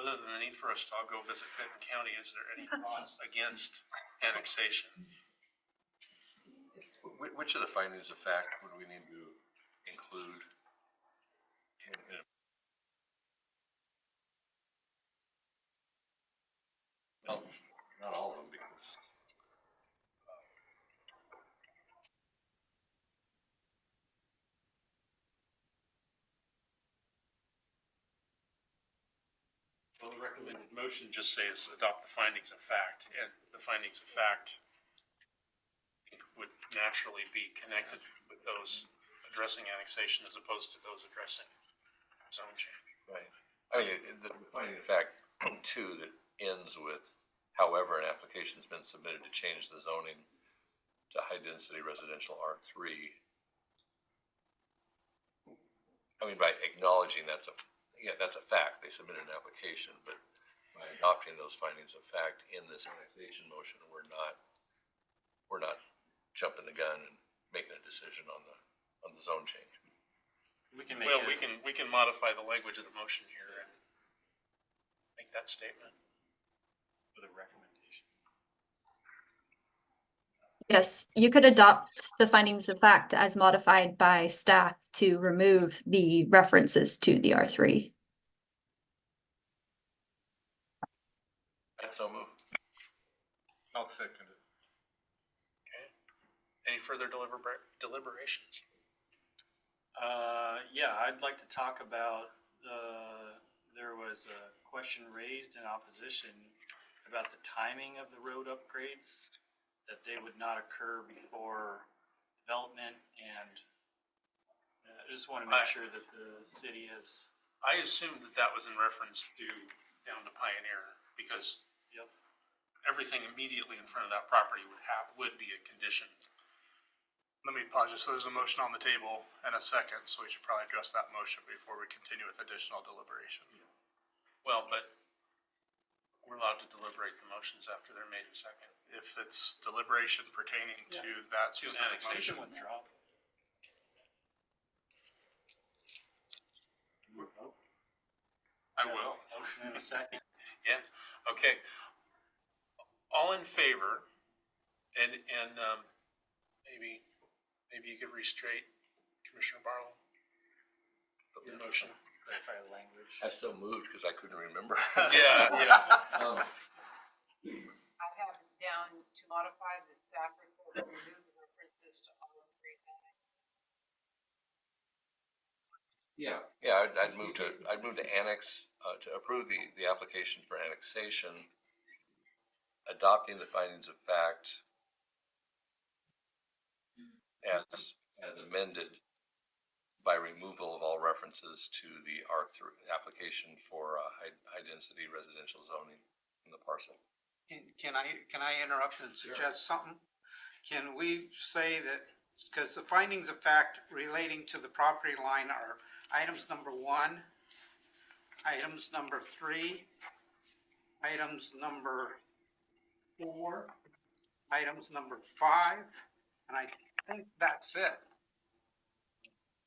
Other than the need for us to all go visit Benton County, is there any thoughts against annexation? Which of the findings of fact would we need to include? Well, not all of them, because Well, the recommended motion just says adopt the findings of fact, and the findings of fact would naturally be connected with those addressing annexation as opposed to those addressing zone change. right. I mean, the finding of fact two that ends with, however, an application's been submitted to change the zoning to high-density residential R3. I mean, by acknowledging that's a fact, they submitted an application, but by adopting those findings of fact in this annexation motion, we're not jumping the gun and making a decision on the zone change. We can make Well, it. we can modify the language of the motion here and make that statement. With a recommendation. Yes, you could adopt the findings of fact as modified by staff to remove the references to the R3. So move. I'll second it. Okay. Any further deliberations? Yeah, I'd like to talk about there was a question raised in opposition about the timing of the road upgrades, that they would not occur before development, and I just want to make sure that the city has. I assumed that was in reference to down to Pioneer, because Yep. everything immediately in front of that property would be a condition. Let me pause just, so there's a motion on the table and a second, so we should probably address that motion before we continue with additional deliberation. Well, but we're allowed to deliberate the motions after they're made in second. If it's deliberation pertaining Yeah. to that To specific annexation. motion. Withdraw. I will. Motion in a second. Yeah, okay. All in favor, and maybe you could restate Commissioner Barlow? The motion. Clarify the language. I so moved because I couldn't remember. Yeah. I have it down to modify the staff report to remove the references to all three zoning. Yeah, I'd move to annex, to approve the application for annexation, adopting the findings of fact as amended by removal of all references to the R3 application for high-density residential zoning in the parcel. Can I interrupt and suggest something? Can we say that, because the findings of fact relating to the property line are items number 1, items number 3, items number 4, items number 5, and I think that's it.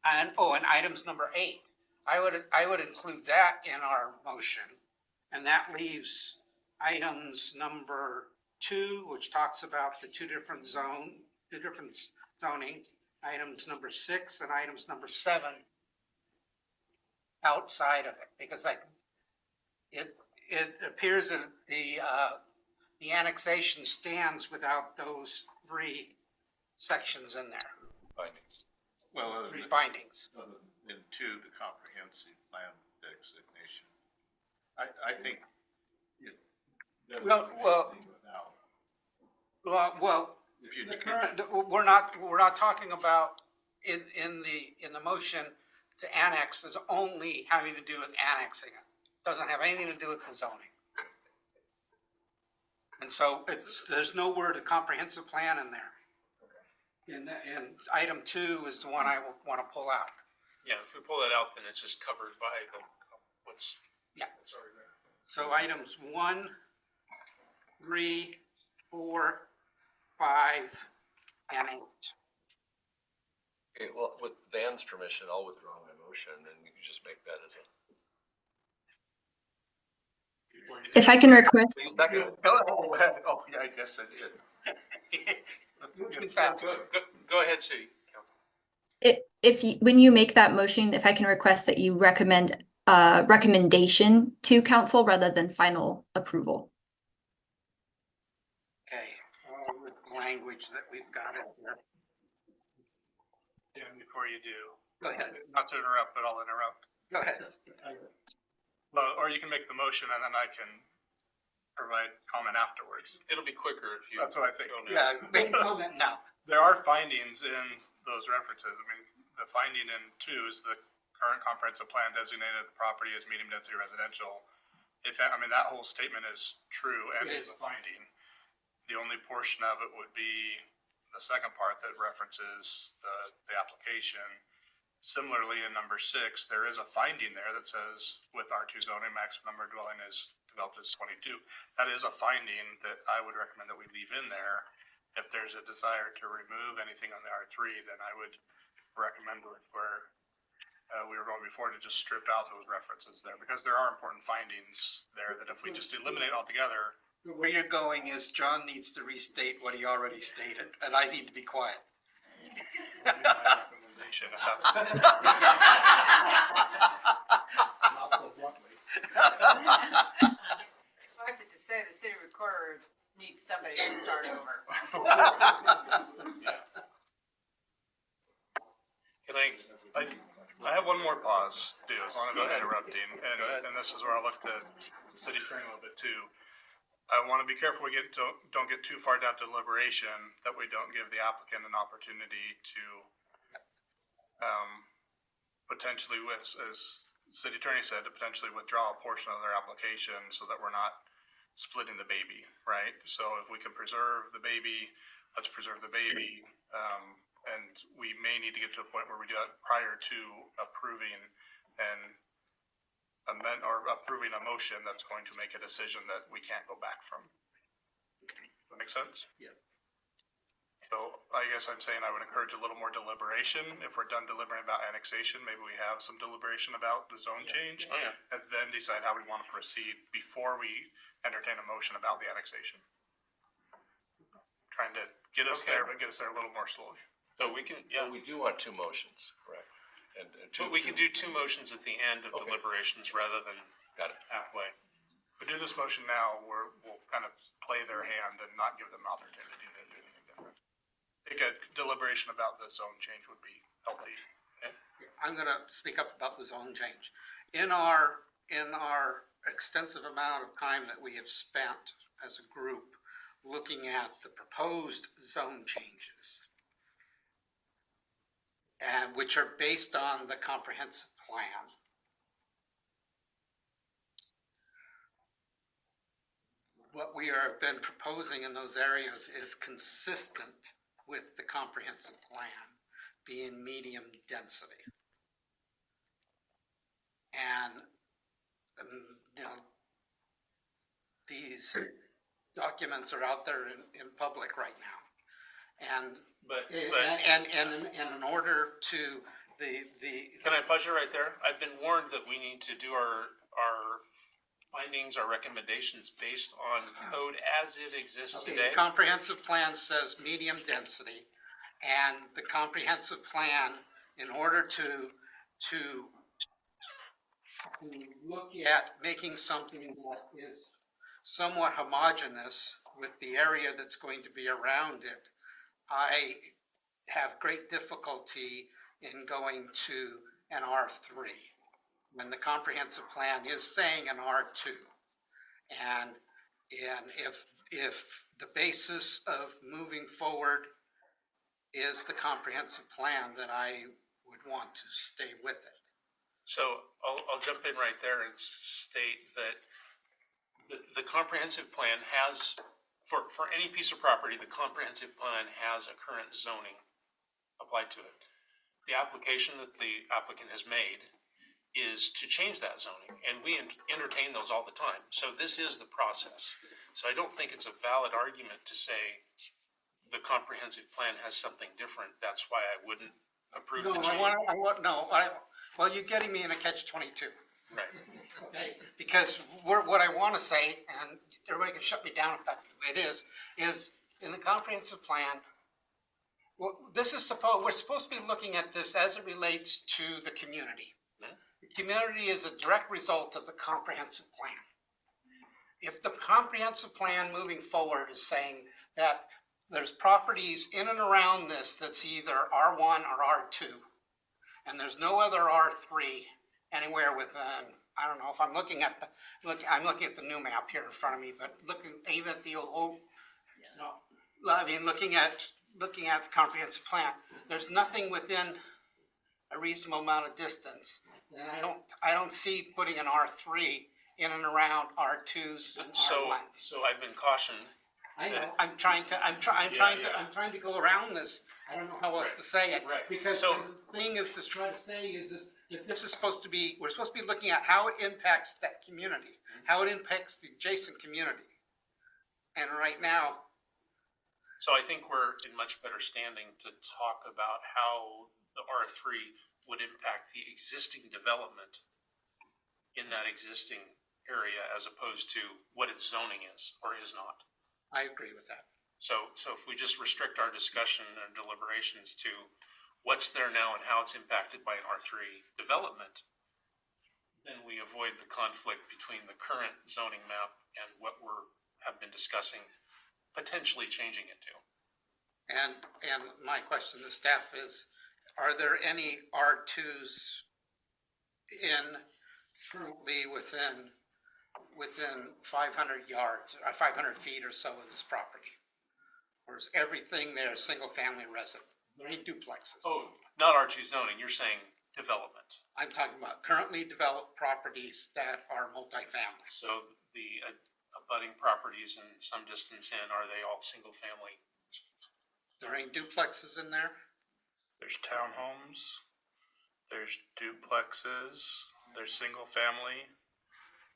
And items number 8. I would include that in our motion, and that leaves items number 2, which talks about the two different zoning, items number 6 and items number 7 outside of it, because it appears that the annexation stands without those 3 sections in there, Findings. Well, 3 findings. in two, the comprehensive plan designation. I think it. Well, we're not talking about in the motion to annex is only having to do with annexing it. Doesn't have anything to do with the zoning. And so there's no word of comprehensive plan in there. And item 2 is the one I want to pull out. Yeah, if we pull that out, then it's just covered by what's already there. So items 1, 3, 4, 5, and 8. Okay, well, with Dan's permission, I'll withdraw my motion and you can just make that as a. If I can request, Second. Oh, yeah, I guess I did. Let's get fast. Go ahead, City Council. when you make that motion, if I can request that you recommend recommendation to council rather than final approval. Okay, with the language that we've got in here. Dan, before you do, Go ahead, not to interrupt, but I'll interrupt. go ahead. Well, or you can make the motion and then I can provide comment afterwards. It'll be quicker if you. That's what I think. Yeah, make a comment now. There are findings in those references. I mean, the finding in 2 is the current comprehensive plan designated the property as medium density residential. I mean, that whole statement is true and is a finding. The only portion of it would be the second part that references the application. Similarly, in number 6, there is a finding there that says with R2 zoning, maximum number of dwelling is developed as 22. That is a finding that I would recommend that we leave in there. If there's a desire to remove anything on the R3, then I would recommend with where we were going before to just strip out those references there, because there are important findings there that if we just eliminate altogether. Where you're going is John needs to restate what he already stated, and I need to be quiet. My recommendation, if that's not so bluntly. Suffice it to say, the city recorder needs somebody to start over. Can I have one more pause, too, as long as I'm interrupting, and this is where I'll look to the city attorney a little bit too. I want to be careful we don't get too far down to deliberation, that we don't give the applicant an opportunity to potentially, as the city attorney said, to potentially withdraw a portion of their application so that we're not splitting the baby, right? So if we can preserve the baby, let's preserve the baby. And we may need to get to a point where we do it prior to approving and amend or approving a motion that's going to make a decision that we can't go back from. Does that make sense? Yeah. So I guess I'm saying I would encourage a little more deliberation. If we're done deliberating about annexation, maybe we have some deliberation about the zone change. Oh, yeah. And then decide how we want to proceed before we entertain a motion about the annexation. Trying to get us there, but get us there a little more slowly. So we can, yeah. Well, we do want 2 motions, correct? And But we can do 2 motions at the end of deliberations rather than Got it. halfway. If we do this motion now, we'll kind of play their hand and not give them an opportunity to do anything different. I think a deliberation about the zone change would be healthy. I'm gonna speak up about the zone change. In our extensive amount of time that we have spent as a group looking at the proposed zone changes, and which are based on the comprehensive plan, what we have been proposing in those areas is consistent with the comprehensive plan being medium density. And, you know, these documents are out there in public right now. And in order to Can I pause you right there? I've been warned that we need to do our findings, our recommendations based on code as it exists today. The comprehensive plan says medium density, and the comprehensive plan, in order to look at making something that is somewhat homogeneous with the area that's going to be around it, I have great difficulty in going to an R3 when the comprehensive plan is saying an R2. And if the basis of moving forward is the comprehensive plan, then I would want to stay with it. So I'll jump in right there and state that the comprehensive plan has, for any piece of property, the comprehensive plan has a current zoning applied to it. The application that the applicant has made is to change that zoning, and we entertain those all the time. So this is the process. So I don't think it's a valid argument to say the comprehensive plan has something different. That's why I wouldn't approve the change. Well, you're getting me in a catch-22. Right. Okay, because what I want to say, and everybody can shut me down if that's the way it is in the comprehensive plan, well, we're supposed to be looking at this as it relates to the community. The community is a direct result of the comprehensive plan. If the comprehensive plan moving forward is saying that there's properties in and around this that's either R1 or R2, and there's no other R3 anywhere within, I don't know if I'm looking at I'm looking at the new map here in front of me, but looking even at the old, no, I mean, looking at the comprehensive plan, there's nothing within a reasonable amount of distance. And I don't see putting an R3 in and around R2s and R1s. So I've been cautioned. I know, I'm trying to go around this. I don't know how else to say it. Right. Because the thing is to try to say is that this is supposed to be, we're supposed to be looking at how it impacts that community, how it impacts the adjacent community. And right now. So I think we're in much better standing to talk about how the R3 would impact the existing development in that existing area as opposed to what its zoning is or is not. I agree with that. So if we just restrict our discussion and deliberations to what's there now and how it's impacted by an R3 development, then we avoid the conflict between the current zoning map and what have been discussing potentially changing it to. And my question to staff is, are there any R2s currently within 500 yards, or 500 feet or so of this property? Or is everything there single family resident? There ain't duplexes. Oh, not R2 zoning, you're saying development. I'm talking about currently developed properties that are multifamily. So the abutting properties in some distance in, are they all single family? There ain't duplexes in there? There's townhomes, there's duplexes, there's single family.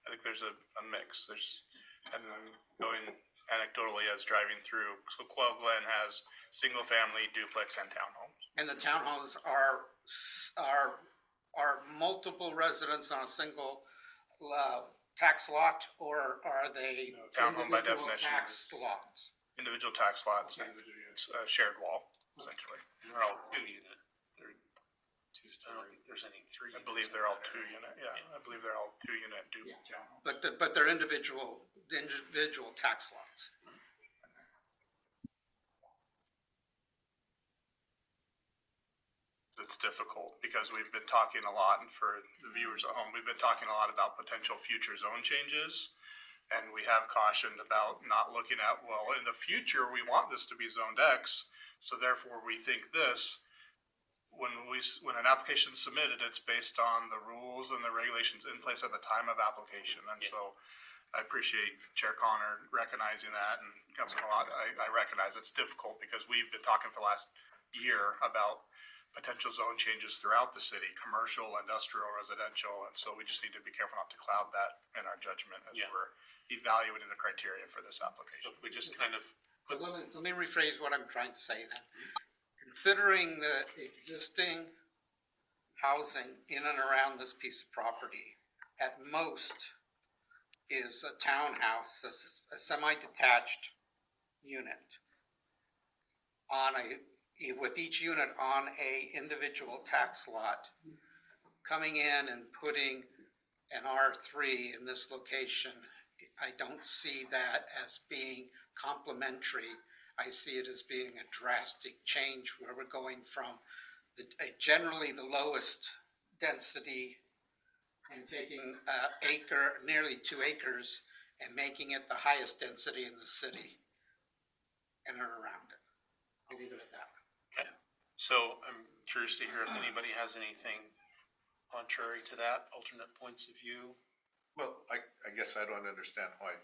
I think there's a mix. And I'm going anecdotally as driving through. So Quail Glen has single family, duplex, and townhomes. And the townhomes are multiple residents on a single tax lot, or are they Townhome by individual definition tax lots? Individual tax lots, Okay. and it's a shared wall, essentially. And they're all 2 unit. I don't think there's any 3 I units. believe they're all 2 unit, I believe they're all 2 unit But they're individual tax lots. It's difficult because we've been talking a lot, and for the viewers at home, we've been talking a lot about potential future zone changes. And we have cautioned about not looking at, well, in the future, we want this to be zoned X, so therefore we think this. When an application is submitted, it's based on the rules and the regulations in place at the time of application. And so I appreciate Chair Connor recognizing that, and Councilor Malott, I recognize it's difficult because we've been talking for the last year about potential zone changes throughout the city, commercial, industrial, residential, and so we just need to be careful not to cloud that in our judgment as we're evaluating the criteria for this application. So if we just kind of Let me rephrase what I'm trying to say then. Considering the existing housing in and around this piece of property, at most is a townhouse, a semi-detached unit with each unit on a individual tax lot, coming in and putting an R3 in this location, I don't see that as being complementary. I see it as being a drastic change where we're going from generally the lowest density and taking nearly 2 acres and making it the highest density in the city and around it. I'll leave it at that. Okay. So I'm curious to hear if anybody has anything contrary to that, alternate points of view. Well, I guess I don't understand why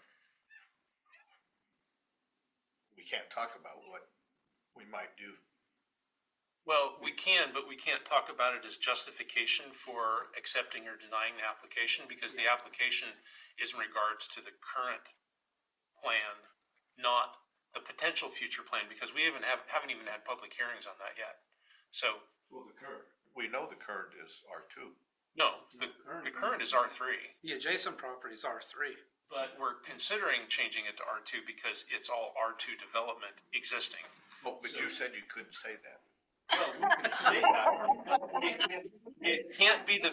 we can't talk about what we might do. Well, we can, but we can't talk about it as justification for accepting or denying the application because the application is in regards to the current plan, not the potential future plan, because we haven't even had public hearings on that yet. So, We know the current is R2. No, the current is R3, The adjacent property is R3. but we're considering changing it to R2 because it's all R2 development existing. Oh, but you said you couldn't say that. Well, we can say that. It can't be the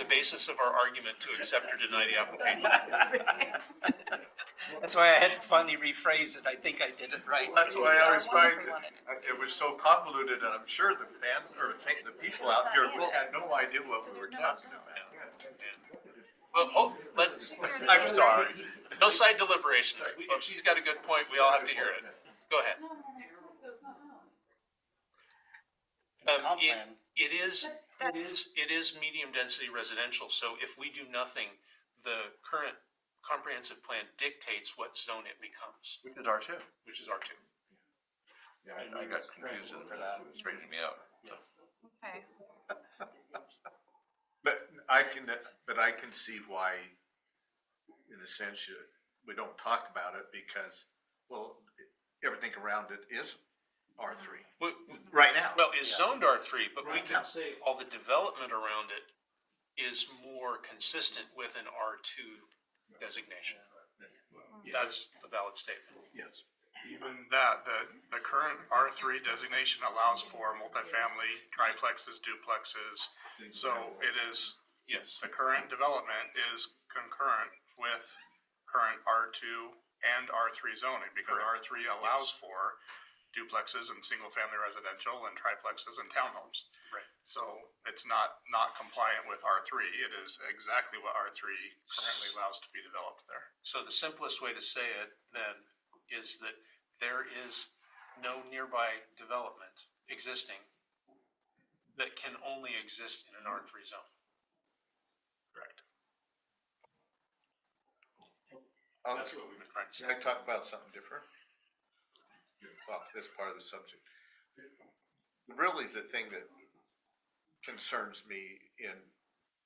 basis of our argument to accept or deny the application. That's why I had to finally rephrase it. I think I did it right. That's why I was trying to, it was so convoluted, and I'm sure the the people out here had no idea what we were talking about. Well, I'm sorry. no side deliberations. Well, she's got a good point. We all have to hear it. Go ahead. It is medium density residential, so if we do nothing, the current comprehensive plan dictates what zone it becomes. Which is R2. Which is R2. Yeah, I got confused for that. It straightened me out. Okay. But I can see why, in a sense, we don't talk about it because, well, everything around it is R3 right now. Well, it's zoned R3, but we Right can now. say all the development around it is more consistent with an R2 designation. That's a valid statement. Yes. Even that, the current R3 designation allows for multifamily, triplexes, duplexes. So it is, Yes. the current development is concurrent with current R2 and R3 zoning because R3 allows for duplexes and single-family residential and triplexes and townhomes. Right. So it's not compliant with R3. It is exactly what R3 currently allows to be developed there. So the simplest way to say it then is that there is no nearby development existing that can only exist in an R3 zone. Correct. That's what we've been trying to say. Can I talk about something different? Off this part of the subject. Really, the thing that concerns me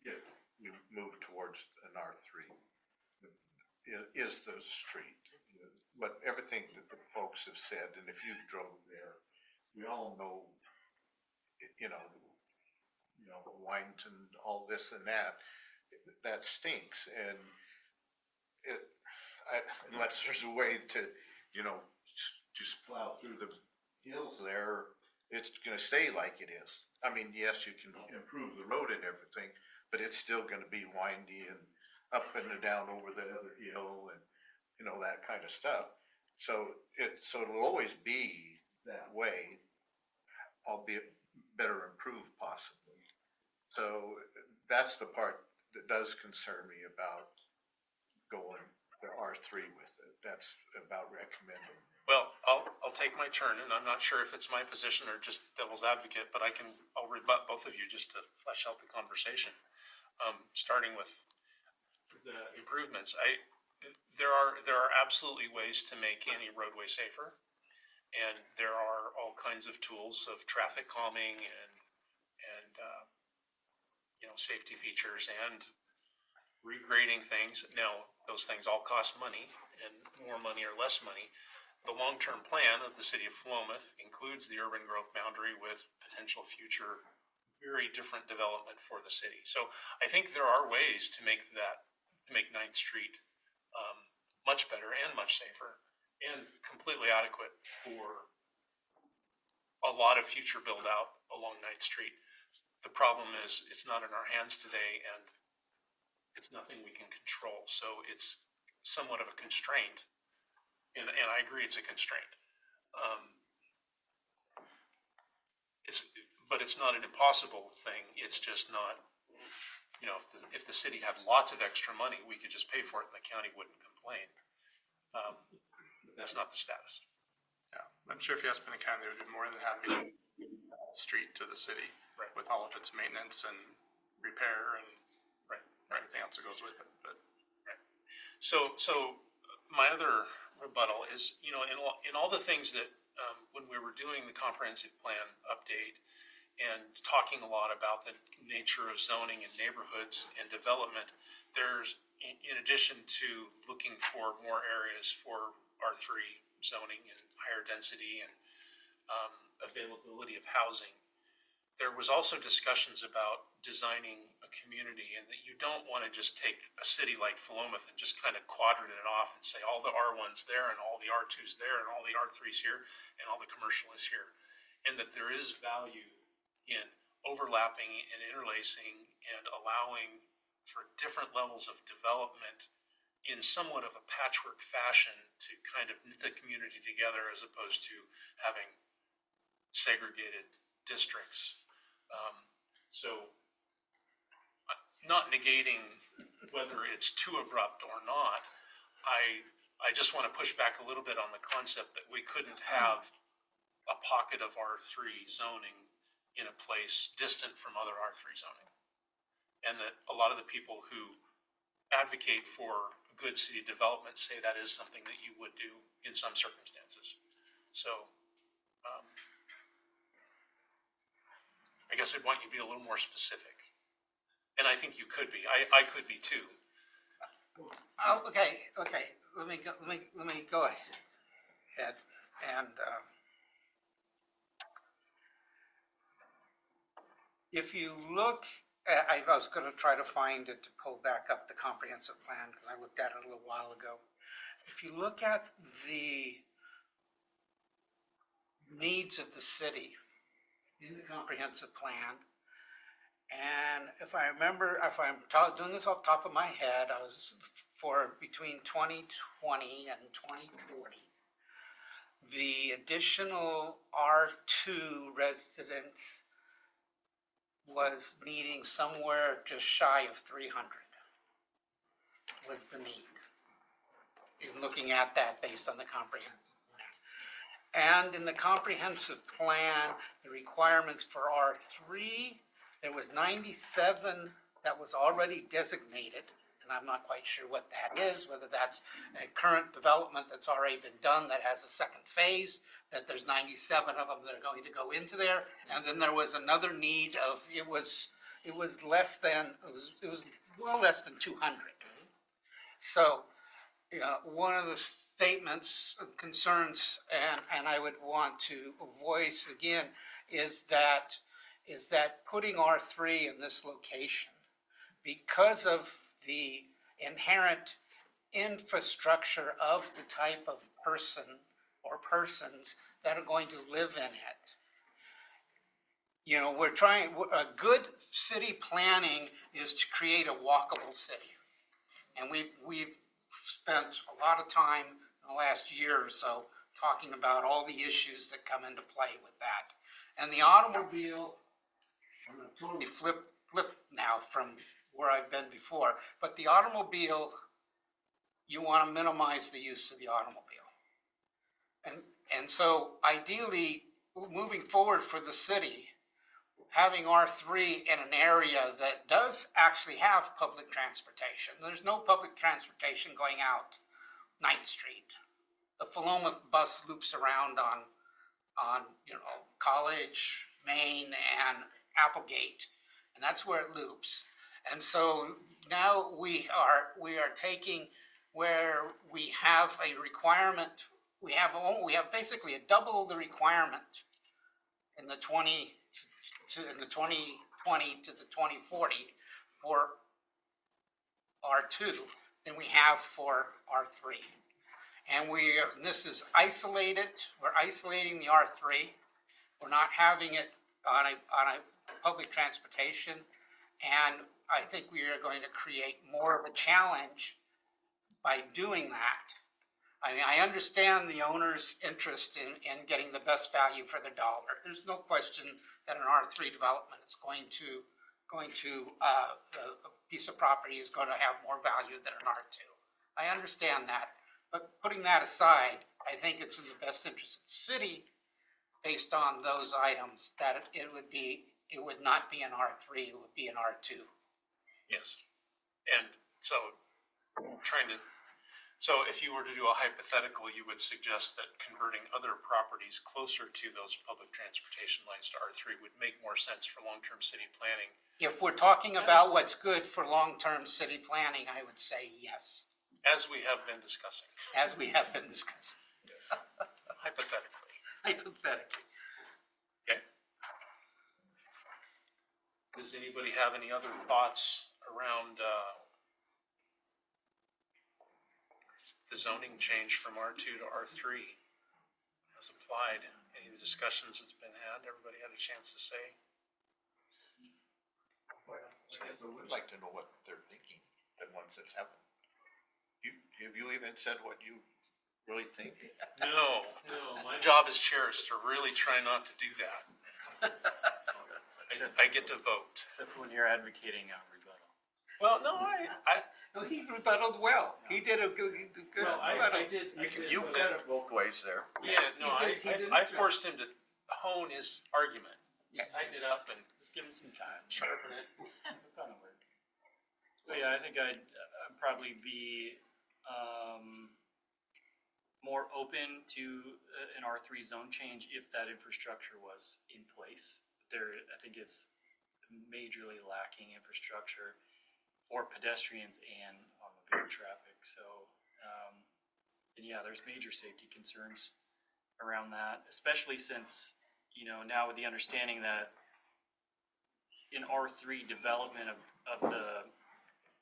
if we move towards an R3 is the street. But everything that the folks have said, and if you've drove there, we all know, Wynton, all this and that stinks. And unless there's a way to, just plow through the hills there, it's gonna stay like it is. I mean, yes, you can improve the road and everything, but it's still gonna be windy and up and down over the other hill and, that kind of stuff. So it'll always be that way, albeit better improved possibly. So that's the part that does concern me about going to R3 with it. That's about recommending. Well, I'll take my turn, and I'm not sure if it's my position or just devil's advocate, but I'll rebut both of you just to flesh out the conversation. Starting with the improvements, there are absolutely ways to make any roadway safer, and there are all kinds of tools of traffic calming and safety features and regrading things. Now, those things all cost money, and more money or less money. The long-term plan of the city of Philomath includes the urban growth boundary with potential future very different development for the city. So I think there are ways to make 9th Street much better and much safer and completely adequate for a lot of future build out along 9th Street. The problem is it's not in our hands today and it's nothing we can control. So it's somewhat of a constraint. And I agree it's a constraint. But it's not an impossible thing. It's just not, if the city had lots of extra money, we could just pay for it and the county wouldn't complain. That's not the status. Yeah, I'm sure if you asked Benton County, they would be more than happy to street to the city with all of its maintenance and repair and everything else that goes with it. But So my other rebuttal is, in all the things that when we were doing the comprehensive plan update and talking a lot about the nature of zoning and neighborhoods and development, there's, in addition to looking for more areas for R3 zoning and higher density and availability of housing, there was also discussions about designing a community, and that you don't want to just take a city like Philomath and just kind of quadrant it off and say all the R1's there and all the R2's there and all the R3's here and all the commercial is here. And that there is value in overlapping and interlacing and allowing for different levels of development in somewhat of a patchwork fashion to kind of knit the community together, as opposed to having segregated districts. So not negating whether it's too abrupt or not, I just want to push back a little bit on the concept that we couldn't have a pocket of R3 zoning in a place distant from other R3 zoning. And that a lot of the people who advocate for good city development say that is something that you would do in some circumstances. So I guess I'd want you to be a little more specific. And I think you could be. I could be too. Oh, okay, let me go ahead, and, if you look at, I was gonna try to find it to pull back up the comprehensive plan, because I looked at it a little while ago. If you look at the needs of the city in the comprehensive plan, and if I remember, if I'm doing this off the top of my head, I was for between 2020 and 2040, the additional R2 residents was needing somewhere just shy of 300 was the need, in looking at that based on the comprehensive plan. And in the comprehensive plan, the requirements for R3, there was 97 that was already designated, and I'm not quite sure what that is, whether that's a current development that's already been done that has a second phase, that there's 97 of them that are going to go into there, and then there was another need of, it was less than, it was well less than 200. So, one of the statements, concerns, and I would want to voice again, is that putting R3 in this location, because of the inherent infrastructure of the type of person or persons that are going to live in it. We're trying, a good city planning is to create a walkable city. And we've spent a lot of time in the last year or so talking about all the issues that come into play with that. And the automobile, I'm going to totally flip now from where I've been before, but the automobile, you want to minimize the use of the automobile. And so ideally, moving forward for the city, having R3 in an area that does actually have public transportation. There's no public transportation going out 9th Street. The Philomath bus loops around on College, Main, and Applegate, and that's where it loops. And so now we are taking where we have a requirement, we have basically a double the requirement in the 2020 to the 2040 for R2 than we have for R3. And this is isolated, we're isolating the R3. We're not having it on a public transportation. And I think we are going to create more of a challenge by doing that. I mean, I understand the owner's interest in getting the best value for their dollar. There's no question that an R3 development is going to a piece of property is going to have more value than an R2. I understand that, but putting that aside, I think it's in the best interest of the city, based on those items, that it would not be an R3, it would be an R2. Yes, and so if you were to do a hypothetical, you would suggest that converting other properties closer to those public transportation lines to R3 would make more sense for long-term city planning. If we're talking about what's good for long-term city planning, I would say yes. As we have been discussing. As we have been discussing. Hypothetically. Hypothetically. Okay. Does anybody have any other thoughts around, the zoning change from R2 to R3 as applied? Any of the discussions that's been had, everybody had a chance to say? So we'd like to know what they're thinking, the ones that haven't. Have you even said what you really think? No, my job as chair is to really try not to do that. I get to vote. Except when you're advocating a rebuttal. Well, no, No, he rebutted well. He did a good well, I rebuttal. did. You've got it both ways there. Yeah, no, He did I his job. forced him to hone his argument, Yeah. tighten it up and Just give him some time. sharpen it. That'll work. But yeah, I think I'd probably be more open to an R3 zone change if that infrastructure was in place. I think it's majorly lacking infrastructure for pedestrians and automobile traffic. So, and yeah, there's major safety concerns around that, especially since, now with the understanding that in R3 development of the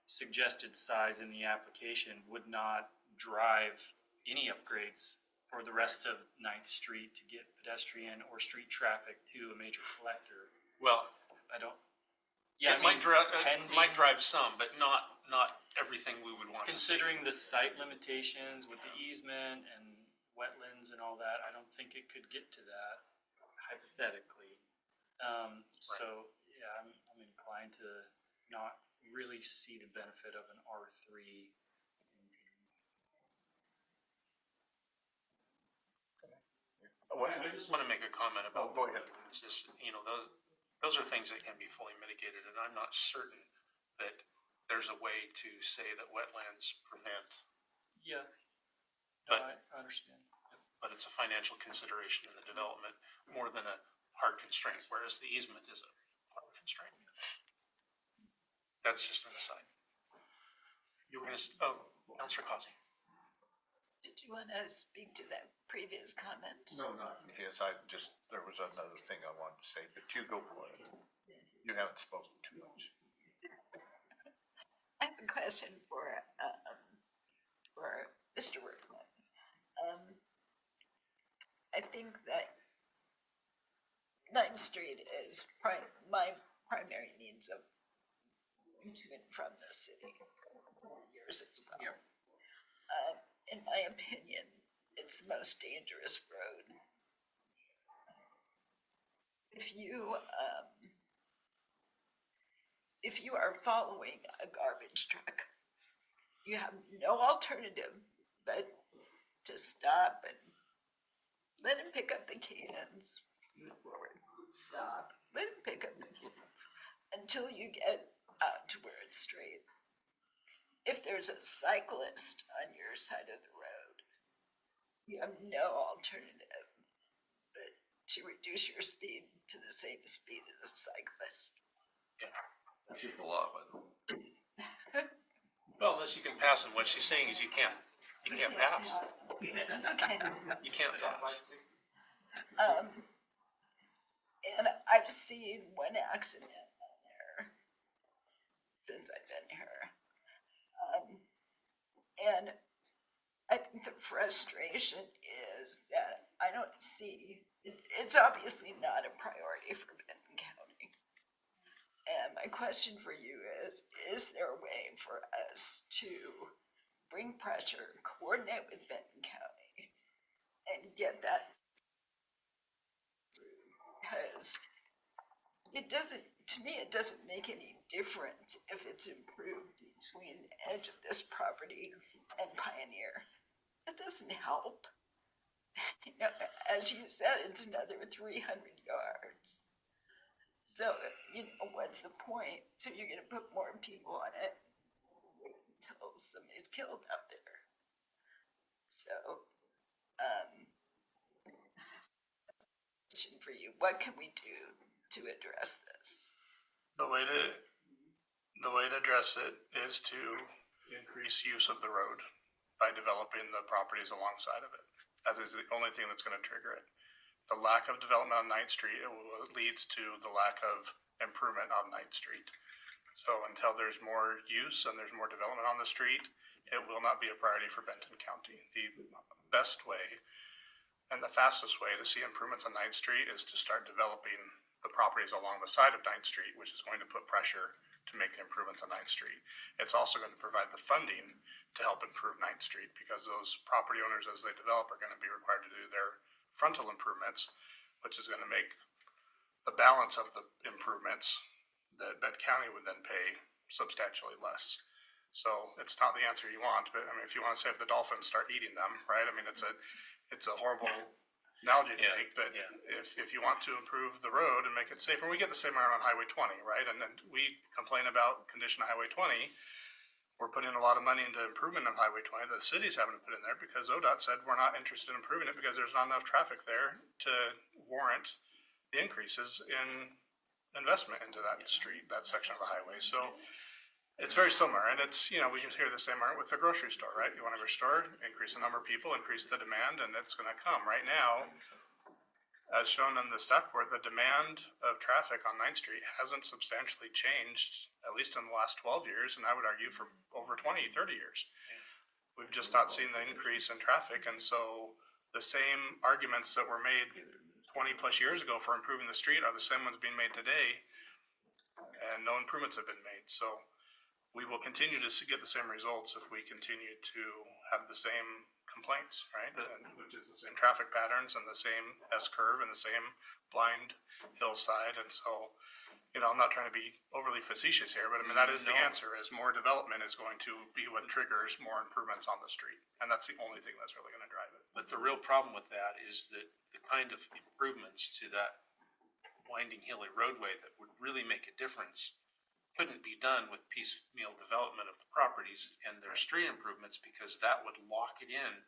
suggested size in the application would not drive any upgrades for the rest of 9th Street to get pedestrian or street traffic to a major collector. Well, I don't. Yeah, it might drive some, but not everything we would want to see. Considering the site limitations with the easement and wetlands and all that, I don't think it could get to that hypothetically. So yeah, I'm inclined to not really see the benefit of an R3. Well, I just want to make a comment about. Go ahead. It's just, those are things that can be fully mitigated, and I'm not certain that there's a way to say that wetlands prevent, Yeah, But- I understand. but it's a financial consideration in the development more than a hard constraint, whereas the easement is a hard constraint. That's just an aside. You were gonna, Councilor Causey. Did you want to speak to that previous comment? No, not because there was another thing I wanted to say, but you go for it. You haven't spoken too much. I have a question for Mr. Workman. I think that 9th Street is my primary means of to and from the city for years as well. Yep. In my opinion, it's the most dangerous road. If you are following a garbage truck, you have no alternative but to stop and let him pick up the cans, move forward, stop, let him pick up the cans until you get out to where it's straight. If there's a cyclist on your side of the road, you have no alternative but to reduce your speed to the same speed as a cyclist. Which is the law, by the way. Well, unless you can pass them, what she's saying is you can't pass. Okay. You can't pass. And I've seen one accident on there since I've been here. And I think the frustration is that I don't see, it's obviously not a priority for Benton County. And my question for you is there a way for us to bring pressure, coordinate with Benton County, and get that? Because to me, it doesn't make any difference if it's improved between the edge of this property and Pioneer. That doesn't help. As you said, it's another 300 yards. So, what's the point? So you're gonna put more people on it until somebody's killed out there. So, question for you, what can we do to address this? The way to address it is to increase use of the road by developing the properties alongside of it. That is the only thing that's gonna trigger it. The lack of development on 9th Street leads to the lack of improvement on Ninth Street. So until there's more use and there's more development on the street, it will not be a priority for Benton County. The best way and the fastest way to see improvements on Ninth Street is to start developing the properties along the side of Ninth Street, which is going to put pressure to make the improvements on Ninth Street. It's also going to provide the funding to help improve Ninth Street, because those property owners, as they develop, are going to be required to do their frontal improvements, which is going to make the balance of the improvements that Benton County would then pay substantially less. So it's not the answer you want, but I mean, if you want to say if the dolphins start eating them, right? I mean, it's a horrible analogy to make, but if you want to improve the road and make it safer, we get the same amount on Highway 20, right? And then we complain about condition of Highway 20. We're putting a lot of money into improvement of Highway 20 that the city's having to put in there because ODOT said we're not interested in improving it because there's not enough traffic there to warrant the increases in investment into that street, that section of the highway. So it's very similar, and it's, you know, we can hear the same with the grocery store, right? You want to go to store, increase the number of people, increase the demand, and it's going to come. Right now, as shown in the staff report, the demand of traffic on 9th Street hasn't substantially changed, at least in the last 12 years, and I would argue for over 20, 30 years. We've just not seen the increase in traffic, and so the same arguments that were made 20 plus years ago for improving the street are the same ones being made today, and no improvements have been made. So we will continue to get the same results if we continue to have the same complaints, right? Which is the same traffic patterns and the same S-curve and the same blind hillside. And so, you know, I'm not trying to be overly facetious here, but I mean, that is the answer, is more development is going to be what triggers more improvements on the street. And that's the only thing that's really going to drive it. But the real problem with that is that the kind of improvements to that winding hilly roadway that would really make a difference couldn't be done with piecemeal development of the properties and their street improvements, because that would lock it in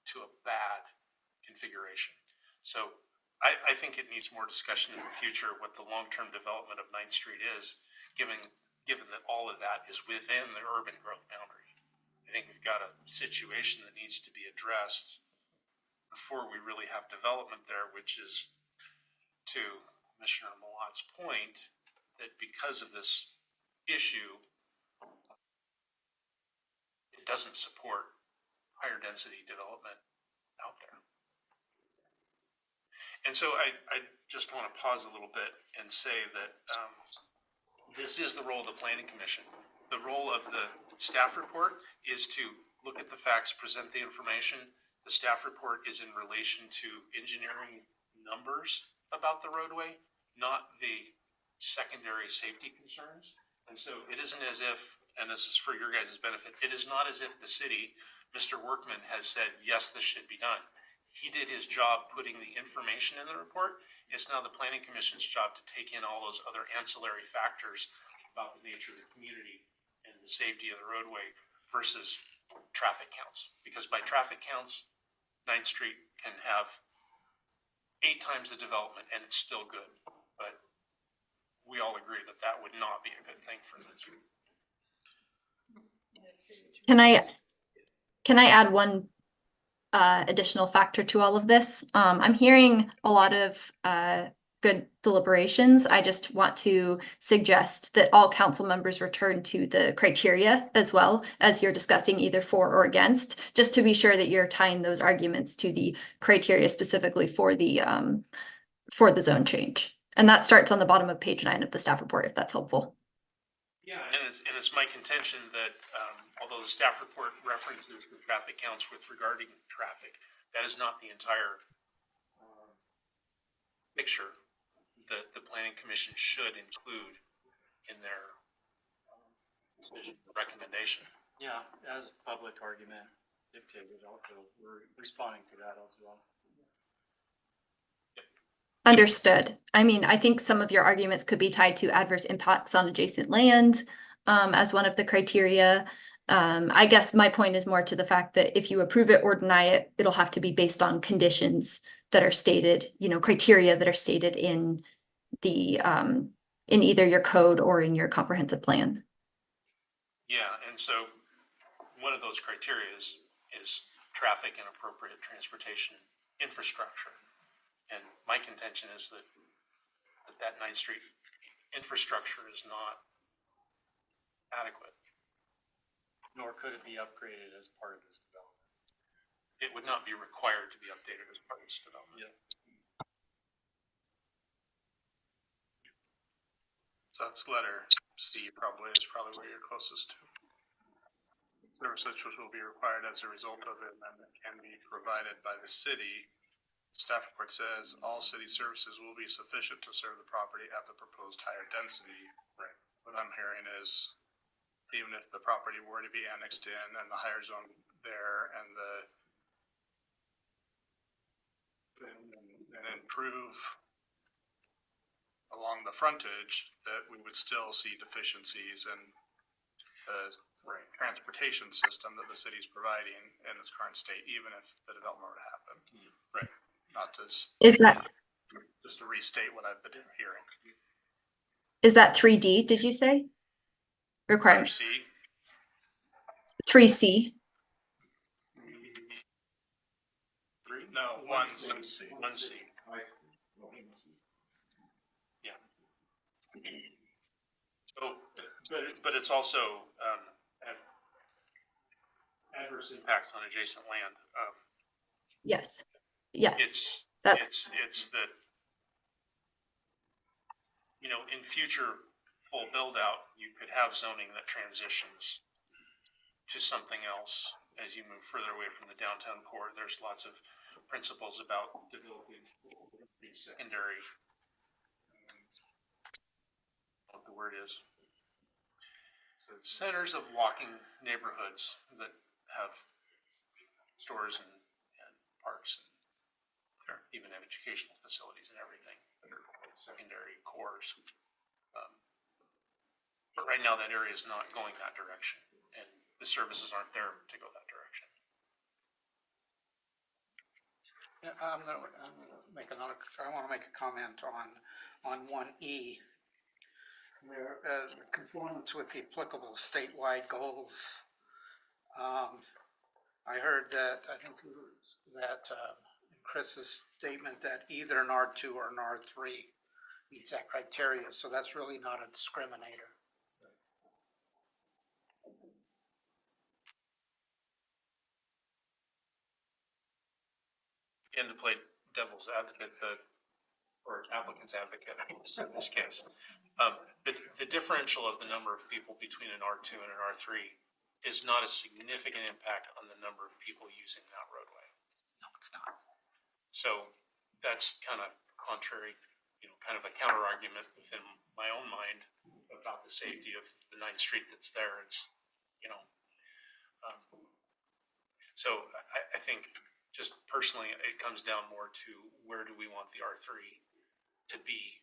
to a bad configuration. So I think it needs more discussion in the future what the long-term development of 9th Street is, given that all of that is within the urban growth boundary. I think we've got a situation that needs to be addressed before we really have development there, which is, to Commissioner Malat's point, that because of this issue, it doesn't support higher density development out there. And so I just want to pause a little bit and say that this is the role of the Planning Commission. The role of the staff report is to look at the facts, present the information. The staff report is in relation to engineering numbers about the roadway, not the secondary safety concerns. And so it isn't as if, and this is for your guys' benefit, it is not as if the city, Mr. Workman, has said, yes, this should be done. He did his job putting the information in the report. It's now the Planning Commission's job to take in all those other ancillary factors about the nature of the community and the safety of the roadway versus traffic counts. Because by traffic counts, 9th Street can have 8 times the development and it's still good. But we all agree that that would not be a good thing for the street. Can I add one additional factor to all of this? I'm hearing a lot of good deliberations. I just want to suggest that all council members return to the criteria as well as you're discussing either for or against, just to be sure that you're tying those arguments to the criteria specifically for the zone change. And that starts on the bottom of page 9 of the staff report, if that's helpful. Yeah, and it's my contention that although the staff report references the traffic counts with regarding traffic, that is not the entire picture that the Planning Commission should include in their recommendation. Yeah, as public argument dictated, also, we're responding to that as well. Understood. I mean, I think some of your arguments could be tied to adverse impacts on adjacent land as one of the criteria. I guess my point is more to the fact that if you approve it or deny it, it'll have to be based on conditions that are stated, you know, criteria that are stated in the in either your code or in your comprehensive plan. Yeah, and so one of those criteria is traffic and appropriate transportation infrastructure. And my contention is that 9th Street infrastructure is not adequate. Nor could it be upgraded as part of this development. It would not be required to be updated as part of this development. Yeah. So that's letter C probably where you're closest to. Services which will be required as a result of it and can be provided by the city. Staff report says all city services will be sufficient to serve the property at the proposed higher density. Right. What I'm hearing is even if the property were to be annexed in and the higher zone there and and improve along the frontage, that we would still see deficiencies in the transportation system that the city's providing in its current state, even if the development were to happen. Right. Not to Is that just to restate what I've been hearing. 3D, did you say? Requirement. C. 3C. No, 1C. 1C. Yeah. So, but it's also adverse impacts on adjacent land. Yes. Yes. It's that, you know, in future full build out, you could have zoning that transitions to something else as you move further away from the downtown core. There's lots of principles about developing secondary, what the word is, centers of walking neighborhoods that have stores and parks and even have educational facilities and everything that are secondary cores. But right now that area is not going that direction, and the services aren't there to go that direction. Yeah, I'm gonna make another, I wanna make a comment on 1E. Where, conformance with the applicable statewide goals. I heard that, I think that Chris's statement that either an R2 or an R3 meets that criteria, so that's really not a discriminator. Again, to play devil's advocate, or applicant's advocate in this case, the differential of the number of people between an R2 and an R3 is not a significant impact on the number of people using that roadway. No, it's not. So that's kind of contrary, you know, kind of a counter argument within my own mind about the safety of the 9th Street that's there. It's, you know, so I think just personally, it comes down more to where do we want the R3 to be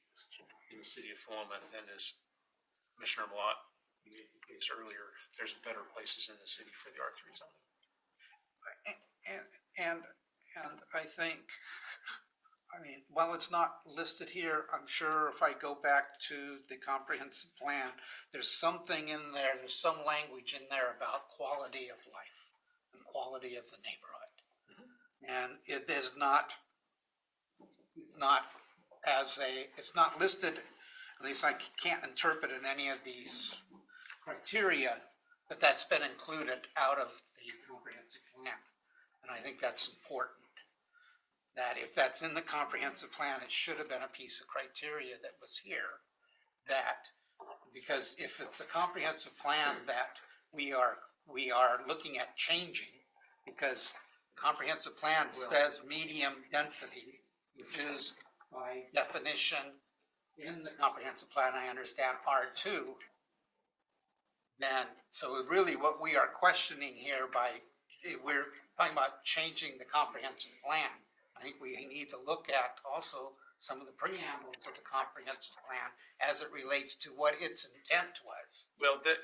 in the city of Philomath, and as Commissioner Blott made the case earlier, there's better places in the city for the R3 zone. And I think, I mean, while it's not listed here, I'm sure if I go back to the comprehensive plan, there's something in there, there's some language in there about quality of life and quality of the neighborhood. And it is not, it's not listed, at least I can't interpret in any of these criteria that that's been included out of the comprehensive plan. And I think that's important. That if that's in the comprehensive plan, it should have been a piece of criteria that was here. That, because if it's a comprehensive plan that we are looking at changing, because comprehensive plan says medium density, which is by definition in the comprehensive plan, I understand R2, then, so really what we are questioning here we're talking about changing the comprehensive plan. I think we need to look at also some of the preambles of the comprehensive plan as it relates to what its intent was. Well, the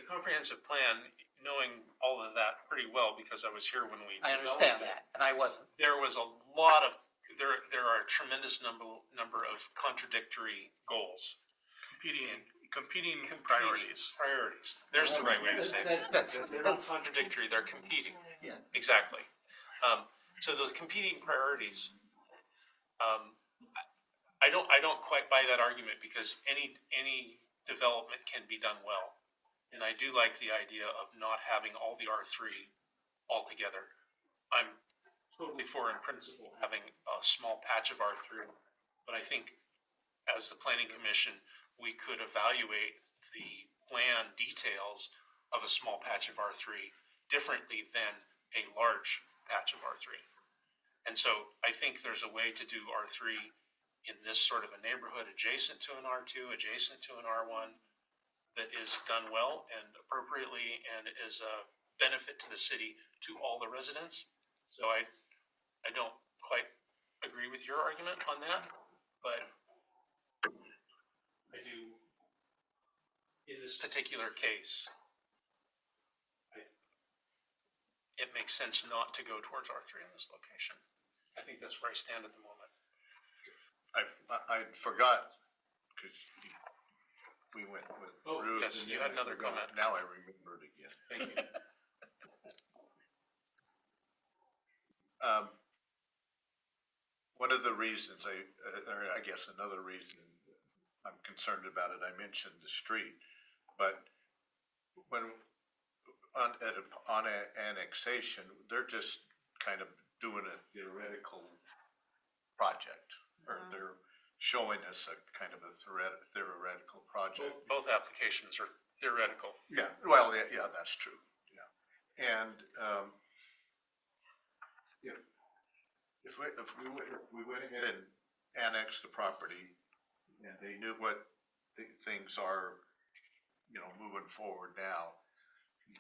comprehensive plan, knowing all of that pretty well, because I was here when we I understand that, and I wasn't. There was a lot of, there are a tremendous number of contradictory goals. Competing priorities. There's the right way to say it. They're not contradictory, they're competing. Yeah. Exactly. So those competing priorities, I don't quite buy that argument because any development can be done well. And I do like the idea of not having all the R3 altogether. I'm totally for in principle having a small patch of R3, but I think as the planning commission, we could evaluate the plan details of a small patch of R3 differently than a large patch of R3. And so I think there's a way to do R3 in this sort of a neighborhood adjacent to an R2, adjacent to an R1, that is done well and appropriately and is a benefit to the city, to all the residents. So I don't quite agree with your argument on that, but I do, in this particular case, it makes sense not to go towards R3 in this location. I think that's where I stand at the moment. I forgot, because we went with. Oh, yes, you had another comment. Now I remember it again. Thank you. One of the reasons or I guess another reason I'm concerned about it, I mentioned the street, but when on annexation, they're just kind of doing a theoretical project, or they're showing us a kind of a theoretical project. Both applications are theoretical. Yeah, well, yeah, that's true, yeah. And, if we went ahead and annexed the property, and they knew what things are, moving forward now,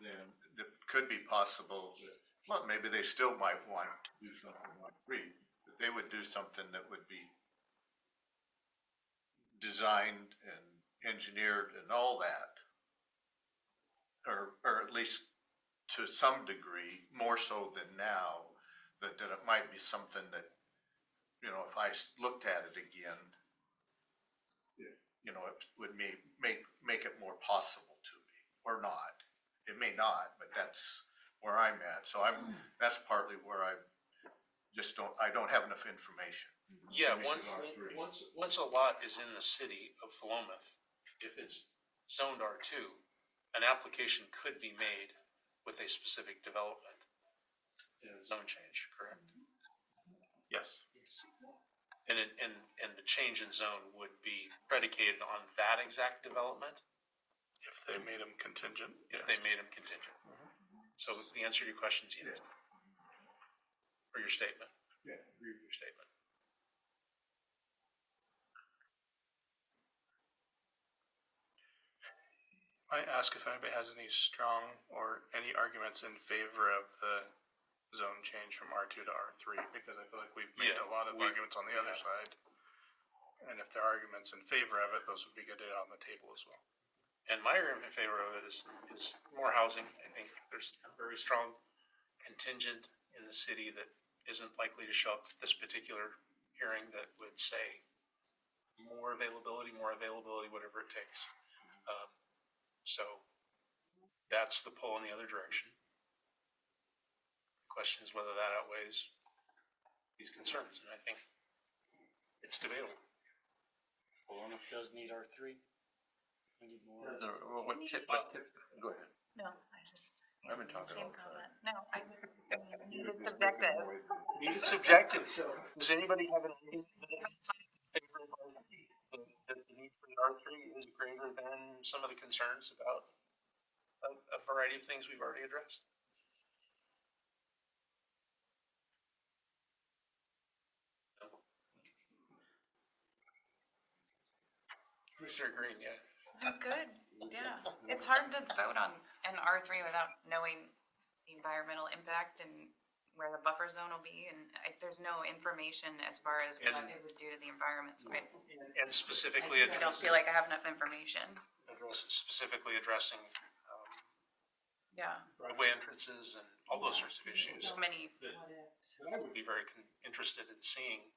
then it could be possible that, well, maybe they still might want to do something like free, but they would do something that would be designed and engineered and all that, or at least to some degree, more so than now, that it might be something that, if I looked at it again, it would make it more possible to me, or not. It may not, but that's where I'm at. So that's partly where I don't have enough information. Yeah, once a lot is in the city of Philomath, if it's zoned R2, an application could be made with a specific development zone change, correct? Yes. And the change in zone would be predicated on that exact development? If they made them contingent. If they made them contingent. So the answer to your question is yes. Or your statement? Yeah. Your statement. I ask if anybody has any strong or any arguments in favor of the zone change from R2 to R3, because I feel like we've made a lot of arguments on the other side. And if there are arguments in favor of it, those would be good to get on the table as well. And my argument in favor of it is more housing. I think there's a very strong contingent in the city that isn't likely to show up at this particular hearing that would say more availability, whatever it takes. So that's the pull in the other direction. The question is whether that outweighs these concerns, and I think it's debatable. Philomath does need R3. We need more. What tip, go ahead. No, I just. I've been talking Same all the time. comment. No, I mean, it's subjective. It's subjective, so does anybody have an opinion that favor of R3? That the need for the R3 is greater than some of the concerns about a variety of things we've already addressed? Commissioner Green, yeah. Good, yeah. It's hard to vote on an R3 without knowing the environmental impact and where the buffer zone will be, and there's no information as far as what it would do to the environment, so And specifically I don't feel like I have enough information. specifically addressing Yeah. driveway entrances and all those sorts of issues. So many. that I would be very interested in seeing,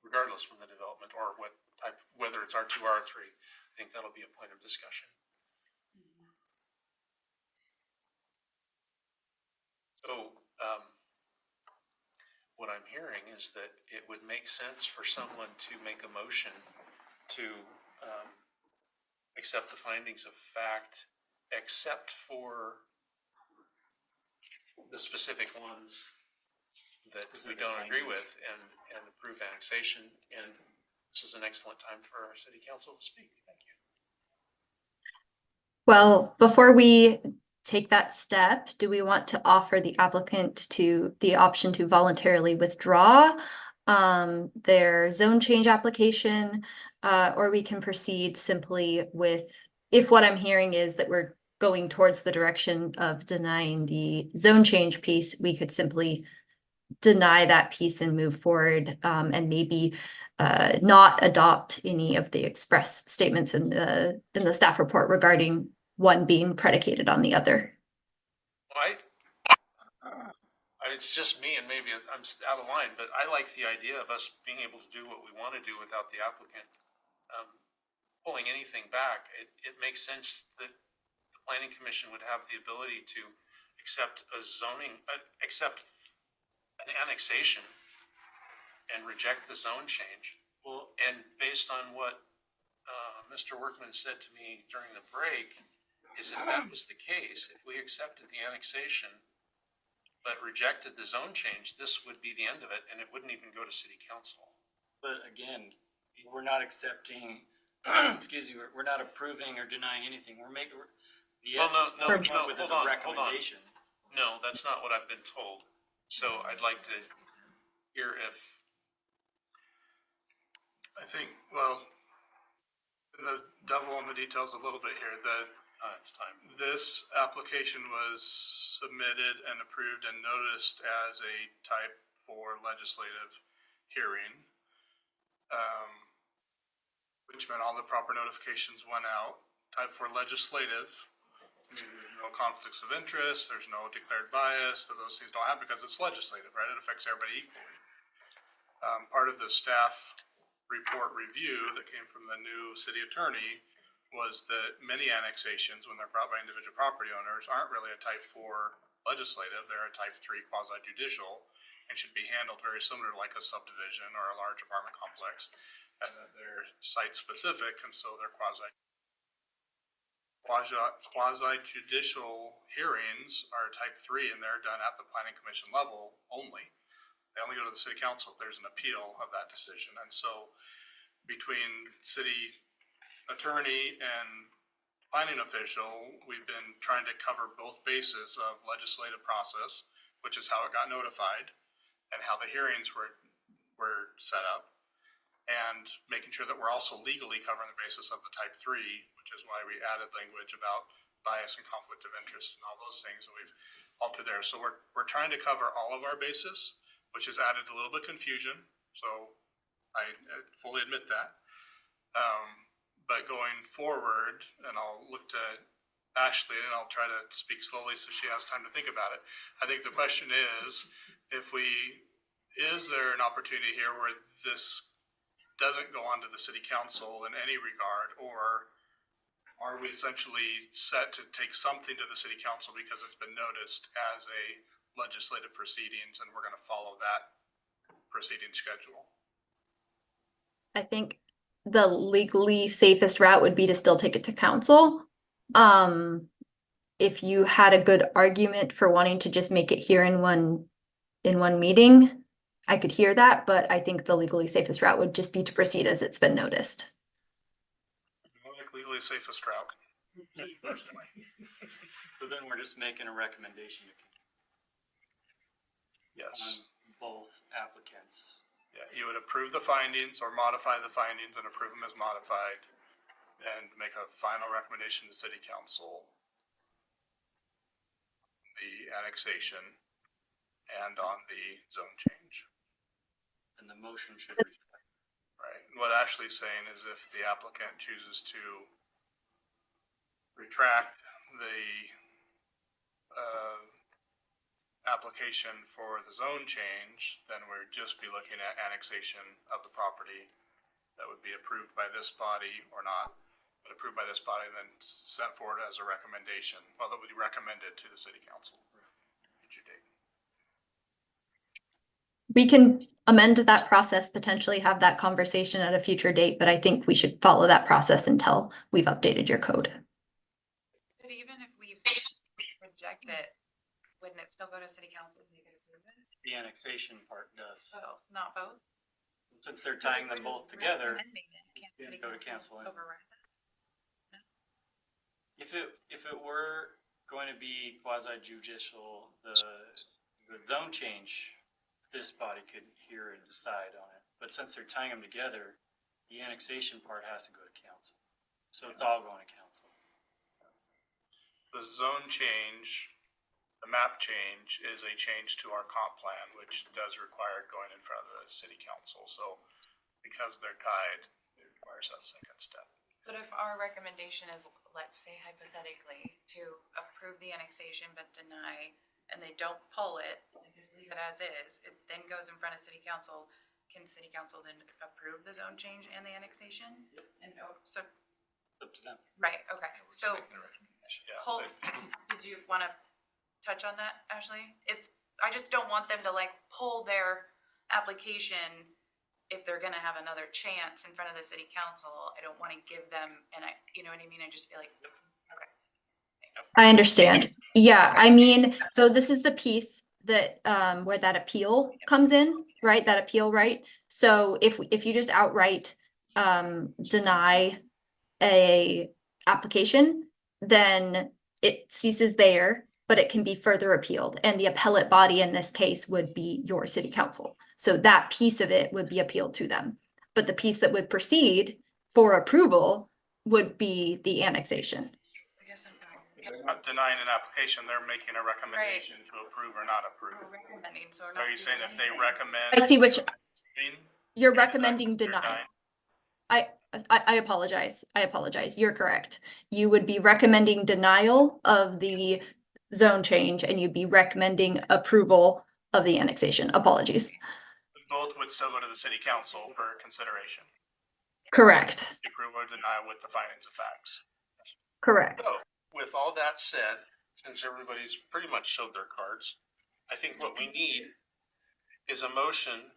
regardless from the development or what type, whether it's R2 or R3. I think that'll be a point of discussion. So, what I'm I'm hearing is that it would make sense for someone to make a motion to accept the findings of fact, except for the specific ones that we don't agree with, and approve annexation. And this is an excellent time for our city council to speak. Thank you. Well, before we take that step, do we want to offer the applicant to the option to voluntarily withdraw their zone change application, or we can proceed simply with, if what I'm hearing is that we're going towards the direction of denying the zone change piece, we could simply deny that piece and move forward, and maybe not adopt any of the express statements in the staff report regarding one being predicated on the other. It's just me, and maybe I'm out of line, but I like the idea of us being able to do what we want to do without the applicant pulling anything back. It makes sense that the planning commission would have the ability to accept a zoning, accept an annexation and reject the zone change. Well, and based on what Mr. Workman said to me during the break, is if that was the case, if we accepted the annexation but rejected the zone change, this would be the end of it, and it wouldn't even go to city council. But again, we're not accepting, excuse me, we're not approving or denying anything. We're making, Well, no, what we came up with is a recommendation. No, that's not what I've been told. So I'd like to hear if, I think, well, the devil in the details a little bit here, that it's time. this application was submitted and approved and noticed as a type 4 legislative hearing, which meant all the proper notifications went out. Type 4 legislative, I mean, there's no conflicts of interest, there's no declared bias, that those things don't happen because it's legislative, right? It affects everybody equally. Part of the staff report review that came from the new city attorney was that many annexations, when they're brought by individual property owners, aren't really a type 4 legislative, they're a type 3 quasi-judicial, and should be handled very similar to like a subdivision or a large apartment complex, and that they're site-specific, and so they're quasi-judicial hearings are type 3, and they're done at the planning commission level only. They only go to the city council if there's an appeal of that decision. And so between city attorney and planning official, we've been trying to cover both bases of legislative process, which is how it got notified, and how the hearings were set up, and making sure that we're also legally covering the basis of the type 3, which is why we added language about bias and conflict of interest and all those things that we've altered there. So we're trying to cover all of our bases, which has added a little bit of confusion. So I fully admit that. But going forward, and I'll look to Ashley and I'll try to speak slowly so she has time to think about it. I think the question is, is there an opportunity here where this doesn't go on to the city council in any regard, or are we essentially set to take something to the city council because it's been noticed as a legislative proceedings and we're going to follow that proceeding schedule? I think the legally safest route would be to still take it to council. If you had a good argument for wanting to just make it here in one meeting, I could hear that, but I think the legally safest route would just be to proceed as it's been noticed. I like legally safest route. Personally. So then we're just making a recommendation. Yes. On both applicants. Yeah, you would approve the findings or modify the findings and approve them as modified, and make a final recommendation to city council, the annexation, and on the zone change. And the motion should right. What Ashley's saying is if the applicant chooses to retract the application for the zone change, then we'd just be looking at annexation of the property that would be approved by this body or not, but approved by this body and then sent forward as a recommendation. Well, that would be recommended to the city council. Future date. We can amend that process, potentially have that conversation at a future date, but I think we should follow that process until we've updated your code. But even if we reject it, wouldn't it still go to city council if they could approve it? The annexation part does. Both, not both? Since they're tying them both together, Recommending it, can't yeah, city go to council council. override that? If it were going to be quasi judicial, the zone change, this body could hear and decide on it. But since they're tying them together, the annexation part has to go to council. So it's all going to council. The zone change, the map change is a change to our comp plan, which does require going in front of the city council. So because they're tied, it requires that second step. But if our recommendation is, let's say hypothetically, to approve the annexation but deny, and they don't pull it, and just leave it as is, it then goes in front of city council, can city council then approve the zone change and the annexation? Yep. And, so, Up to them. right, okay, so, Yeah, hold, did you wanna touch on that, Ashley? If, I just don't want them to like pull their application if they're gonna have another chance in front of the city council. I don't wanna give them, and you know what I mean, I just feel like, okay. I understand. Yeah, I mean, so this is the piece that where that appeal comes in, right? That appeal right. So if you just outright deny a application, then it ceases there, but it can be further appealed. And the appellate body in this case would be your city council. So that piece of it would be appealed to them. But the piece that would proceed for approval would be the annexation. I guess I'm it's not denying an application, they're making a recommendation to approve or not approve. we're recommending, so we're So not. are you saying doing if they anything. recommend? I see which you're is that recommending considered deny. denying? I apologize. I apologize. You're correct. You would be recommending denial of the zone change and you'd be recommending approval of the annexation. Apologies. Both would still go to the city council for consideration. Correct. Approve or deny with the findings of facts. Correct. So, with all that said, since everybody's pretty much showed their cards, I think what we need is a motion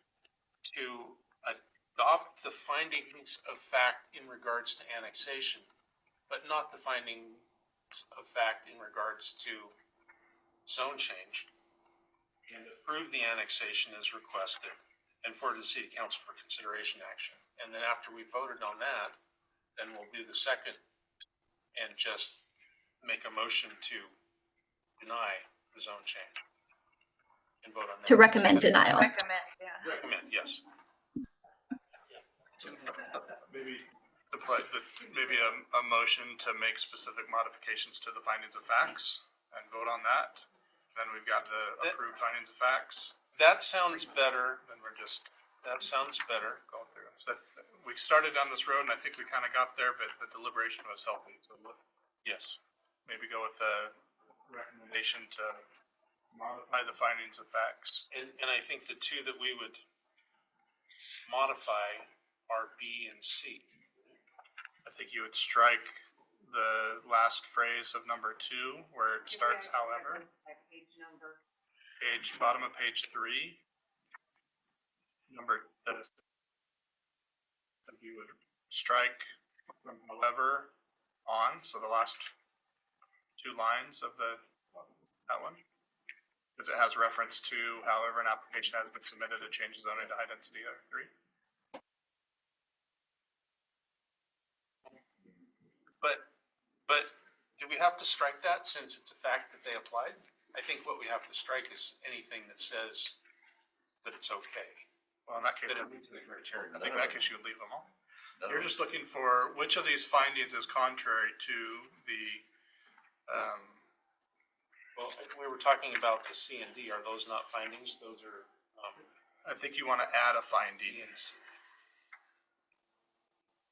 to adopt the findings of fact in regards to annexation, but not the findings of fact in regards to zone change, and approve the annexation as requested and forward to the city council for consideration action. And then after we voted on that, then we'll do the second and just make a motion to deny the zone change and vote on that. To recommend denial. Recommend, yeah. Recommend, yes. Maybe a motion to make specific modifications to the findings of facts and vote on that. Then we've got the approved findings of facts. That sounds better. Then we're just That sounds better. going through. So we started down this road and I think we kind of got there, but the deliberation was healthy. So Yes. maybe go with a recommendation to modify the findings of facts. And I think the two that we would modify are B and C. I think you would strike the last phrase of number 2 where it starts however. Bottom of page 3. You would strike from however on, so the last 2 lines of that one. Because it has reference to however an application has been submitted to change zoning to high density R3. But do we have to strike that since it's a fact that they applied? I think what we have to strike is anything that says that it's okay. Well, in that case, That it I meets the criteria. think in that case you would leave them all. You're just looking for which of these findings is contrary to the, Well, we were talking about the C and D. Are those not findings? Those are, I think you want to add a finding.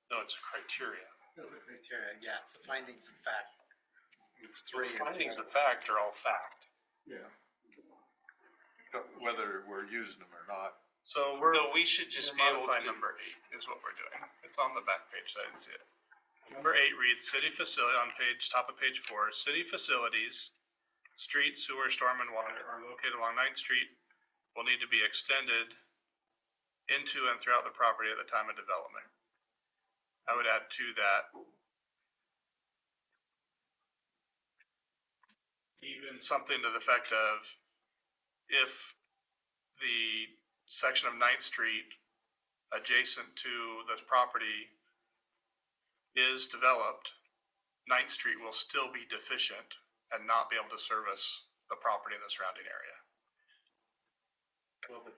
no, it's a criteria. Criteria, yeah, it's the findings of fact. So the findings of fact are all fact. Yeah. Whether we're using them or not. So we should just be able modify to. number 8 is what we're doing. It's on the back page, so I didn't see it. Number 8 reads, city facility, on top of page 4, city facilities, street, sewer, storm, and water are located along 9th Street will need to be extended into and throughout the property at the time of development. I would add to that, even something to the effect of, if the section of 9th Street adjacent to the property is developed, 9th Street will still be deficient and not be able to service the property in the surrounding area. Well, but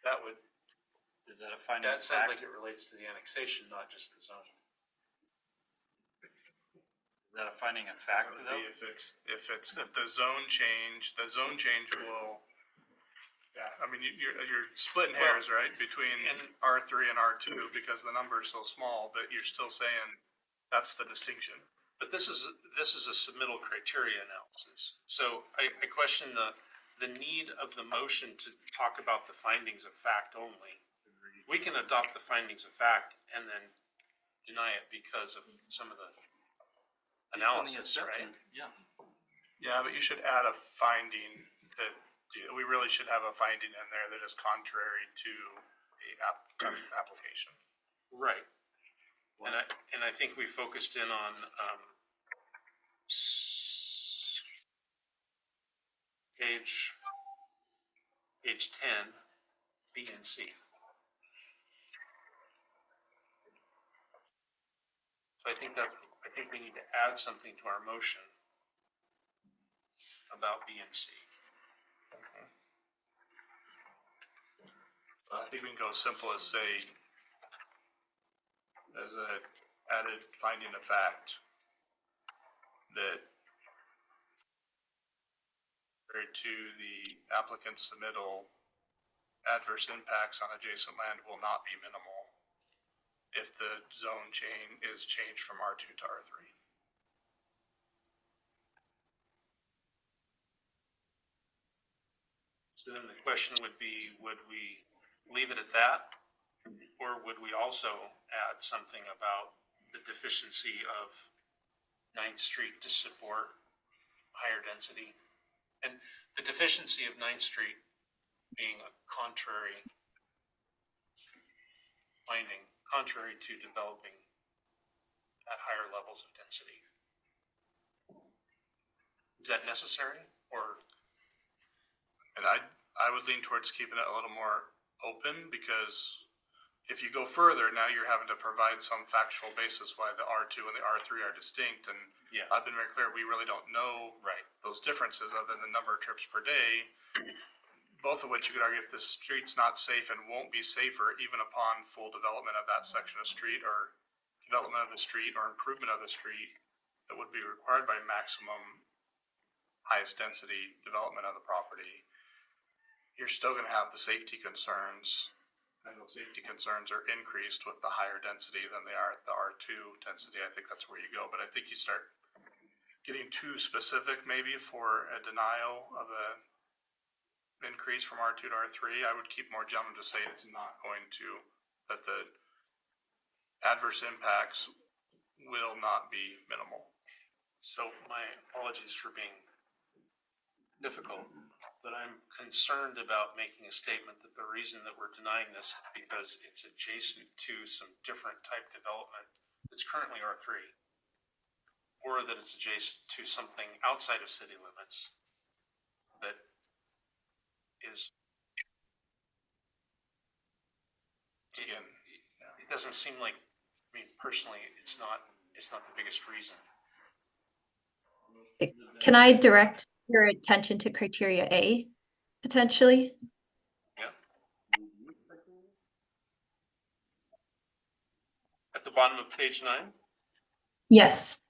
that would, Is that a finding of that sounds fact? like it relates to the annexation, not just the zoning. Is that a finding of fact That would though? be if the zone change will, yeah, I mean, you're splitting hairs, right, between R3 and R2 because the number is so small, but you're still saying that's the distinction. But this is a submittal criteria analysis. So I question the need of the motion to talk about the findings of fact only. We can adopt the findings of fact and then deny it because of some of the analysis, right? Yeah. Yeah, but you should add a finding that, we really should have a finding in there that is contrary to the application. Right. And I think we focused in on, page 10, B and C. So I think we need to add something to our motion about B and C. I think we can go as simple as say, as a added finding of fact, that compared to the applicant's submittal, adverse impacts on adjacent land will not be minimal if the zone is changed from R2 to R3. So then the question would be, would we leave it at that? Or would we also add something about the deficiency of 9th Street to support higher density? And the deficiency of 9th Street being a contrary finding, contrary to developing at higher levels of density. Is that necessary, or? And I would lean towards keeping it a little more open, because if you go further, now you're having to provide some factual basis why the R2 and the R3 are distinct. And Yeah. I've been very clear, we really don't know those differences other than the number of trips per day. Both of which you could argue, if the street's not safe and won't be safer even upon full development of that section of street, or development of the street, or improvement of the street, that would be required by maximum highest density development of the property, you're still gonna have the safety concerns. And those safety concerns are increased with the higher density than they are at the R2 density. I think that's where you go, but I think you start getting too specific maybe for a denial of a increase from R2 to R3. I would keep more general to say it's not going to, that the adverse impacts will not be minimal. So my apologies for being difficult, but I'm concerned about making a statement that the reason that we're denying this is because it's adjacent to some different type development that's currently R3, or that it's adjacent to something outside of city limits that is, it doesn't seem like, I mean, personally, it's not the biggest reason. Can I direct your attention to criteria A, potentially? Yeah. At the bottom of page 9? Yes.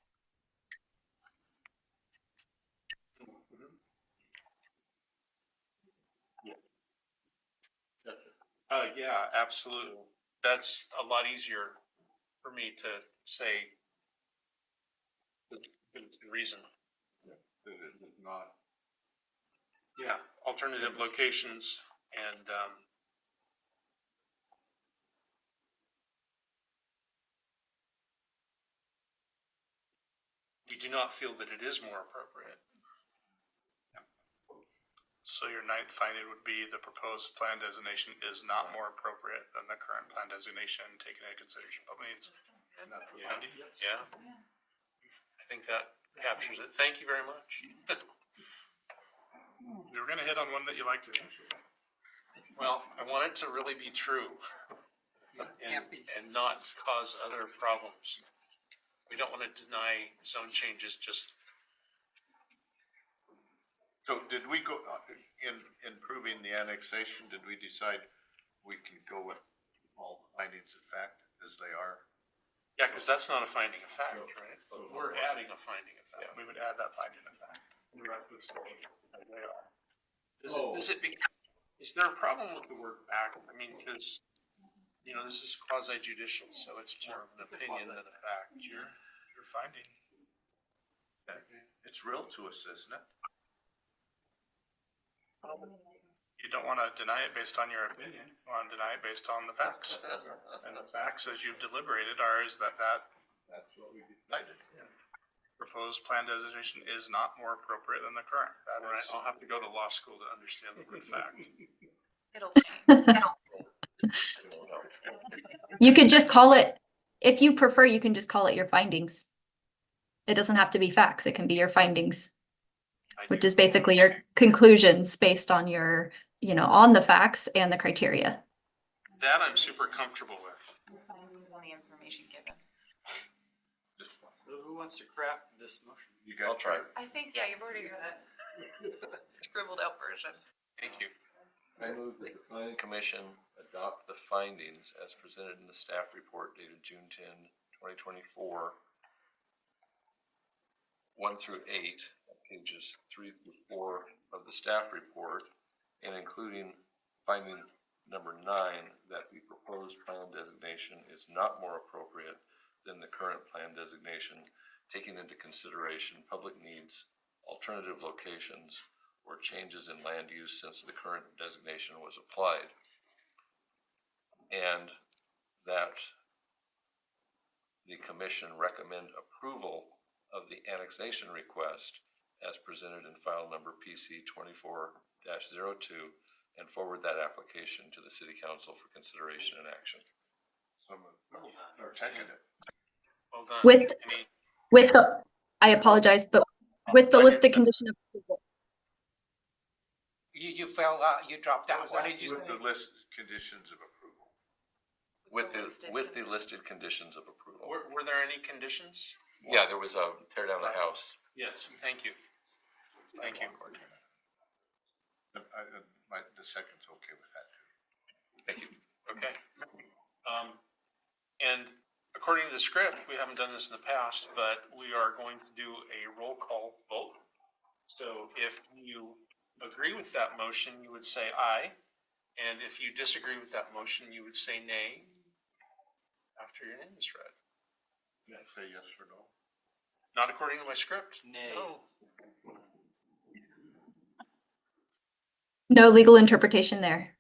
Yeah, absolutely. That's a lot easier for me to say the reason. That it is not. Yeah, alternative locations and, we do not feel that it is more appropriate. So your ninth finding would be the proposed plan designation is not more appropriate than the current plan designation, taking into consideration public needs. That's the finding? Yeah. I think that captures it. Thank you very much. We were gonna hit on one that you liked to answer. Well, I want it to really be true and not cause other problems. We don't want to deny zone changes just. So did we go, in improving the annexation, did we decide we can go with all the findings of fact as they are? Yeah, because that's not a finding of fact, right? We're adding a finding of fact. We would add that finding of fact. As they are. Is there a problem with the word fact? I mean, because, you know, this is quasi judicial, so it's more of an opinion than a fact. Your finding. It's real to us, isn't it? You don't want to deny it based on your opinion. You want to deny it based on the facts. And the facts, as you've deliberated, is that That's what we decided. proposed plan designation is not more appropriate than the current. That All right, is, I'll have to go to law school to understand the word fact. It'll change. You could just call it, if you prefer, you can just call it your findings. It doesn't have to be facts, it can be your findings, which is basically your conclusions based on your, you know, on the facts and the criteria. That I'm super comfortable with. On the information given. Who wants to craft this motion? I'll try. I think, yeah, you've already got a scribbled out version. Thank you. I move that the planning commission adopt the findings as presented in the staff report dated June 10, 2024, 1 through 8, pages 3 through 4 of the staff report, and including finding number 9, that the proposed plan designation is not more appropriate than the current plan designation, taking into consideration public needs, alternative locations, or changes in land use since the current designation was applied. And that the commission recommend approval of the annexation request as presented in file number PC 24-02 and forward that application to the city council for consideration and action. Or second it. Well done. With the, I apologize, but with the listed condition of approval. You fell out, you dropped out. What did you say? With the list conditions of approval. With the listed conditions of approval. Were there any conditions? Yeah, there was a tear down the house. Yes, thank you. Thank you. The second's okay with that too. Thank you. Okay. And according to the script, we haven't done this in the past, but we are going to do a roll call vote. So if you agree with that motion, you would say aye. And if you disagree with that motion, you would say nay after your name is read. Yeah, say yes or no. Not according to my script. Nay. No. No legal interpretation there.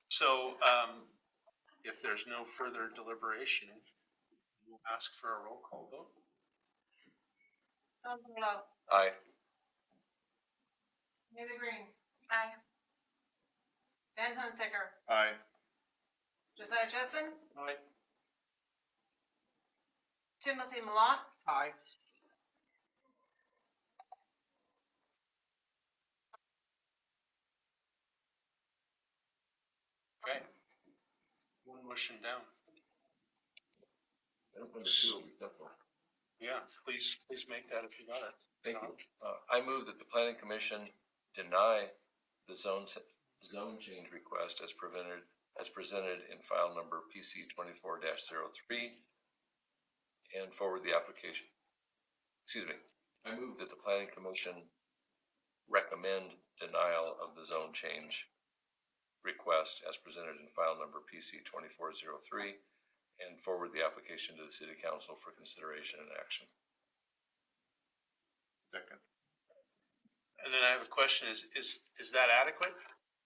So if there's no further deliberation, we'll ask for a roll call vote. Aye. Amelia Green, Aye. Ben Hunsaker, Aye. Josiah Jessen, Aye. Timothy Malott, Aye. Okay. One motion down. Yeah, please make that if you got it. Thank you. I move that the planning commission deny the zone change request as presented in file number PC 24-03 and forward the application. Excuse me. I move that the planning commission recommend denial of the zone change request as presented in file number PC 24-03 and forward the application to the city council for consideration and action. Second. And then I have a question, is that adequate,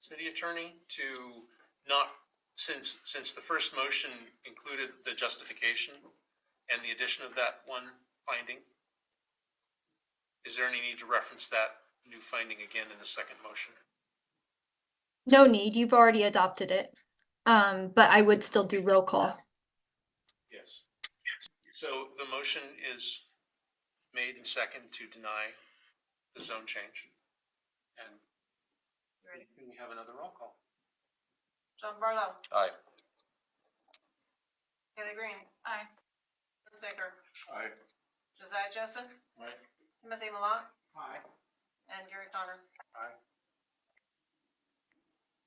city attorney, to not, since the first motion included the justification and the addition of that one finding? Is there any need to reference that new finding again in the second motion? No need, you've already adopted it. But I would still do roll call. Yes. So the motion is made and second to deny the zone change. And can we have another roll call? John Barlow, Aye. Haley Green, Aye. Chris Baker, Aye. Josiah Jessen, Aye. Timothy Malott, Aye. and Gary Donner. Aye.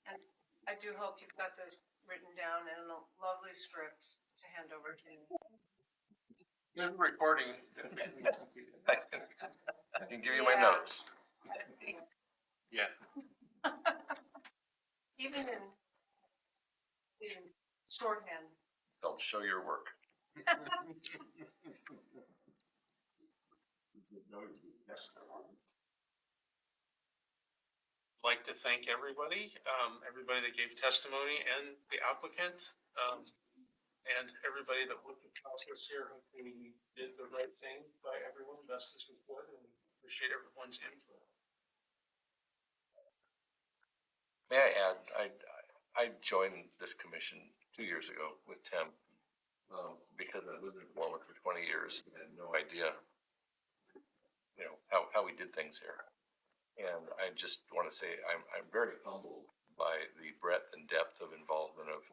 And I do hope you've got those written down in a lovely script to hand over to you. Good recording. I can give you my Yeah. notes. Yeah. Even in shorthand. They'll show your work. Like to thank everybody, everybody that gave testimony and the applicant, and everybody that looked at the process here. Hopefully we did the right thing by everyone, best as we could, and appreciate everyone's input. May I add, I joined this commission 2 years ago with Tim, because I lived in Walmart for 20 years and had no idea, how we did things here. And I just want to say I'm very humbled by the breadth and depth of involvement of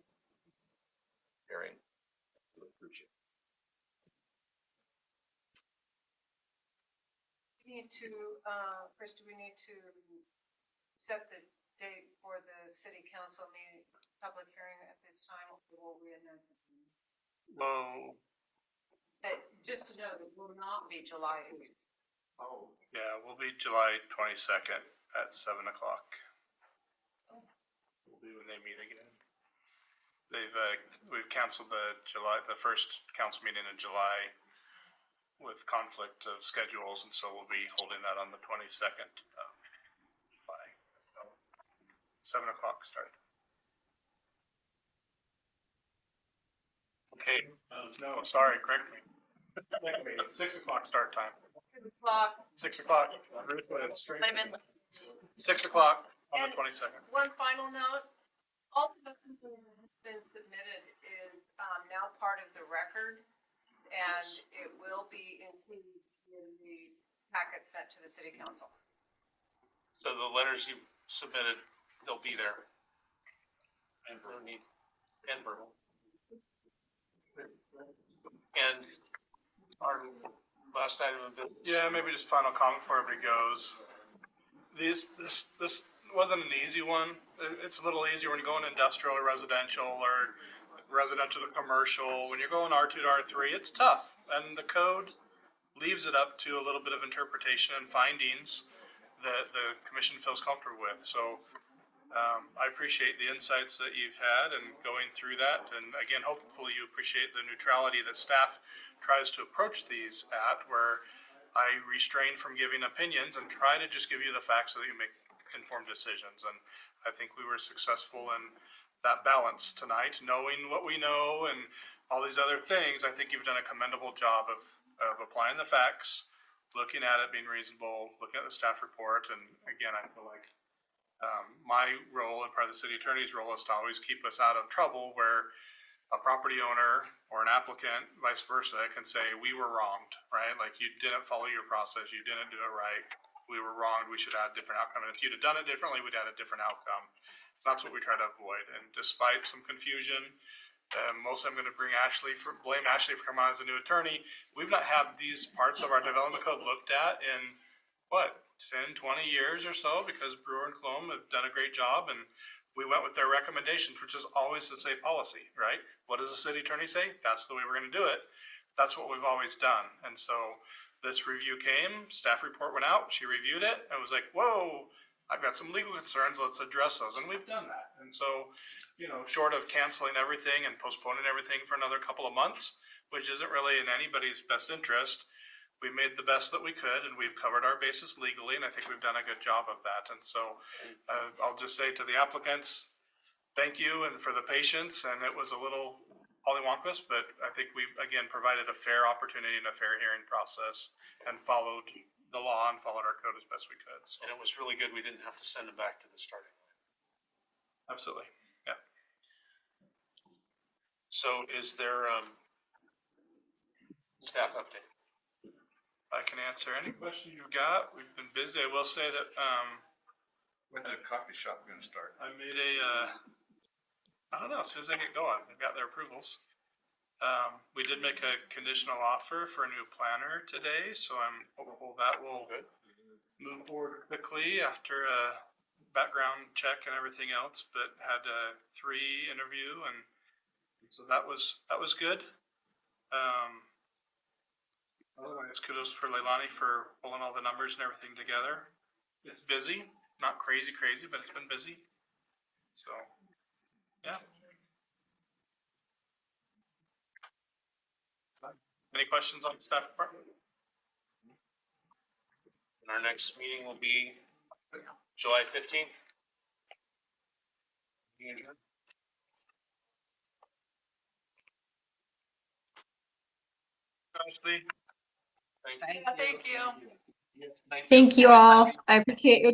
hearing. Really appreciate it. We need to, first, do we need to set the date for the city council meeting, public hearing at this time, or will we announce it? Well, Just to know, it will not be July 8th. oh, yeah, we'll be July 22nd at 7 o'clock. Will be when they meet again. We've canceled the first council meeting in July with conflict of schedules, and so we'll be holding that on the 22nd of July. So 7 o'clock start. Okay, no, sorry, correct me. 6 o'clock start time. 6 o'clock. 6 o'clock. Might have been 6 o'clock on the And 22nd. one final note, all the testimony that has been submitted is now part of the record, and it will be included in the packet sent to the city council. So the letters you submitted, they'll be there. And verbal. And our last item of business. Yeah, maybe just final comment before everybody goes. This wasn't an easy one. It's a little easier when you go in industrial or residential to commercial. When you're going R2 to R3, it's tough. And the code leaves it up to a little bit of interpretation and findings that the commission feels comfortable with. So I appreciate the insights that you've had and going through that. And again, hopefully you appreciate the neutrality that staff tries to approach these at, where I restrain from giving opinions and try to just give you the facts so that you make informed decisions. And I think we were successful in that balance tonight, knowing what we know and all these other things. I think you've done a commendable job of applying the facts, looking at it, being reasonable, looking at the staff report. And again, I feel like my role and part of the city attorney's role is to always keep us out of trouble where a property owner or an applicant, vice versa, can say, we were wronged, right? Like, you didn't follow your process, you didn't do it right, we were wronged, we should have a different outcome. And if you'd have done it differently, we'd have a different outcome. That's what we try to avoid. And despite some confusion, mostly I'm going to blame Ashley for coming on as a new attorney. We've not had these parts of our development code looked at in, 10, 20 years or so, because Brewer and Clome have done a great job, and we went with their recommendations, which is always the safe policy, right? What does the city attorney say? That's the way we're going to do it. That's what we've always done. And so this review came, staff report went out, she reviewed it, and was like, whoa, I've got some legal concerns, let's address those. And we've done that. And so, short of canceling everything and postponing everything for another couple of months, which isn't really in anybody's best interest, we made the best that we could, and we've covered our bases legally, and I think we've done a good job of that. And so I'll just say to the applicants, thank you and for the patience. And it was a little polywonkous, but I think we've, again, provided a fair opportunity and a fair hearing process and followed the law and followed our code as best we could, so. And it was really good, we didn't have to send them back to the starting line. Absolutely, yeah. So is there, staff update? I can answer any question you've got. We've been busy. I will say that, When's the coffee shop gonna start? I made a, I don't know, as soon as I get going, I've got their approvals. We did make a conditional offer for a new planner today, so I'm hopeful that will move forward quickly after a background check and everything else, but had a 3 interview, and so that was good. Otherwise, kudos for Leilani for pulling all the numbers and everything together. It's busy, not crazy, but it's been busy. So, yeah. Any questions on the staff department? And our next meeting will be July 15th. Ashley? Thank you. Thank you all. I appreciate your